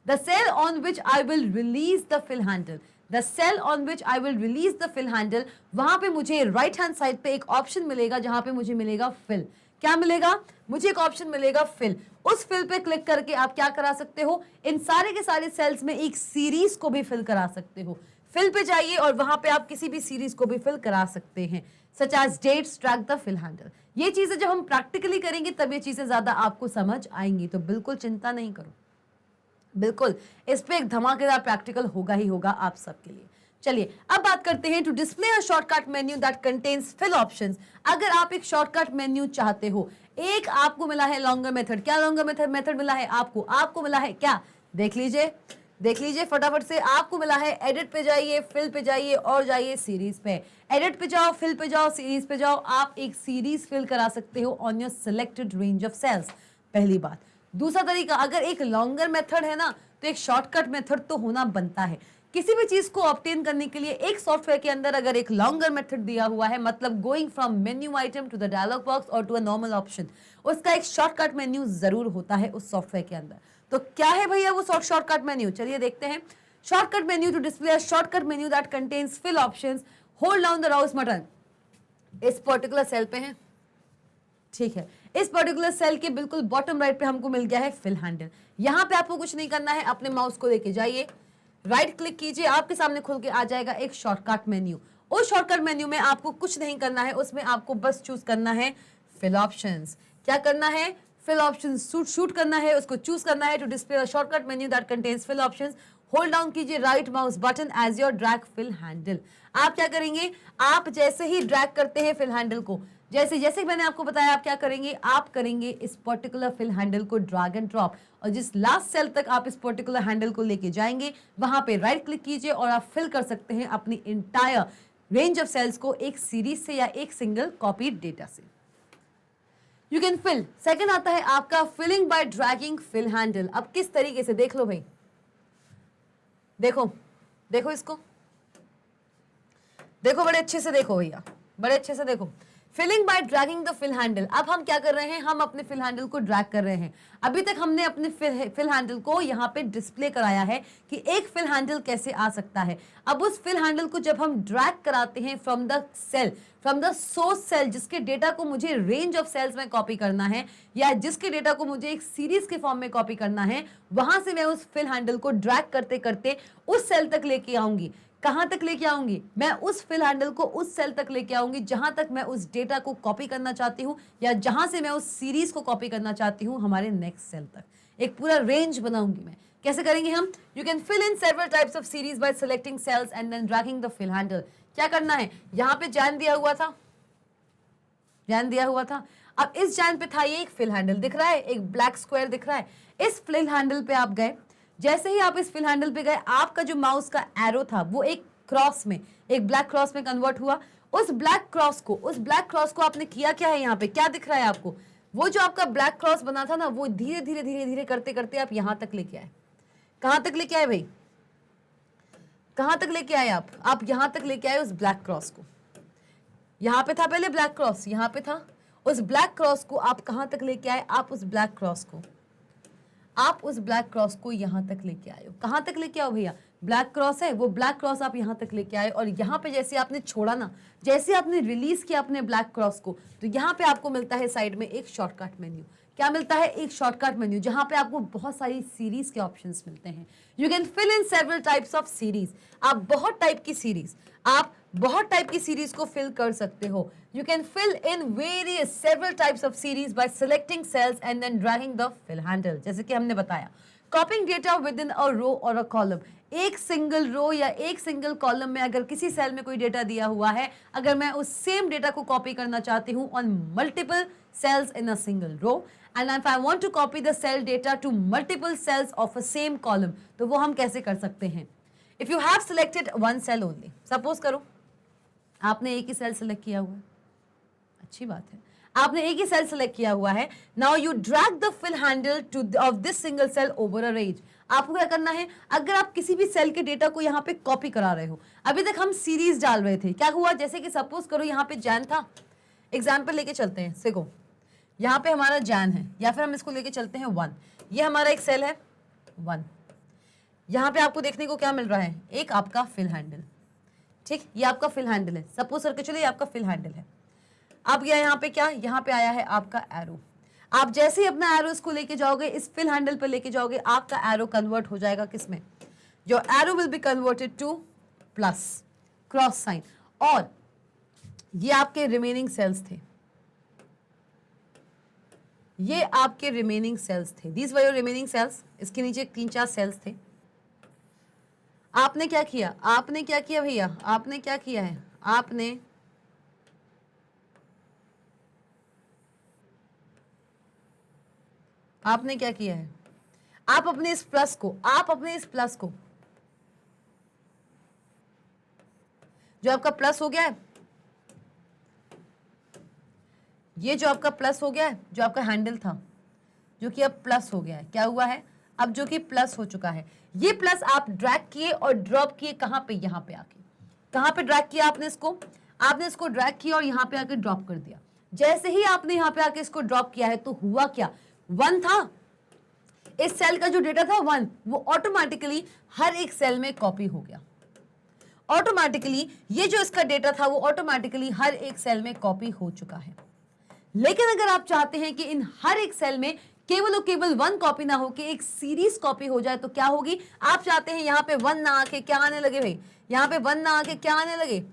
the cell on which I will release the fill handle, the cell on which I will release the fill handle, वहां पे मुझे राइट हैंड साइड पे एक ऑप्शन मिलेगा जहां पे मुझे मिलेगा फिल। क्या मिलेगा, मुझे एक ऑप्शन मिलेगा फिल। उस फिल पे क्लिक करके आप क्या करा सकते हो, इन सारे के सारे सेल्स में एक सीरीज को भी फिल करा सकते हो। फिल पे जाइए और वहां पे आप किसी भी सीरीज को भी फिल करा सकते हैं, such as dates, track the fill handle. ये चीजें जब हम प्रैक्टिकली करेंगे तब ये चीजें ज्यादा आपको समझ आएंगी, तो बिल्कुल चिंता नहीं करो, बिल्कुल इस पे एक धमाकेदार प्रैक्टिकल होगा ही होगा आप सबके लिए। चलिए अब बात करते हैं to display a shortcut menu that contains fill options. अगर आप एक शॉर्टकट मेन्यू चाहते हो, एक आपको मिला है लॉन्गर मेथड, क्या लॉन्गर मेथड मिला है आपको मिला है क्या, देख लीजिए फटाफट से, आपको मिला है एडिट पे जाइए, फिल पे जाइए और जाइए सीरीज पे। एडिट पे जाओ, फिल पे जाओ, सीरीज पे जाओ, आप एक सीरीज फिल करा सकते हो on your selected range of cells, पहली बात। दूसरा तरीका, अगर एक लॉन्गर मेथड है ना तो एक शॉर्टकट मेथड तो होना बनता है। किसी भी चीज को ऑब्टेन करने के लिए एक सॉफ्टवेयर के अंदर अगर एक लॉन्गर मेथड दिया हुआ है, मतलब going from menu item to the dialog box और टू अ नॉर्मल ऑप्शन, उसका एक शॉर्टकट मेन्यू जरूर होता है उस सॉफ्टवेयर के अंदर। तो क्या है भैया वो शॉर्टकट मेन्यू, चलिए देखते हैं। Shortcut menu to display a shortcut menu that contains fill options, hold down the mouse button, इस पर्टिकुलर सेल पे है, ठीक है, इस पर्टिकुलर सेल के बिल्कुल बॉटम राइट पे हमको मिल गया है फिल हैंडल। यहां पे आपको कुछ नहीं करना है, अपने माउस को लेके जाइए, राइट क्लिक कीजिए, आपके सामने खुल के आ जाएगा एक शॉर्टकट मेन्यू। उस शॉर्टकट मेन्यू में आपको कुछ नहीं करना है, उसमें आपको बस चूज करना है फिल ऑप्शंस। क्या करना है, फिल ऑप्शंस शूट करना है, उसको चूज करना है to display a shortcut menu that contains fill options. Hold down कीजिए right mouse button as your drag fill handle. आप क्या करेंगे, आप जैसे ही ड्रैग करते हैं फिल हैंडल को, जैसे मैंने आपको बताया, आप क्या करेंगे, आप करेंगे इस पर्टिकुलर फिल हैंडल को ड्रैग एंड ड्रॉप, और जिस लास्ट सेल तक आप इस पर्टिकुलर हैंडल को लेके जाएंगे वहां पे राइट क्लिक कीजिए और आप फिल कर सकते हैं अपनी इंटायर रेंज ऑफ सेल्स को एक सीरीज से या एक सिंगल कॉपी डेटा से। You can fill. सेकंड आता है आपका filling by dragging fill handle. अब किस तरीके से, देख लो भाई, देखो इसको, देखो बड़े अच्छे से देखो भैया, बड़े अच्छे से देखो। Filling by dragging the fill handle. अब हम क्या कर रहे हैं, हम अपने फिल हैंडल को ड्रैग कर रहे हैं। अभी तक हमने अपने फिल हैंडल को यहाँ पे डिस्प्ले कराया है कि एक फिल हैंडल कैसे आ सकता है। अब उस फिल हैंडल को जब हम ड्रैग कराते हैं from the cell, from the source cell, जिसके डेटा को मुझे रेंज ऑफ सेल्स में कॉपी करना है या जिसके डेटा को मुझे एक सीरीज के फॉर्म में कॉपी करना है, वहां से मैं उस फिल हैंडल को ड्रैग करते करते उस सेल तक लेके आऊंगी। कहां तक लेके आऊंगी, मैं उस फिल हैंडल को उस सेल तक लेके आऊंगी जहां तक मैं उस डेटा को कॉपी करना चाहती हूं या जहां से मैं उस सीरीज को कॉपी करना चाहती हूं हमारे नेक्स्ट सेल तक। एक पूरा रेंज बनाऊंगी मैं। कैसे करेंगे हम, you can fill in several types of series by selecting cells and then dragging the fill handle. क्या करना है, यहां पे जैन दिया हुआ था, जैन दिया हुआ था, अब इस जैन पे था ये एक फिल हैंडल दिख रहा है, एक ब्लैक स्क्वायर दिख रहा है। इस फिल हैंडल पे आप गए, जैसे ही आप इस फिल हैंडल पे गए, आपका जो माउस का एरो था वो एक क्रॉस में, एक ब्लैक क्रॉस में कन्वर्ट हुआ। उस ब्लैक क्रॉस को आपने किया क्या है, यहाँ पे क्या दिख रहा है आपको, वो जो आपका ब्लैक क्रॉस बना था ना, वो धीरे धीरे धीरे धीरे करते करते आप यहां तक लेके आए। कहां तक लेके आए भाई, कहां तक लेके आए आप यहां तक लेके आए उस ब्लैक क्रॉस को। यहां पे था पहले ब्लैक क्रॉस, यहां पे था, उस ब्लैक क्रॉस को आप कहां तक लेके आए, आप उस ब्लैक क्रॉस को यहां तक लेके आए हो। कहां तक लेके आओ भैया, ब्लैक क्रॉस है, वो ब्लैक क्रॉस आप यहां तक लेके आए, और यहां पे जैसे आपने छोड़ा ना, जैसे आपने रिलीज किया अपने ब्लैक क्रॉस को, तो यहां पे आपको मिलता है साइड में एक शॉर्टकट मेन्यू। क्या मिलता है? एक शॉर्टकट मेन्यू जहां पे आपको बहुत सारी सीरीज के ऑप्शंस मिलते हैं। You can fill in several types of series. आप बहुत टाइप की सीरीज को फिल कर सकते हो। You can fill in various several types of series by selecting cells and then dragging the fill handle. जैसे कि हमने बताया, कॉपिंग डेटा विद इन अ रो और अ कॉलम। एक सिंगल रो या एक सिंगल कॉलम में अगर किसी सेल में कोई डेटा दिया हुआ है, अगर मैं उस सेम डेटा को कॉपी करना चाहती हूं on multiple cells in a single row, and if I want to copy the cell data to multiple cells of a same column, तो वो हम कैसे कर सकते हैं? If you have selected one cell only, suppose करो आपने एक ही सेल सेलेक्ट किया हुआ है, अच्छी बात है, आपने एक ही सेल सेलेक्ट किया हुआ है। Now you drag the fill handle of this single cell over a range. आपको क्या करना है? अगर आप किसी भी सेल के डेटा को यहाँ पे कॉपी करा रहे हो, अभी तक हम सीरीज डाल रहे थे, क्या हुआ? जैसे कि सपोज करो यहाँ पे जैन था, एग्जाम्पल लेके चलते हैं, देखो यहाँ पे हमारा जैन है, या फिर हम इसको लेके चलते हैं 1, ये हमारा एक सेल है 1। यहाँ पे आपको देखने को क्या मिल रहा है? एक आपका फिल हैंडल, ठीक, ये आपका फिल हैंडल है, सपोज करके चलिए आपका फिल हैंडल है। अब गया यहाँ पे क्या? यहाँ पे आया है आपका एरो। आप जैसे ही अपना एरो इसको लेके जाओगे, इस फिल हैंडल पे लेके जाओगे, आपका एरो कन्वर्ट हो जाएगा किसमें? Your arrow will be converted to plus, cross sign, और ये आपके रिमेनिंग सेल्स थे, ये आपके रिमेनिंग सेल्स थे, these were your remaining cells. इसके नीचे 3-4 सेल्स थे। आपने क्या किया? आपने क्या किया भैया? आपने क्या किया है? आपने क्या किया है? आप अपने इस प्लस को, जो आपका प्लस हो गया है, ये जो आपका प्लस हो गया है, जो आपका हैंडल था, जो कि अब प्लस हो गया है, क्या हुआ है? अब जो कि प्लस हो चुका है, ये प्लस आप ड्रैग किए और ड्रॉप किए कहां पे? यहां पे आके। कहां पे ड्रैग किया आपने इसको? आपने इसको ड्रैग किया और यहां पे आके ड्रॉप कर दिया। जैसे ही आपने यहां पे आके इसको ड्रॉप किया है, तो हुआ क्या? 1 था, इस सेल का जो डेटा था 1, वो ऑटोमेटिकली हर एक सेल में कॉपी हो गया। ऑटोमेटिकली ये जो इसका डेटा था वो ऑटोमेटिकली हर एक सेल में कॉपी हो चुका है। लेकिन अगर आप चाहते हैं कि इन हर एक सेल में केवल और केवल 1 कॉपी ना हो, कि एक सीरीज कॉपी हो जाए, तो क्या होगी? आप चाहते हैं यहाँ पे 1 ना आके क्या आने लगे भाई? यहाँ पे 1 ना आके क्या आने लगे?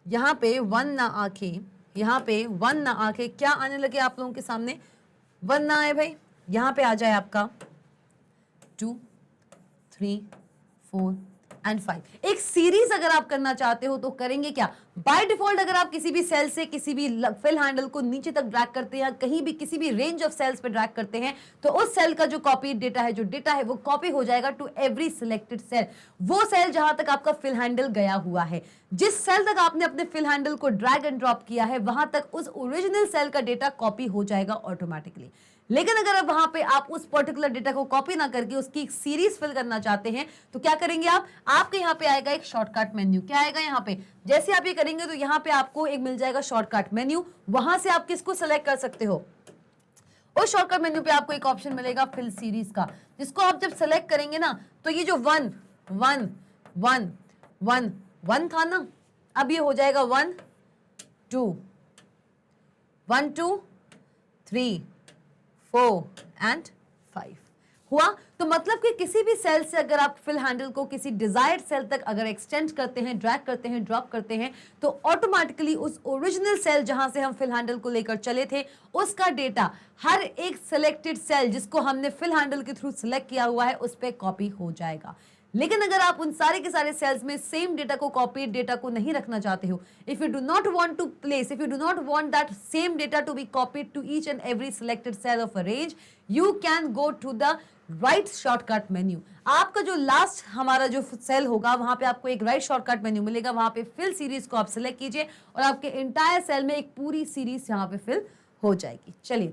यहाँ पे 1 ना आके क्या आने लगे आप लोगों के सामने? 1 ना आए भाई, यहाँ पे आ जाए आपका 2, 3, 4 एंड 5। एक सीरीज अगर आप करना चाहते हो तो करेंगे क्या? बाय डिफॉल्ट अगर आप किसी भी सेल से किसी भी फिल हैंडल को नीचे तक ड्रैग करते हैं, कहीं भी किसी भी रेंज ऑफ सेल्स पे ड्रैग करते हैं, तो उस सेल का जो कॉपी डेटा है, जो डेटा है वो कॉपी हो जाएगा टू एवरी सिलेक्टेड सेल। वो सेल जहां तक आपका फिल हैंडल गया हुआ है, जिस सेल तक आपने अपने फिल हैंडल को ड्रैग एंड ड्रॉप किया है, वहां तक उस ओरिजिनल सेल का डेटा कॉपी हो जाएगा ऑटोमेटिकली। लेकिन अगर अब वहां पे आप उस पर्टिकुलर डेटा को कॉपी ना करके उसकी एक सीरीज फिल करना चाहते हैं, तो क्या करेंगे आप? आपके यहाँ पे आएगा एक शॉर्टकट मेन्यू। क्या आएगा यहाँ पे? जैसे आप ये करेंगे तो यहाँ पे आपको एक मिल जाएगा शॉर्टकट मेन्यू। वहां से आप किसको सेलेक्ट कर सकते हो? उस शॉर्टकट मेन्यू पे आपको एक ऑप्शन मिलेगा फिल सीरीज का, जिसको आप जब सेलेक्ट करेंगे ना, तो ये जो 1 1 1 1 1 था ना, अब ये हो जाएगा 1 2 1 2 3 4 एंड 5 हुआ। तो मतलब कि किसी भी सेल से अगर आप फिल हैंडल को किसी डिजायर्ड सेल तक अगर एक्सटेंड करते हैं, ड्रैग करते हैं, ड्रॉप करते हैं, तो ऑटोमेटिकली उस ओरिजिनल सेल जहां से हम फिल हैंडल को लेकर चले थे, उसका डेटा हर एक सिलेक्टेड सेल जिसको हमने फिल हैंडल के थ्रू सिलेक्ट किया हुआ है उस पर कॉपी हो जाएगा। लेकिन अगर आप उन सारे के सारे सेल्स में सेम डेटा को, कॉपी डेटा को नहीं रखना चाहते हो, if you do not want that same data to be copied to each and every selected cell of a range, you can go to the right shortcut menu. आपका जो last हमारा जो cell होगा, वहां पे आपको एक राइट शॉर्टकट मेन्यू मिलेगा, वहां पे फिल सीरीज को आप सिलेक्ट कीजिए और आपके इंटायर सेल में एक पूरी सीरीज यहाँ पे फिल हो जाएगी। चलिए,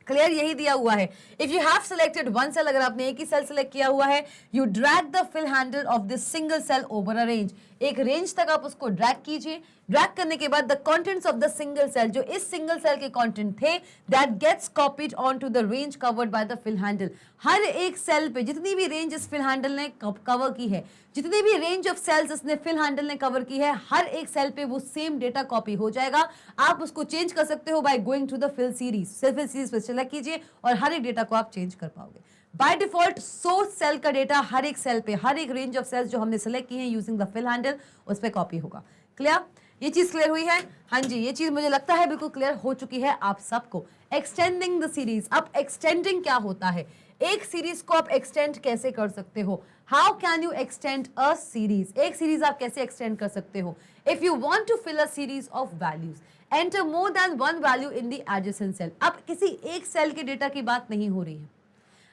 क्लियर? यही दिया हुआ है। If you have selected one cell, अगर आपने एक ही सेल सिलेक्ट किया हुआ है, you drag the fill handle of this single cell over a range. एक रेंज तक आप उसको ड्रैग कीजिए। ड्रैग करने के बाद the contents of the single cell, जो इस सिंगल सेल के कंटेंट थे, that gets copied on to the range covered by the fill handle. हर एक सेल पे जितनी भी रेंज इस फिल हैंडल ने कवर की है, जितनी भी रेंज ऑफ सेल्स इसने फिल हैंडल ने कवर की है, हर एक सेल पे वो सेम डेटा कॉपी हो जाएगा। आप उसको चेंज कर सकते हो by going to the fill series. Fill series पे सेलेक्ट कीजिए और हर एक डेटा को आप चेंज कर पाओगे। बाय डिफॉल्ट सोर्स सेल का डेटा हर एक सेल पे, हर एक रेंज ऑफ सेल्स जो हमने सेलेक्ट की है यूजिंग द फिल हैंडल, उस पे कॉपी होगा। क्लियर? ये चीज क्लियर हुई है? हाँ जी, ये चीज मुझे लगता है बिल्कुल क्लियर हो चुकी है आप सबको। Extending the series. अब एक्सटेंडिंग क्या होता है? एक सीरीज को आप एक्सटेंड कैसे कर सकते हो? How can you extend a series? एक सीरीज आप कैसे एक्सटेंड कर सकते हो? If you want to fill a series of values, enter more than one value in the adjacent cell. अब किसी एक सेल के डेटा की बात नहीं हो रही है,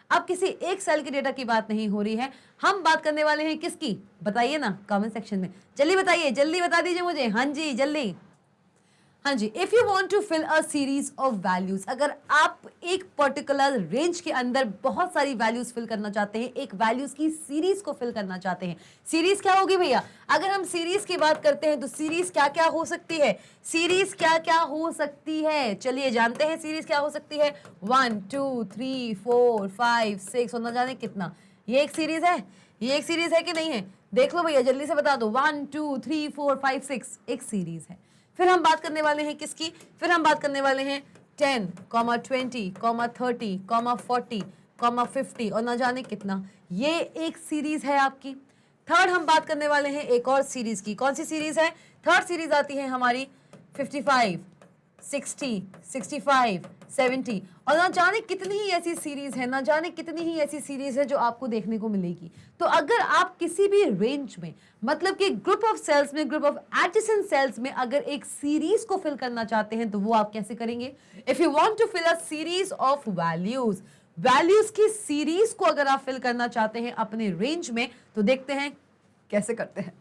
अब किसी एक सेल के डेटा की बात नहीं हो रही है, हम बात करने वाले हैं किसकी? बताइए ना कमेंट सेक्शन में, जल्दी बताइए, जल्दी बता दीजिए मुझे। हाँ जी जल्दी। हाँ जी, if you want to fill a series of values, अगर आप एक पर्टिकुलर रेंज के अंदर बहुत सारी वैल्यूज फिल करना चाहते हैं, एक वैल्यूज की सीरीज को फिल करना चाहते हैं। सीरीज क्या होगी भैया? अगर हम सीरीज की बात करते हैं तो सीरीज क्या क्या हो सकती है? सीरीज क्या क्या हो सकती है? चलिए जानते हैं सीरीज क्या हो सकती है। 1 2 3 4 5 6 और न जाने कितना, ये एक सीरीज है। ये एक सीरीज है कि नहीं है? देख लो भैया, जल्दी से बता दो। 1 2 3 4 5 6 एक सीरीज है। फिर हम बात करने वाले हैं किसकी? फिर हम बात करने वाले हैं 10, 20, 30, 40, 50 और ना जाने कितना, ये एक सीरीज है आपकी। थर्ड हम बात करने वाले हैं एक और सीरीज की। कौन सी सीरीज है? थर्ड सीरीज आती है हमारी 55, 60, 65, 70 और ना जाने कितनी ही ऐसी सीरीज है, ना जाने कितनी ही ऐसी सीरीज है जो आपको देखने को मिलेगी। तो अगर आप किसी भी रेंज में, मतलब कि ग्रुप ऑफ सेल्स में, ग्रुप ऑफ एडजेसेंट सेल्स में अगर एक सीरीज को फिल करना चाहते हैं तो वो आप कैसे करेंगे? If you want to fill a series of values, values की सीरीज को अगर आप फिल करना चाहते हैं अपने रेंज में, तो देखते हैं कैसे करते हैं।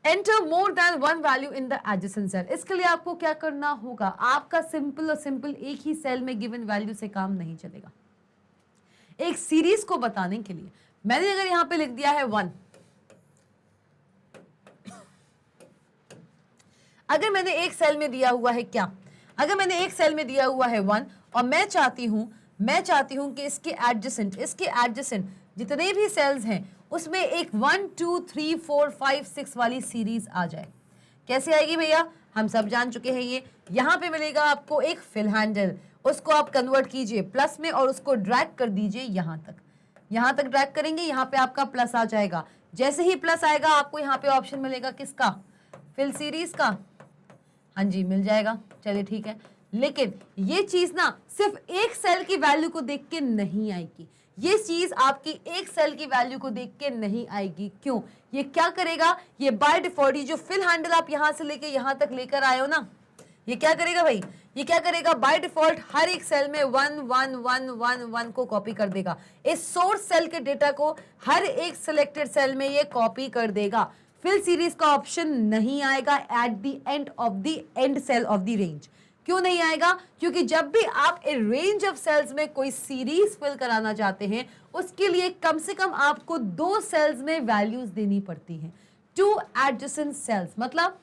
Enter more than one value in the adjacent cell. इसके लिए आपको क्या करना होगा? आपका सिंपल और सिंपल एक ही सेल में गिवन वैल्यू से काम नहीं चलेगा। एक सीरीज को बताने के लिए मैंने अगर यहां पे लिख दिया है 1, अगर मैंने एक सेल में दिया हुआ है क्या? अगर मैंने एक सेल में दिया हुआ है 1 और मैं चाहती हूं कि इसके एडजेसेंट जितने भी सेल्स हैं उसमें एक 1 2 3 4 5 6 वाली सीरीज आ जाए। कैसे आएगी भैया? हम सब जान चुके हैं। ये यहां पे मिलेगा आपको एक फिल हैंडल, उसको आप कन्वर्ट कीजिए प्लस में और उसको ड्रैग कर दीजिए यहां तक ड्रैग करेंगे, यहां पे आपका प्लस आ जाएगा। जैसे ही प्लस आएगा आपको यहां पे ऑप्शन मिलेगा किसका? फिल सीरीज का। हाँ जी मिल जाएगा, चलिए ठीक है। लेकिन ये चीज ना सिर्फ एक सेल की वैल्यू को देख के नहीं आएगी, ये चीज आपकी एक सेल की वैल्यू को देख के नहीं आएगी। क्यों? ये क्या करेगा? ये बाय डिफॉल्ट जो फिल हैंडल आप यहां से लेके यहां तक लेकर आए हो ना, ये क्या करेगा भाई? ये क्या करेगा? बाय डिफॉल्ट हर एक सेल में 1 1 1 1 1 को कॉपी कर देगा। इस सोर्स सेल के डेटा को हर एक सिलेक्टेड सेल में ये कॉपी कर देगा। फिल सीरीज का ऑप्शन नहीं आएगा at the end of the end cell of the range. क्यों नहीं आएगा? क्योंकि जब भी आप ए रेंज ऑफ सेल्स में कोई सीरीज फिल कराना चाहते हैं उसके लिए कम से कम आपको 2 सेल्स में वैल्यूज देनी पड़ती हैं। 2 एडजेसेंट सेल्स, मतलब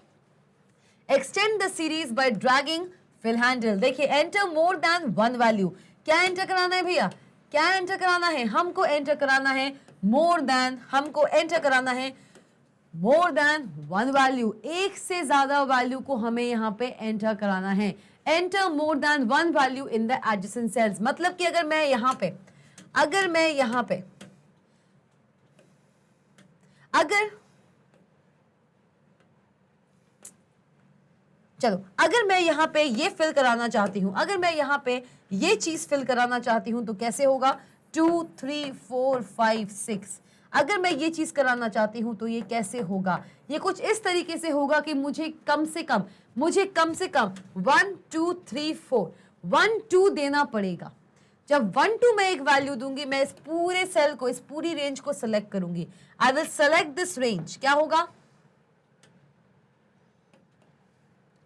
extend the series by dragging fill handle. देखिए enter more than one value, क्या एंटर कराना है भैया? क्या एंटर कराना है? हमको एंटर कराना है मोर देन, हमको एंटर कराना है मोर देन वन वैल्यू। एक से ज्यादा वैल्यू को हमें यहां पे एंटर कराना है। Enter more than one value in the adjacent cells, मतलब कि अगर मैं यहां पे अगर मैं यहां पे ये फिल कराना चाहती हूं, अगर मैं यहां पे ये चीज फिल कराना चाहती हूं तो कैसे होगा? 2 3 4 5 6। अगर मैं ये चीज कराना चाहती हूं तो ये कैसे होगा? ये कुछ इस तरीके से होगा कि मुझे कम से कम 1 2 3 4 1 2 देना पड़ेगा। जब 1 2 मैं एक वैल्यू दूंगी, मैं इस पूरे सेल को, इस पूरी रेंज को सिलेक्ट करूंगी। I will select this range. क्या होगा?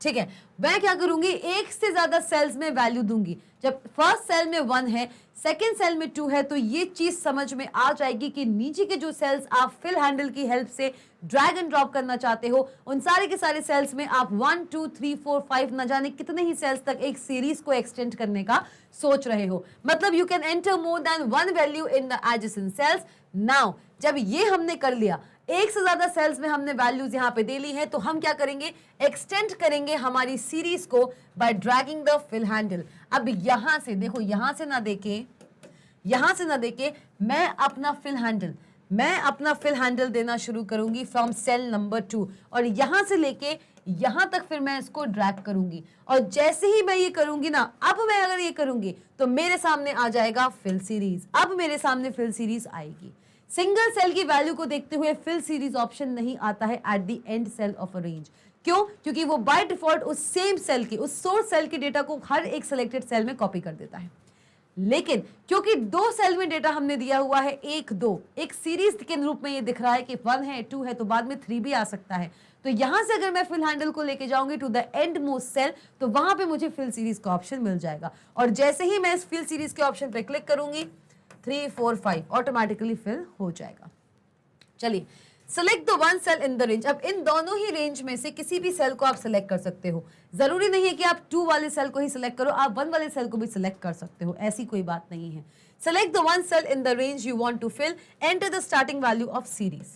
ठीक है, मैं क्या करूंगी, एक से ज्यादा सेल्स में वैल्यू दूंगी। जब फर्स्ट सेल में 1 है, सेकेंड सेल में 2 है, तो ये चीज समझ में आ जाएगी कि नीचे के जो सेल्स आप फिल हैंडल की हेल्प से ड्रैग एंड ड्रॉप करना चाहते हो, उन सारे के सारे सेल्स में आप 1 2 3 4 5 न जाने कितने ही सेल्स तक एक सीरीज को एक्सटेंड करने का सोच रहे हो। मतलब you can enter more then 1 value in the adjacent sales. Now जब ये हमने कर लिया, एक से ज्यादा सेल्स में हमने वैल्यूज यहां पे दे ली है, तो हम क्या करेंगे, एक्सटेंड करेंगे हमारी सीरीज को by dragging the fill handle. अब यहां से देखो, यहां से ना देके मैं अपना फिल हैंडल देना शुरू करूंगी फ्रॉम सेल नंबर 2, और यहां से लेके यहां तक फिर मैं इसको ड्रैग करूंगी। और जैसे ही मैं ये करूंगी ना, अब मैं अगर ये करूंगी तो मेरे सामने आ जाएगा फिल सीरीज। अब मेरे सामने फिल सीरीज आएगी। सिंगल सेल की वैल्यू को देखते हुए फिल सीरीज ऑप्शन नहीं आता है at the end cell of a range. क्यों? क्योंकि वो बाय डिफॉल्ट उस सेम सेल की, उस सोर्स सेल के डेटा को हर एक सिलेक्टेड सेल में कॉपी कर देता है। लेकिन क्योंकि 2 सेल में डेटा हमने दिया हुआ है 1 2, एक सीरीज के रूप में ये दिख रहा है कि 1 है 2 है, तो बाद में 3 भी आ सकता है। तो यहां से अगर मैं फिल हैंडल को लेके जाऊंगी to the end most cell, तो वहां पे मुझे फिल सीरीज का ऑप्शन मिल जाएगा। और जैसे ही मैं इस फिल सीरीज के ऑप्शन पे क्लिक करूंगी, 3 4 5 ऑटोमेटिकली फिल हो जाएगा। चलिए, select the 1 cell in the range. अब इन दोनों ही रेंज में से किसी भी सेल को आप सिलेक्ट कर सकते हो। जरूरी नहीं है कि आप 2 वाले सेल को ही सिलेक्ट करो, आप 1 वाले सेल को भी सिलेक्ट कर सकते हो, ऐसी कोई बात नहीं है। Select the 1 cell in the range you want to fill, enter the starting value of series.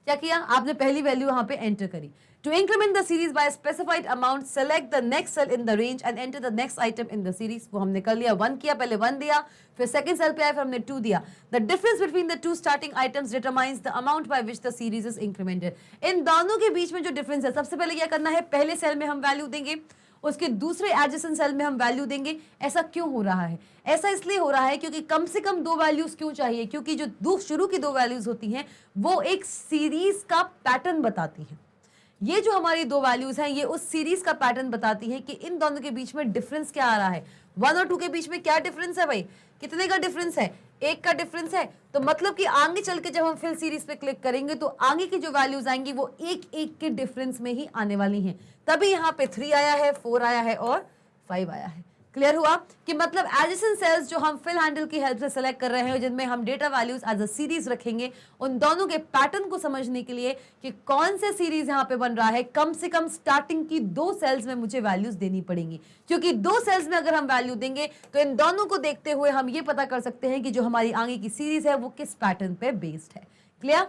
क्या किया आपने, पहली वैल्यू वहां पे एंटर करी। To increment the series by a specified amount, select the next cell in the range and enter the next item in the series. वो हमने कर लिया, 1 किया, पहले 1 दिया, फिर सेकंड सेल पे आया, फिर हमने 2 दिया। The difference between the two starting items determines the amount by which the series is incremented. इन दोनों के बीच में जो डिफरेंस है, सबसे पहले क्या करना है, पहले सेल में हम वैल्यू देंगे, उसके दूसरे एडजेसेंट सेल में हम वैल्यू देंगे। ऐसा क्यों हो रहा है? ऐसा इसलिए हो रहा है क्योंकि कम से कम 2 वैल्यूज क्यों चाहिए, क्योंकि जो शुरू की 2 वैल्यूज होती हैं वो एक सीरीज का पैटर्न बताती हैं। ये जो हमारी 2 वैल्यूज हैं, ये उस सीरीज का पैटर्न बताती है कि इन दोनों के बीच में डिफरेंस क्या आ रहा है। 1 और 2 के बीच में क्या डिफरेंस है भाई, कितने का डिफरेंस है, 1 का डिफरेंस है। तो मतलब कि आगे चल के जब हम फिल सीरीज पे क्लिक करेंगे तो आगे की जो वैल्यूज आएंगी वो 1 1 के डिफरेंस में ही आने वाली हैं। तभी यहाँ पे 3 आया है, 4 आया है और 5 आया है। क्लियर हुआ कि मतलब एडजेसेंट सेल्स जो हम फिल हैंडल की हेल्प से सेलेक्ट कर रहे हैं, जिनमें हम data values as a series रखेंगे, उन दोनों के पैटर्न को समझने के लिए कि कौन से सीरीज यहाँ पे बन रहा है, कम से कम स्टार्टिंग की 2 सेल्स में मुझे वैल्यूज देनी पड़ेंगी। क्योंकि 2 सेल्स में अगर हम वैल्यू देंगे तो इन दोनों को देखते हुए हम ये पता कर सकते हैं कि जो हमारी आगे की सीरीज है वो किस पैटर्न पे बेस्ड है। Clear?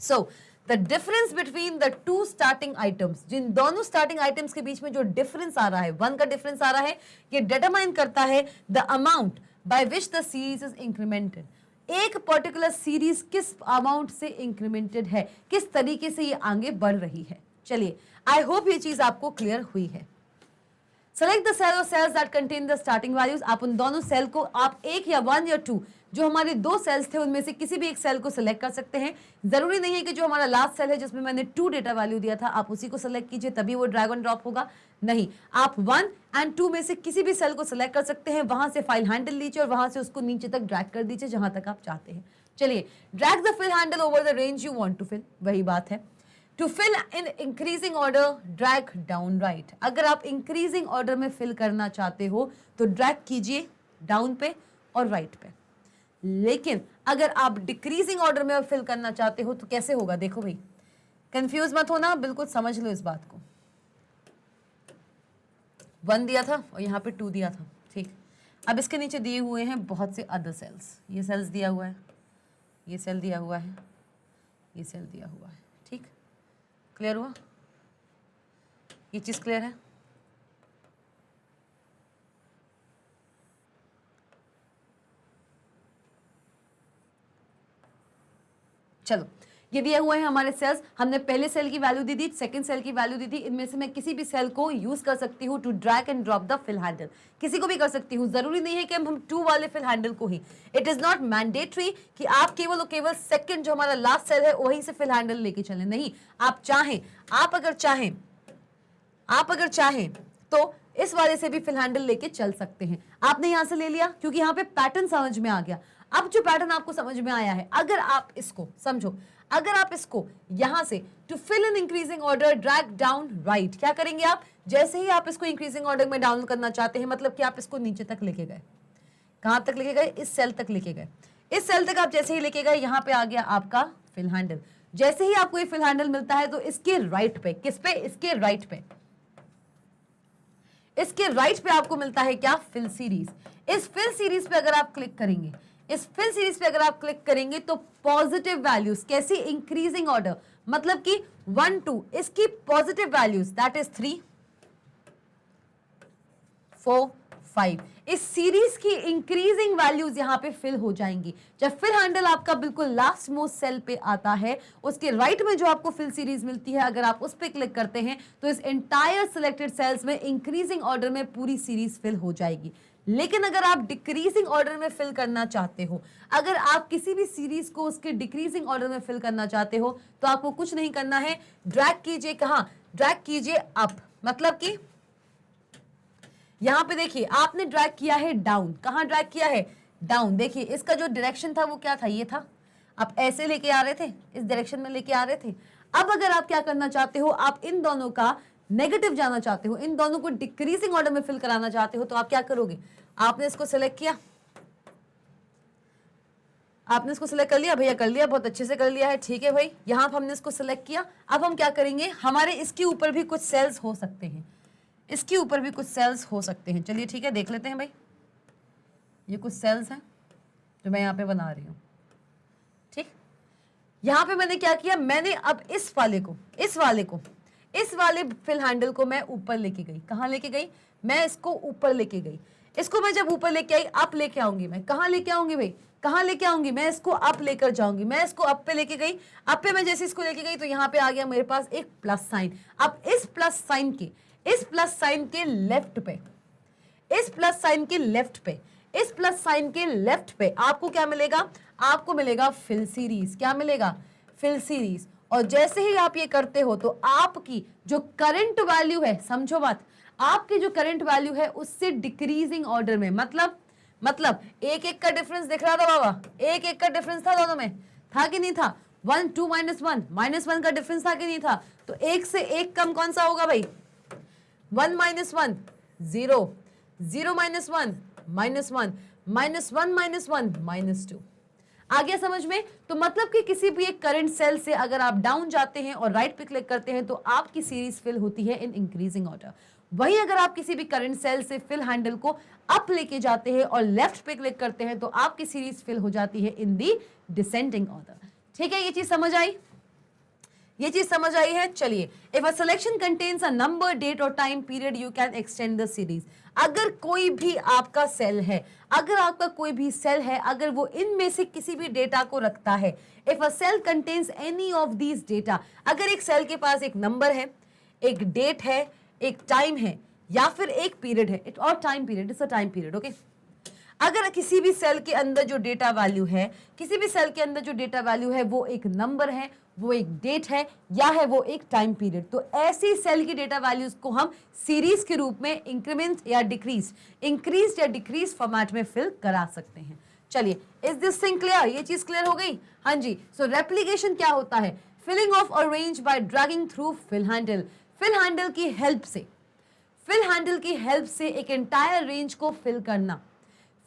So The difference between the two starting items, जिन दोनों starting items के बीच में जो difference आ रहा है, 1 का difference आ रहा है, ये determine करता है the amount by which the series is incremented. एक particular series किस amount से incremented है, किस तरीके से ये आगे बढ़ रही है। चलिए, I hope ये चीज आपको clear हुई है। Select the cell or cells that contain the starting values. आप उन दोनों सेल को, आप 1 या 1 या 2, जो हमारे 2 सेल्स थे उनमें से किसी भी एक सेल को सिलेक्ट कर सकते हैं। जरूरी नहीं है कि जो हमारा लास्ट सेल है जिसमें मैंने 2 डेटा वैल्यू दिया था आप उसी को सिलेक्ट कीजिए तभी वो ड्रैग एंड ड्रॉप होगा। नहीं, आप 1 और 2 में से किसी भी सेल को सिलेक्ट कर सकते हैं, वहां से फाइल हैंडल लीजिए और वहां से उसको नीचे तक ड्रैग कर दीजिए जहां तक आप चाहते हैं। चलिए, drag the fill handle over the range you want to fill, वही बात है। To fill in increasing order, drag down right. अगर आप इंक्रीजिंग ऑर्डर में फिल करना चाहते हो तो ड्रैग कीजिए डाउन पे और राइट पे। लेकिन अगर आप डिक्रीजिंग ऑर्डर में फिल करना चाहते हो तो कैसे होगा, देखो भाई, कंफ्यूज मत होना, बिल्कुल समझ लो इस बात को। 1 दिया था और यहाँ पे 2 दिया था, ठीक। अब इसके नीचे दिए हुए हैं बहुत से अदर सेल्स, ये सेल्स दिया हुआ है, ये सेल दिया हुआ है, ये सेल दिया हुआ है, ठीक। क्लियर हुआ? ये चीज क्लियर है? चलो, ये दिए हुए हैं हमारे सेल्स। हमने पहले सेल की वैल्यू दी थी, सेकंड सेल की वैल्यू दी थी। इनमें से मैं किसी भी सेल को यूज कर सकती हूँ to drag and drop the fill handle, किसी को भी कर सकती हूँ। जरूरी नहीं है कि हम 2 वाले फिल हैंडल को ही, इट इज नॉट मैंडेटरी कि आप केवल और केवल सेकंड जो हमारा लास्ट सेल है वहीं से फिल हैंडल लेके चले। नहीं, आप चाहें, आप अगर चाहें तो इस वाले से भी फिल हैंडल लेके चल सकते हैं। आपने यहां से ले लिया क्योंकि यहाँ पे पैटर्न समझ में आ गया। अब जो पैटर्न आपको समझ में आया है, अगर आप इसको समझो, अगर आप इसको यहां से to fill in increasing order drag down right, क्या करेंगे आप, जैसे ही आप इसको इंक्रीजिंग ऑर्डर में डाउन करना चाहते हैं, मतलब कि आप इसको नीचे तक लेके गए, कहां तक लेके गए, इस सेल तक लेके गए, इस सेल तक आप जैसे ही लेके गए, यहां पे आ गया आपका फिल हैंडल। जैसे ही आपको ये फिल हैंडल मिलता है तो इसके राइट पे, किस पे, इसके राइट पे, इसके राइट पे आपको मिलता है क्या, फिल सीरीज। इस फिल सीरीज पे अगर आप क्लिक करेंगे, इस फिल सीरीज पे अगर आप क्लिक करेंगे तो पॉजिटिव वैल्यूज, कैसी, इंक्रीजिंग ऑर्डर, मतलब कि 1 2, इसकी पॉजिटिव वैल्यूज दैट इज 3 4 5, इस सीरीज की इंक्रीजिंग वैल्यूज यहां पे फिल हो जाएंगी। जब फिल हैंडल आपका बिल्कुल लास्ट मोस्ट सेल पे आता है, उसके राइट में जो आपको फिल सीरीज मिलती है, अगर आप उस पे क्लिक करते हैं तो इस एंटायर सिलेक्टेड सेल्स में इंक्रीजिंग ऑर्डर में पूरी सीरीज फिल हो जाएगी। लेकिन अगर आप डिक्रीजिंग ऑर्डर में फिल करना चाहते हो, अगर आप किसी भी सीरीज को उसके डिक्रीजिंग ऑर्डर में फिल करना चाहते हो, तो आपको कुछ नहीं करना है, ड्रैग कीजिए, कहां, ड्रैग कीजिए अप, मतलब कि यहां पे देखिए आपने ड्रैग किया है डाउन, कहां ड्रैग किया है, डाउन। देखिए इसका जो डायरेक्शन था वो क्या था, ये था, आप ऐसे लेके आ रहे थे, इस डायरेक्शन में लेके आ रहे थे। अब अगर आप क्या करना चाहते हो, आप इन दोनों का नेगेटिव जाना चाहते हो, इन दोनों को डिक्रीजिंग ऑर्डर में फिल कराना चाहते हो, तो आप क्या करोगे, आपने इसको सिलेक्ट किया, आपने इसको सिलेक्ट कर लिया, भैया कर लिया, बहुत अच्छे से कर लिया है, ठीक है भाई, यहां पर हमने इसको सिलेक्ट किया। अब हम क्या करेंगे, हमारे इसके ऊपर भी कुछ सेल्स हो सकते हैं, इसके ऊपर भी कुछ सेल्स हो सकते हैं, चलिए ठीक है, देख लेते हैं भाई। ये कुछ सेल्स हैं जो मैं यहाँ पे बना रही हूँ, ठीक। यहाँ पे मैंने क्या किया, मैंने अब इस वाले को, इस वाले फिल हैंडल को मैं ऊपर लेके गई, कहाँ लेके गई, मैं इसको ऊपर लेके गई। इसको मैं जब ऊपर लेके आई, अप लेके आऊंगी, मैं कहाँ लेके आऊंगी भाई, कहाँ लेके आऊंगी, मैं इसको अप लेकर जाऊंगी, मैं इसको अप पे लेके गई। अप पे मैं जैसे इसको लेके गई तो यहाँ पे आ गया मेरे पास एक प्लस साइन। अब इस प्लस साइन के लेफ्ट पे, इस प्लस साइन के लेफ्ट पे, इस प्लस साइन के लेफ्ट पे आपको क्या मिलेगा, आपको मिलेगा फिल सीरीज, क्या मिलेगा, फिल सीरीज। और जैसे ही आप ये करते हो तो आपकी जो करंट वैल्यू है, समझो बात, आपकी जो करंट वैल्यू है उससे डिक्रीजिंग ऑर्डर में, मतलब एक एक का डिफरेंस दिख रहा था बाबा, एक एक का डिफरेंस था दोनों में, था कि नहीं था, 1 2 -1 का डिफरेंस था कि नहीं था, तो एक से एक कम कौन सा होगा भाई, 1 -1 0, 0 -1 -1, -1 -1 -2। आ गया समझ में। तो मतलब कि किसी भी एक करंट सेल से अगर आप डाउन जाते हैं और राइट पे क्लिक करते हैं तो आपकी सीरीज फिल होती है इन इंक्रीजिंग ऑर्डर। वहीं अगर आप किसी भी करंट सेल से फिल हैंडल को अप लेके जाते हैं और लेफ्ट पे क्लिक करते हैं तो आपकी सीरीज फिल हो जाती है इन दी डिसेंडिंग ऑर्डर। ठीक है, ये चीज समझ आई, ये चीज समझ आई है। चलिए, if a selection contains a number, date और time period, you can extend the series. अगर कोई भी आपका सेल है, अगर आपका कोई भी सेल है, अगर वो इनमें से किसी भी डेटा को रखता है, if a cell contains any of these data, अगर एक सेल के पास एक नंबर है, एक डेट है, एक टाइम है, या फिर एक पीरियड है, और time period is a time period, okay. अगर किसी भी सेल के अंदर जो डेटा वैल्यू है, किसी भी सेल के अंदर जो डेटा वैल्यू है वो एक नंबर है, वो एक डेट है, या है वो एक टाइम पीरियड, तो ऐसी सेल की डेटा वैल्यूज को हम सीरीज के रूप में इंक्रीमेंट या इंक्रीज या डिक्रीज फॉर्मेट में फिल करा सकते हैं। चलिए, इज दिस थिंग क्लियर, ये चीज क्लियर हो गई? हाँ जी। सो रेप्लिकेशन क्या होता है? Filling of a range by dragging through fill handle. Fill handle की हेल्प से, फिल हैंडल की हेल्प से एक एंटायर रेंज को फिल करना।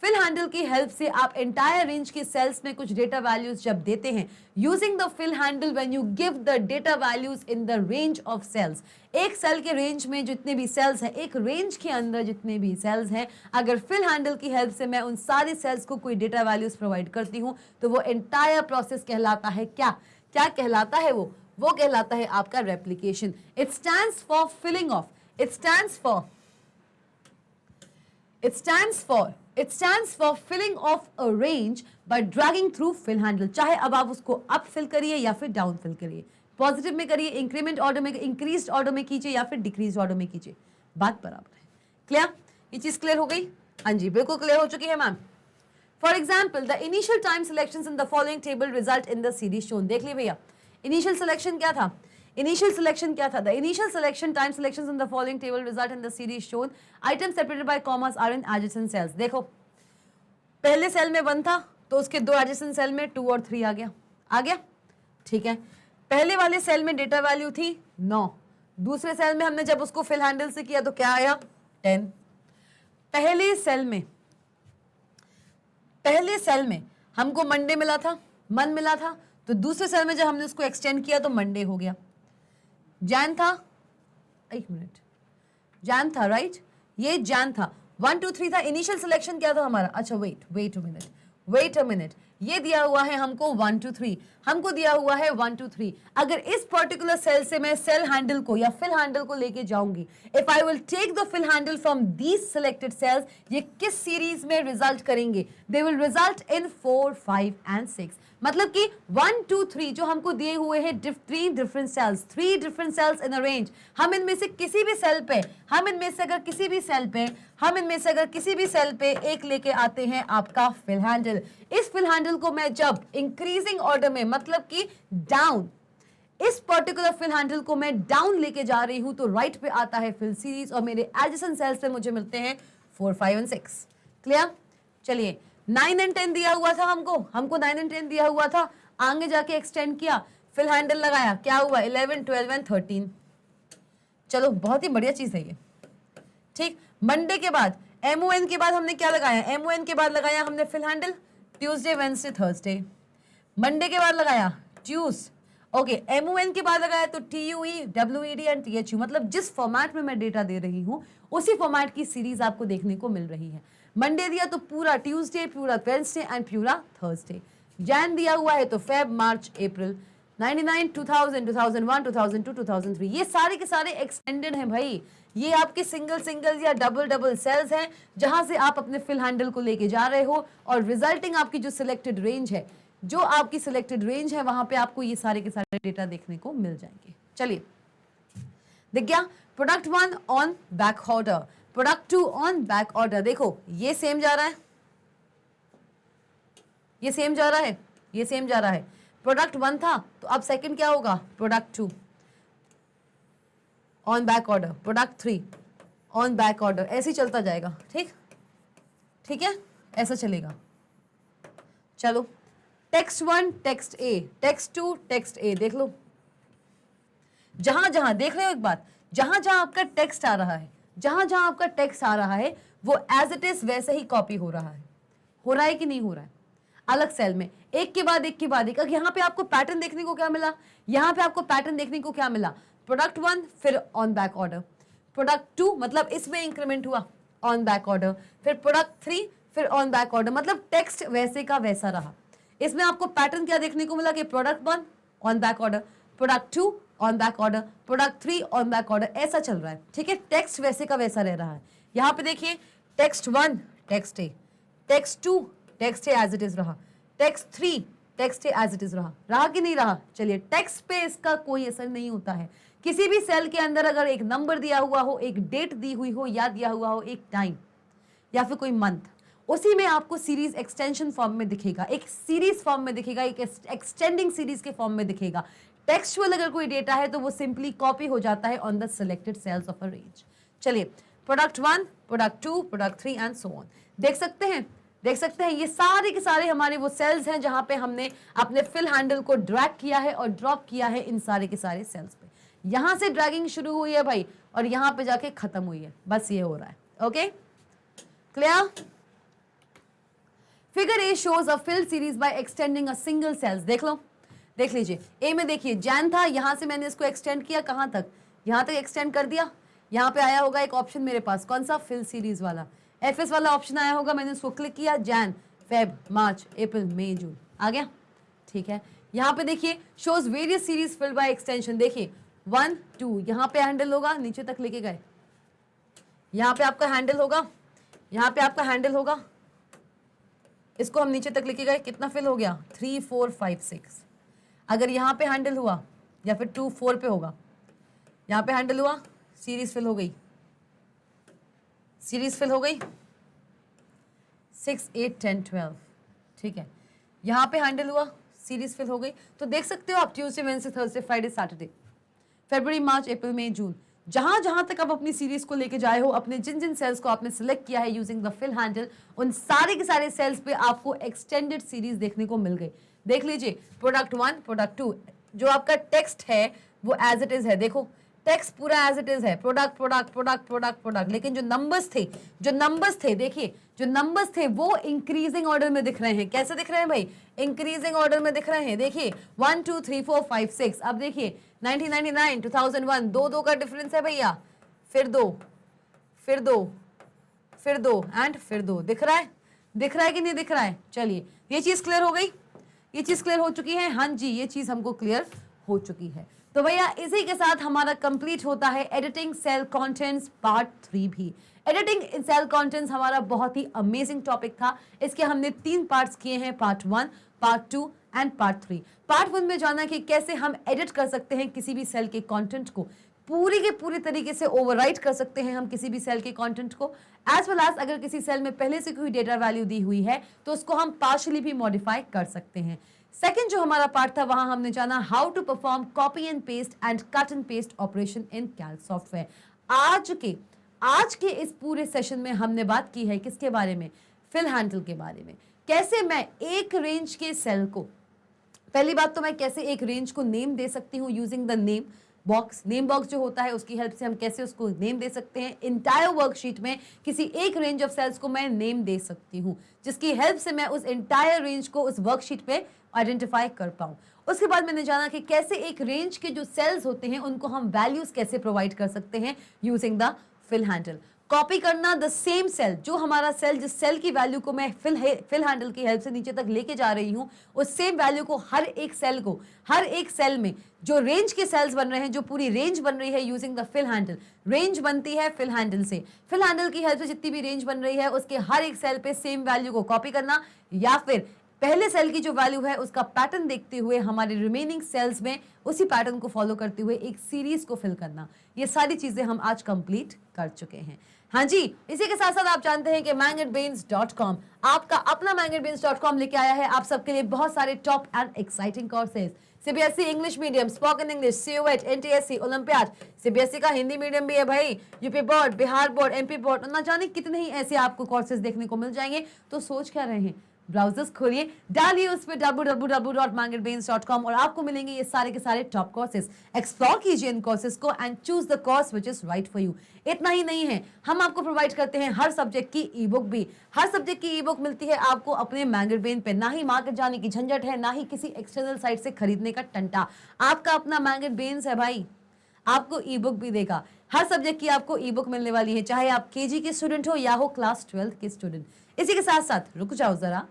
फिल हैंडल की हेल्प से आप एंटायर रेंज के सेल्स में कुछ डेटा वैल्यूज जब देते हैं, using the fill handle when you give the data values in the range of cells. एक सेल के रेंज में जितने भी सेल्स हैं, एक रेंज के अंदर जितने भी सेल्स हैं, अगर फिल हैंडल की हेल्प से मैं उन सारे सेल्स को कोई डेटा वैल्यूज प्रोवाइड करती हूँ तो वो एंटायर प्रोसेस कहलाता है क्या? क्या कहलाता है वो कहलाता है आपका replication. It stands for filling of, it stands for filling of a range by dragging through fill handle। चाहे अब आप उसको अप फिल करिए या फिर डाउन फिल करिए, पॉजिटिव में करिए, इंक्रीमेंट ऑर्डर में, इंक्रीज्ड ऑर्डर में कीजिए या फिर डिक्रीज ऑर्डर में कीजिए, बात बराबर है। क्लियर? ये चीज क्लियर हो गई? हाँ जी, बिल्कुल क्लियर हो चुकी है ma'am. For example, the initial time selections in the following table result in the series shown. देख लिए भैया, इनिशियल सिलेक्शन क्या था? Initial selection क्या था? The initial selection time selections in the following table result in the series shown. Items separated by commas are in adjacent cells. देखो, पहले cell में 1 था, तो उसके दो एडजेसेंट सेल में 2 और 3 आ गया, ठीक है। पहले वाले सेल में डेटा वैल्यू थी 9, दूसरे सेल में हमने जब उसको फिल हैंडल से किया तो क्या आया 10। पहले सेल में हमको मंडे मिला था, मन मिला था, तो दूसरे सेल में जब हमने उसको एक्सटेंड किया तो मंडे हो गया। जैन था, एक मिनट, जैन था राइट, ये जैन था, 1 2 3 था। इनिशियल सिलेक्शन क्या था हमारा, अच्छा वेट अ मिनट, ये दिया हुआ है हमको 1 2 3, हमको दिया हुआ है 1 2 3। अगर इस पर्टिकुलर सेल से मैं सेल हैंडल को या फिल हैंडल को लेके जाऊंगी, if I will take the fill handle from these selected cells, ये किस सीरीज में रिजल्ट करेंगे, they will result in 4 5 and 6। मतलब कि 1 2 3 जो हमको दिए हुए हैं 3 different cells in a range, हम इनमें से किसी भी सेल पे, हम इनमें से अगर किसी भी सेल पे एक लेके आते हैं आपका फिल हैंडल। इस फिल हैंडल को मैं जब इंक्रीजिंग ऑर्डर में, मतलब कि डाउन, इस पर्टिकुलर फिल हैंडल को मैं डाउन लेके जा रही हूं तो राइट पे आता है फिल सीरीज और मेरे एडजेसेंट सेल्स से मुझे मिलते हैं 4 5 एंड 6। क्लियर? चलिए 9 एंड 10 दिया हुआ था हमको 9 एंड 10 दिया हुआ था, आगे जाके एक्सटेंड किया, फिल हैंडल लगाया, क्या हुआ 11 12 एंड 13। चलो बहुत ही बढ़िया चीज है ये, ठीक। मंडे के बाद MON के बाद हमने क्या लगाया, MON के बाद लगाया हमने fill handle Tuesday Wednesday Thursday. Monday के बाद लगाया ट्यूस, ओके। MON के बाद लगाया तो TUE WED एंड THU, मतलब जिस फॉर्मेट में मैं डेटा दे रही हूं उसी फॉर्मेट की सीरीज आपको देखने को मिल रही है। मंडे दिया तो पूरा ट्यूसडे, पूरा वेडनेसडे एंड पूरा थर्सडे। जैन दिया हुआ है तो फेब मार्च अप्रैल, 99 2000 2001 2002 2003, ये सारे के सारे एक्सटेंडेड हैं भाई। ये आपके सिंगल या डबल सेल्स हैं जहां से आप अपने फिल हैंडल को लेके जा रहे हो और रिजल्टिंग आपकी जो सिलेक्टेड रेंज है, वहां पे आपको ये सारे के सारे डेटा देखने को मिल जाएंगे। चलिए देख गया, product 1 on back order, product 2 on back order. देखो ये सेम जा रहा है, प्रोडक्ट 1 था तो अब सेकंड क्या होगा, product 2 on back order, product 3 on back order, ऐसे ही चलता जाएगा। ठीक है, ऐसा चलेगा। चलो text 1 text A, text 2 text ए, देख लो जहां देख रहे हो एक बात, जहां आपका टेक्स्ट आ रहा है, वो एज इट इज वैसे ही कॉपी हो रहा है कि नहीं हो रहा है, अलग सेल में एक के बाद एक। यहाँ पे आपको पैटर्न देखने को क्या मिला, प्रोडक्ट 1 फिर ऑन बैक ऑर्डर, प्रोडक्ट 2 मतलब इसमें इंक्रीमेंट हुआ ऑन बैक ऑर्डर, फिर प्रोडक्ट 3 फिर ऑन बैक ऑर्डर, मतलब टेक्स्ट वैसे का वैसा रहा। इसमें आपको पैटर्न क्या देखने को मिला कि product 1 on back order, product 2 on back order, product 3 on back order, ऐसा चल रहा है। ठीक है, टेक्स्ट वैसे का वैसा रह रहा है। यहाँ पे देखिए text 1 text A, text 2 text A as it is रहा, text 3 text A as it is रहा कि नहीं रहा। चलिए टेक्स्ट पे इसका कोई असर नहीं होता है। किसी भी सेल के अंदर अगर एक नंबर दिया हुआ हो, एक डेट दी हुई हो या दिया हुआ हो एक टाइम या फिर कोई मंथ, उसी में आपको सीरीज एक्सटेंशन फॉर्म में दिखेगा, एक सीरीज फॉर्म में दिखेगा, एक एक्सटेंडिंग सीरीज के फॉर्म में दिखेगा। टेक्सचुअल अगर कोई डेटा है तो वो सिंपली कॉपी हो जाता है on the selected cells of a range. चलिए प्रोडक्ट 1 प्रोडक्ट 2 प्रोडक्ट 3 एंड सो ऑन। देख सकते हैं ये सारे के सारे हमारे वो सेल्स हैं जहां पे हमने अपने फिल हैंडल को ड्रैग किया है और ड्रॉप किया है इन सारे के सारे सेल्स पे। यहां से ड्रैगिंग शुरू हुई है भाई और यहां पे जाके खत्म हुई है, बस ये हो रहा है। Okay clear? Figure A shows a fill series by extending a single cells. देख लीजिए ए में देखिए जैन था, यहां से मैंने इसको एक्सटेंड किया, कहां तक, यहां तक एक्सटेंड कर दिया। यहां पे आया होगा एक ऑप्शन मेरे पास, कौन सा, फिल सीरीज वाला, एफएस वाला ऑप्शन आया होगा, मैंने उसको क्लिक किया, जैन फेब मार्च अप्रैल मई जून आ गया। ठीक है, यहाँ पे देखिए shows various series filled by extension. देखिए 1 2 यहाँ पे हैंडल होगा, नीचे तक लेके गए, यहाँ पे आपका हैंडल होगा, इसको हम नीचे तक लेके गए, कितना फिल हो गया, 3 4 5 6। अगर यहाँ पे हैंडल हुआ या फिर 2 4 पे होगा, यहाँ पे हैंडल हुआ, सीरीज फिल हो गई, 6 8 10 12। ठीक है, यहाँ पे हैंडल हुआ, सीरीज फिल हो गई। तो देख सकते हो आप Tuesday Wednesday Thursday Friday Saturday, फरवरी मार्च अप्रैल मई जून, जहां जहां तक आप अपनी सीरीज को लेके जाए हो, अपने जिन जिन सेल्स को आपने सिलेक्ट किया है यूजिंग द फिल हैंडल, उन सारे के सारे सेल्स पे आपको एक्सटेंडेड सीरीज देखने को मिल गई। देख लीजिए, प्रोडक्ट 1, प्रोडक्ट 2, जो आपका टेक्स्ट है वो एज इट इज है। देखो टेक्स्ट पूरा एज इट इज है, product product product product product, लेकिन जो नंबर्स थे देखिए, जो नंबर्स थे वो इंक्रीजिंग ऑर्डर में दिख रहे हैं। कैसे दिख रहे हैं भाई? इंक्रीजिंग ऑर्डर में दिख रहे हैं। देखिए 1 2 3 4 5 6, अब देखिए 1999 2001, दो का डिफरेंस है भैया, फिर दो, फिर दो, फिर दो एंड फिर दो। दिख रहा है कि नहीं दिख रहा है? चलिए, ये चीज क्लियर हो गई, ये चीज क्लियर हो चुकी है। हाँ जी, ये चीज हमको क्लियर हो चुकी है। तो भैया इसी के साथ हमारा कंप्लीट होता है एडिटिंग सेल कंटेंट्स पार्ट 3 भी। एडिटिंग इन सेल कंटेंट्स हमारा बहुत ही अमेजिंग टॉपिक था। इसके हमने 3 पार्ट्स किए हैं, part 1, part 2 and part 3। Part 1 में जाना कि कैसे हम एडिट कर सकते हैं किसी भी सेल के कंटेंट को, पूरी के पूरी तरीके से ओवरराइट कर सकते हैं हम किसी भी सेल के कंटेंट को, एज वेल एज अगर किसी सेल में पहले से कोई डेटा वैल्यू दी हुई है तो उसको हम पार्शियली भी मॉडिफाई कर सकते हैं। सेकंड जो हमारा पार्ट था, वहां हमने जाना how to perform copy and paste and cut and paste operation in calc software. आज के इस पूरे सेशन में हमने बात की है किसके बारे में? फिल हैंडल के बारे में। कैसे मैं एक रेंज के सेल को, पहली बात तो मैं कैसे एक रेंज को नेम दे सकती हूँ using the name box. Name box जो होता है उसकी हेल्प से हम कैसे उसको नेम दे सकते हैं। इंटायर वर्कशीट में किसी एक रेंज ऑफ सेल्स को मैं नेम दे सकती हूँ, जिसकी हेल्प से मैं उस इंटायर रेंज को उस वर्कशीट पे आइडेंटिफाई कर पाऊं। उसके बाद मैंने जाना कि कैसे एक रेंज के जो सेल्स होते हैं उनको हम वैल्यूज कैसे प्रोवाइड कर सकते हैं using the fill handle. Copy करना द सेम सेल, जो हमारा सेल, जिस सेल की वैल्यू को मैं फिल हैंडल की हेल्प से नीचे तक लेके जा रही हूं, उस सेम वैल्यू को हर एक सेल में जो रेंज के सेल्स बन रहे हैं, जो पूरी रेंज बन रही है using the fill handle. Range बनती है फिल हैंडल से, फिल हैंडल की हेल्प से जितनी भी रेंज बन रही है उसके हर एक सेल पे सेम वैल्यू को कॉपी करना, या फिर पहले सेल की जो वैल्यू है उसका पैटर्न देखते हुए हमारे रिमेनिंग सेल्स में उसी पैटर्न को फॉलो करते हुए एक सीरीज को फिल करना। ये सारी चीजें हम आज कंप्लीट कर चुके हैं। हाँ जी, इसी के साथ साथ आप जानते हैं कि mangetbrains.com आपका अपना mangetbrains.com लेके आया है आप सबके लिए बहुत सारे top and exciting courses. CBSE English medium, spoken English, सीओएट, एनटीएससी, ओलंपियाड। सीबीएसई का हिंदी मीडियम भी है भाई, UP board, Bihar board, MP board, और ना जाने कितने ही ऐसे आपको कोर्सेज देखने को मिल जाएंगे। तो सोच क्या रहे हैं, ब्राउजर्स खोलिए, डालिए उस पर www.mangetbrains.com और आपको मिलेंगे ये सारे के सारे टॉप कोर्सेज। एक्सप्लोर कीजिए इन कोर्सेज को and choose the course which is right for you. इतना ही नहीं है, हम आपको प्रोवाइड करते हैं हर सब्जेक्ट की ई बुक भी। हर सब्जेक्ट की ई बुक मिलती है आपको अपने मैंगेट ब्रेन पे। ना ही मार्केट जाने की झंझट है, ना ही किसी एक्सटर्नल साइट से खरीदने का टंटा। आपका अपना मैंगेट ब्रेन्स है भाई, आपको ई बुक भी देगा। हर सब्जेक्ट की आपको ई बुक मिलने वाली है, चाहे आप केजी के स्टूडेंट हो या हो क्लास 12 के स्टूडेंट। इसी के साथ साथ रुक जाओ जरा,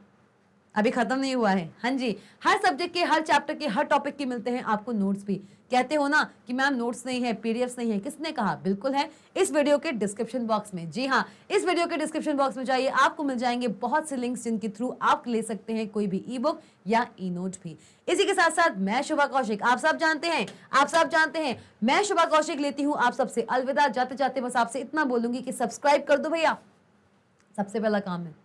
अभी खत्म नहीं हुआ है। हाँ जी, हर सब्जेक्ट के, हर चैप्टर के, हर टॉपिक के मिलते हैं आपको नोट्स भी। कहते हो ना कि मैम नोट्स नहीं है, पीडीएफ्स नहीं है, किसने कहा? बिल्कुल है, इस वीडियो के डिस्क्रिप्शन बॉक्स में। जी हाँ, इस वीडियो के डिस्क्रिप्शन बॉक्स में जाइए, आपको मिल जाएंगे बहुत से लिंक्स जिनके थ्रू आप ले सकते हैं कोई भी ई बुक या ई नोट भी। इसी के साथ साथ मैं शुभा कौशिक, आप सब जानते हैं मैं शुभा कौशिक लेती हूँ आप सबसे अलविदा। जाते जाते बस आपसे इतना बोलूंगी कि सब्सक्राइब कर दो भैया, सबसे पहला काम है।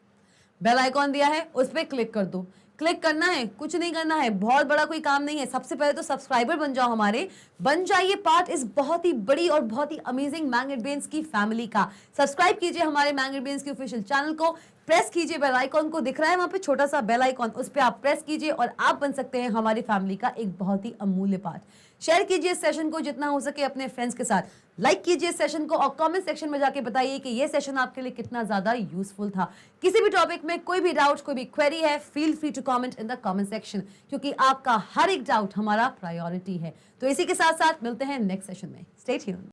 बेल आइकॉन दिया है, उस पर क्लिक कर दो। क्लिक करना है, कुछ नहीं करना है, बहुत बड़ा कोई काम नहीं है। सबसे पहले तो सब्सक्राइबर बन जाओ, हमारे बन जाइए पार्ट इस बहुत ही बड़ी और बहुत ही अमेजिंग मैंगेट ब्रेन्स की फैमिली का। सब्सक्राइब कीजिए हमारे मैंगेट ब्रेन्स के ऑफिशियल चैनल को, प्रेस कीजिए बेल आइकॉन को, दिख रहा है वहां पे छोटा सा बेल आइकॉन, उस पर आप प्रेस कीजिए और आप बन सकते हैं हमारी फैमिली का एक बहुत ही अमूल्य पार्ट। शेयर कीजिए इस सेशन को जितना हो सके अपने फ्रेंड्स के साथ, लाइक कीजिए इस सेशन को और कमेंट सेक्शन में जाके बताइए कि ये सेशन आपके लिए कितना ज्यादा यूजफुल था। किसी भी टॉपिक में कोई भी डाउट, कोई भी क्वेरी है, feel free to comment in the comment section, क्योंकि आपका हर एक डाउट हमारा प्रायोरिटी है। तो इसी के साथ साथ मिलते हैं नेक्स्ट सेशन में। Stay tuned.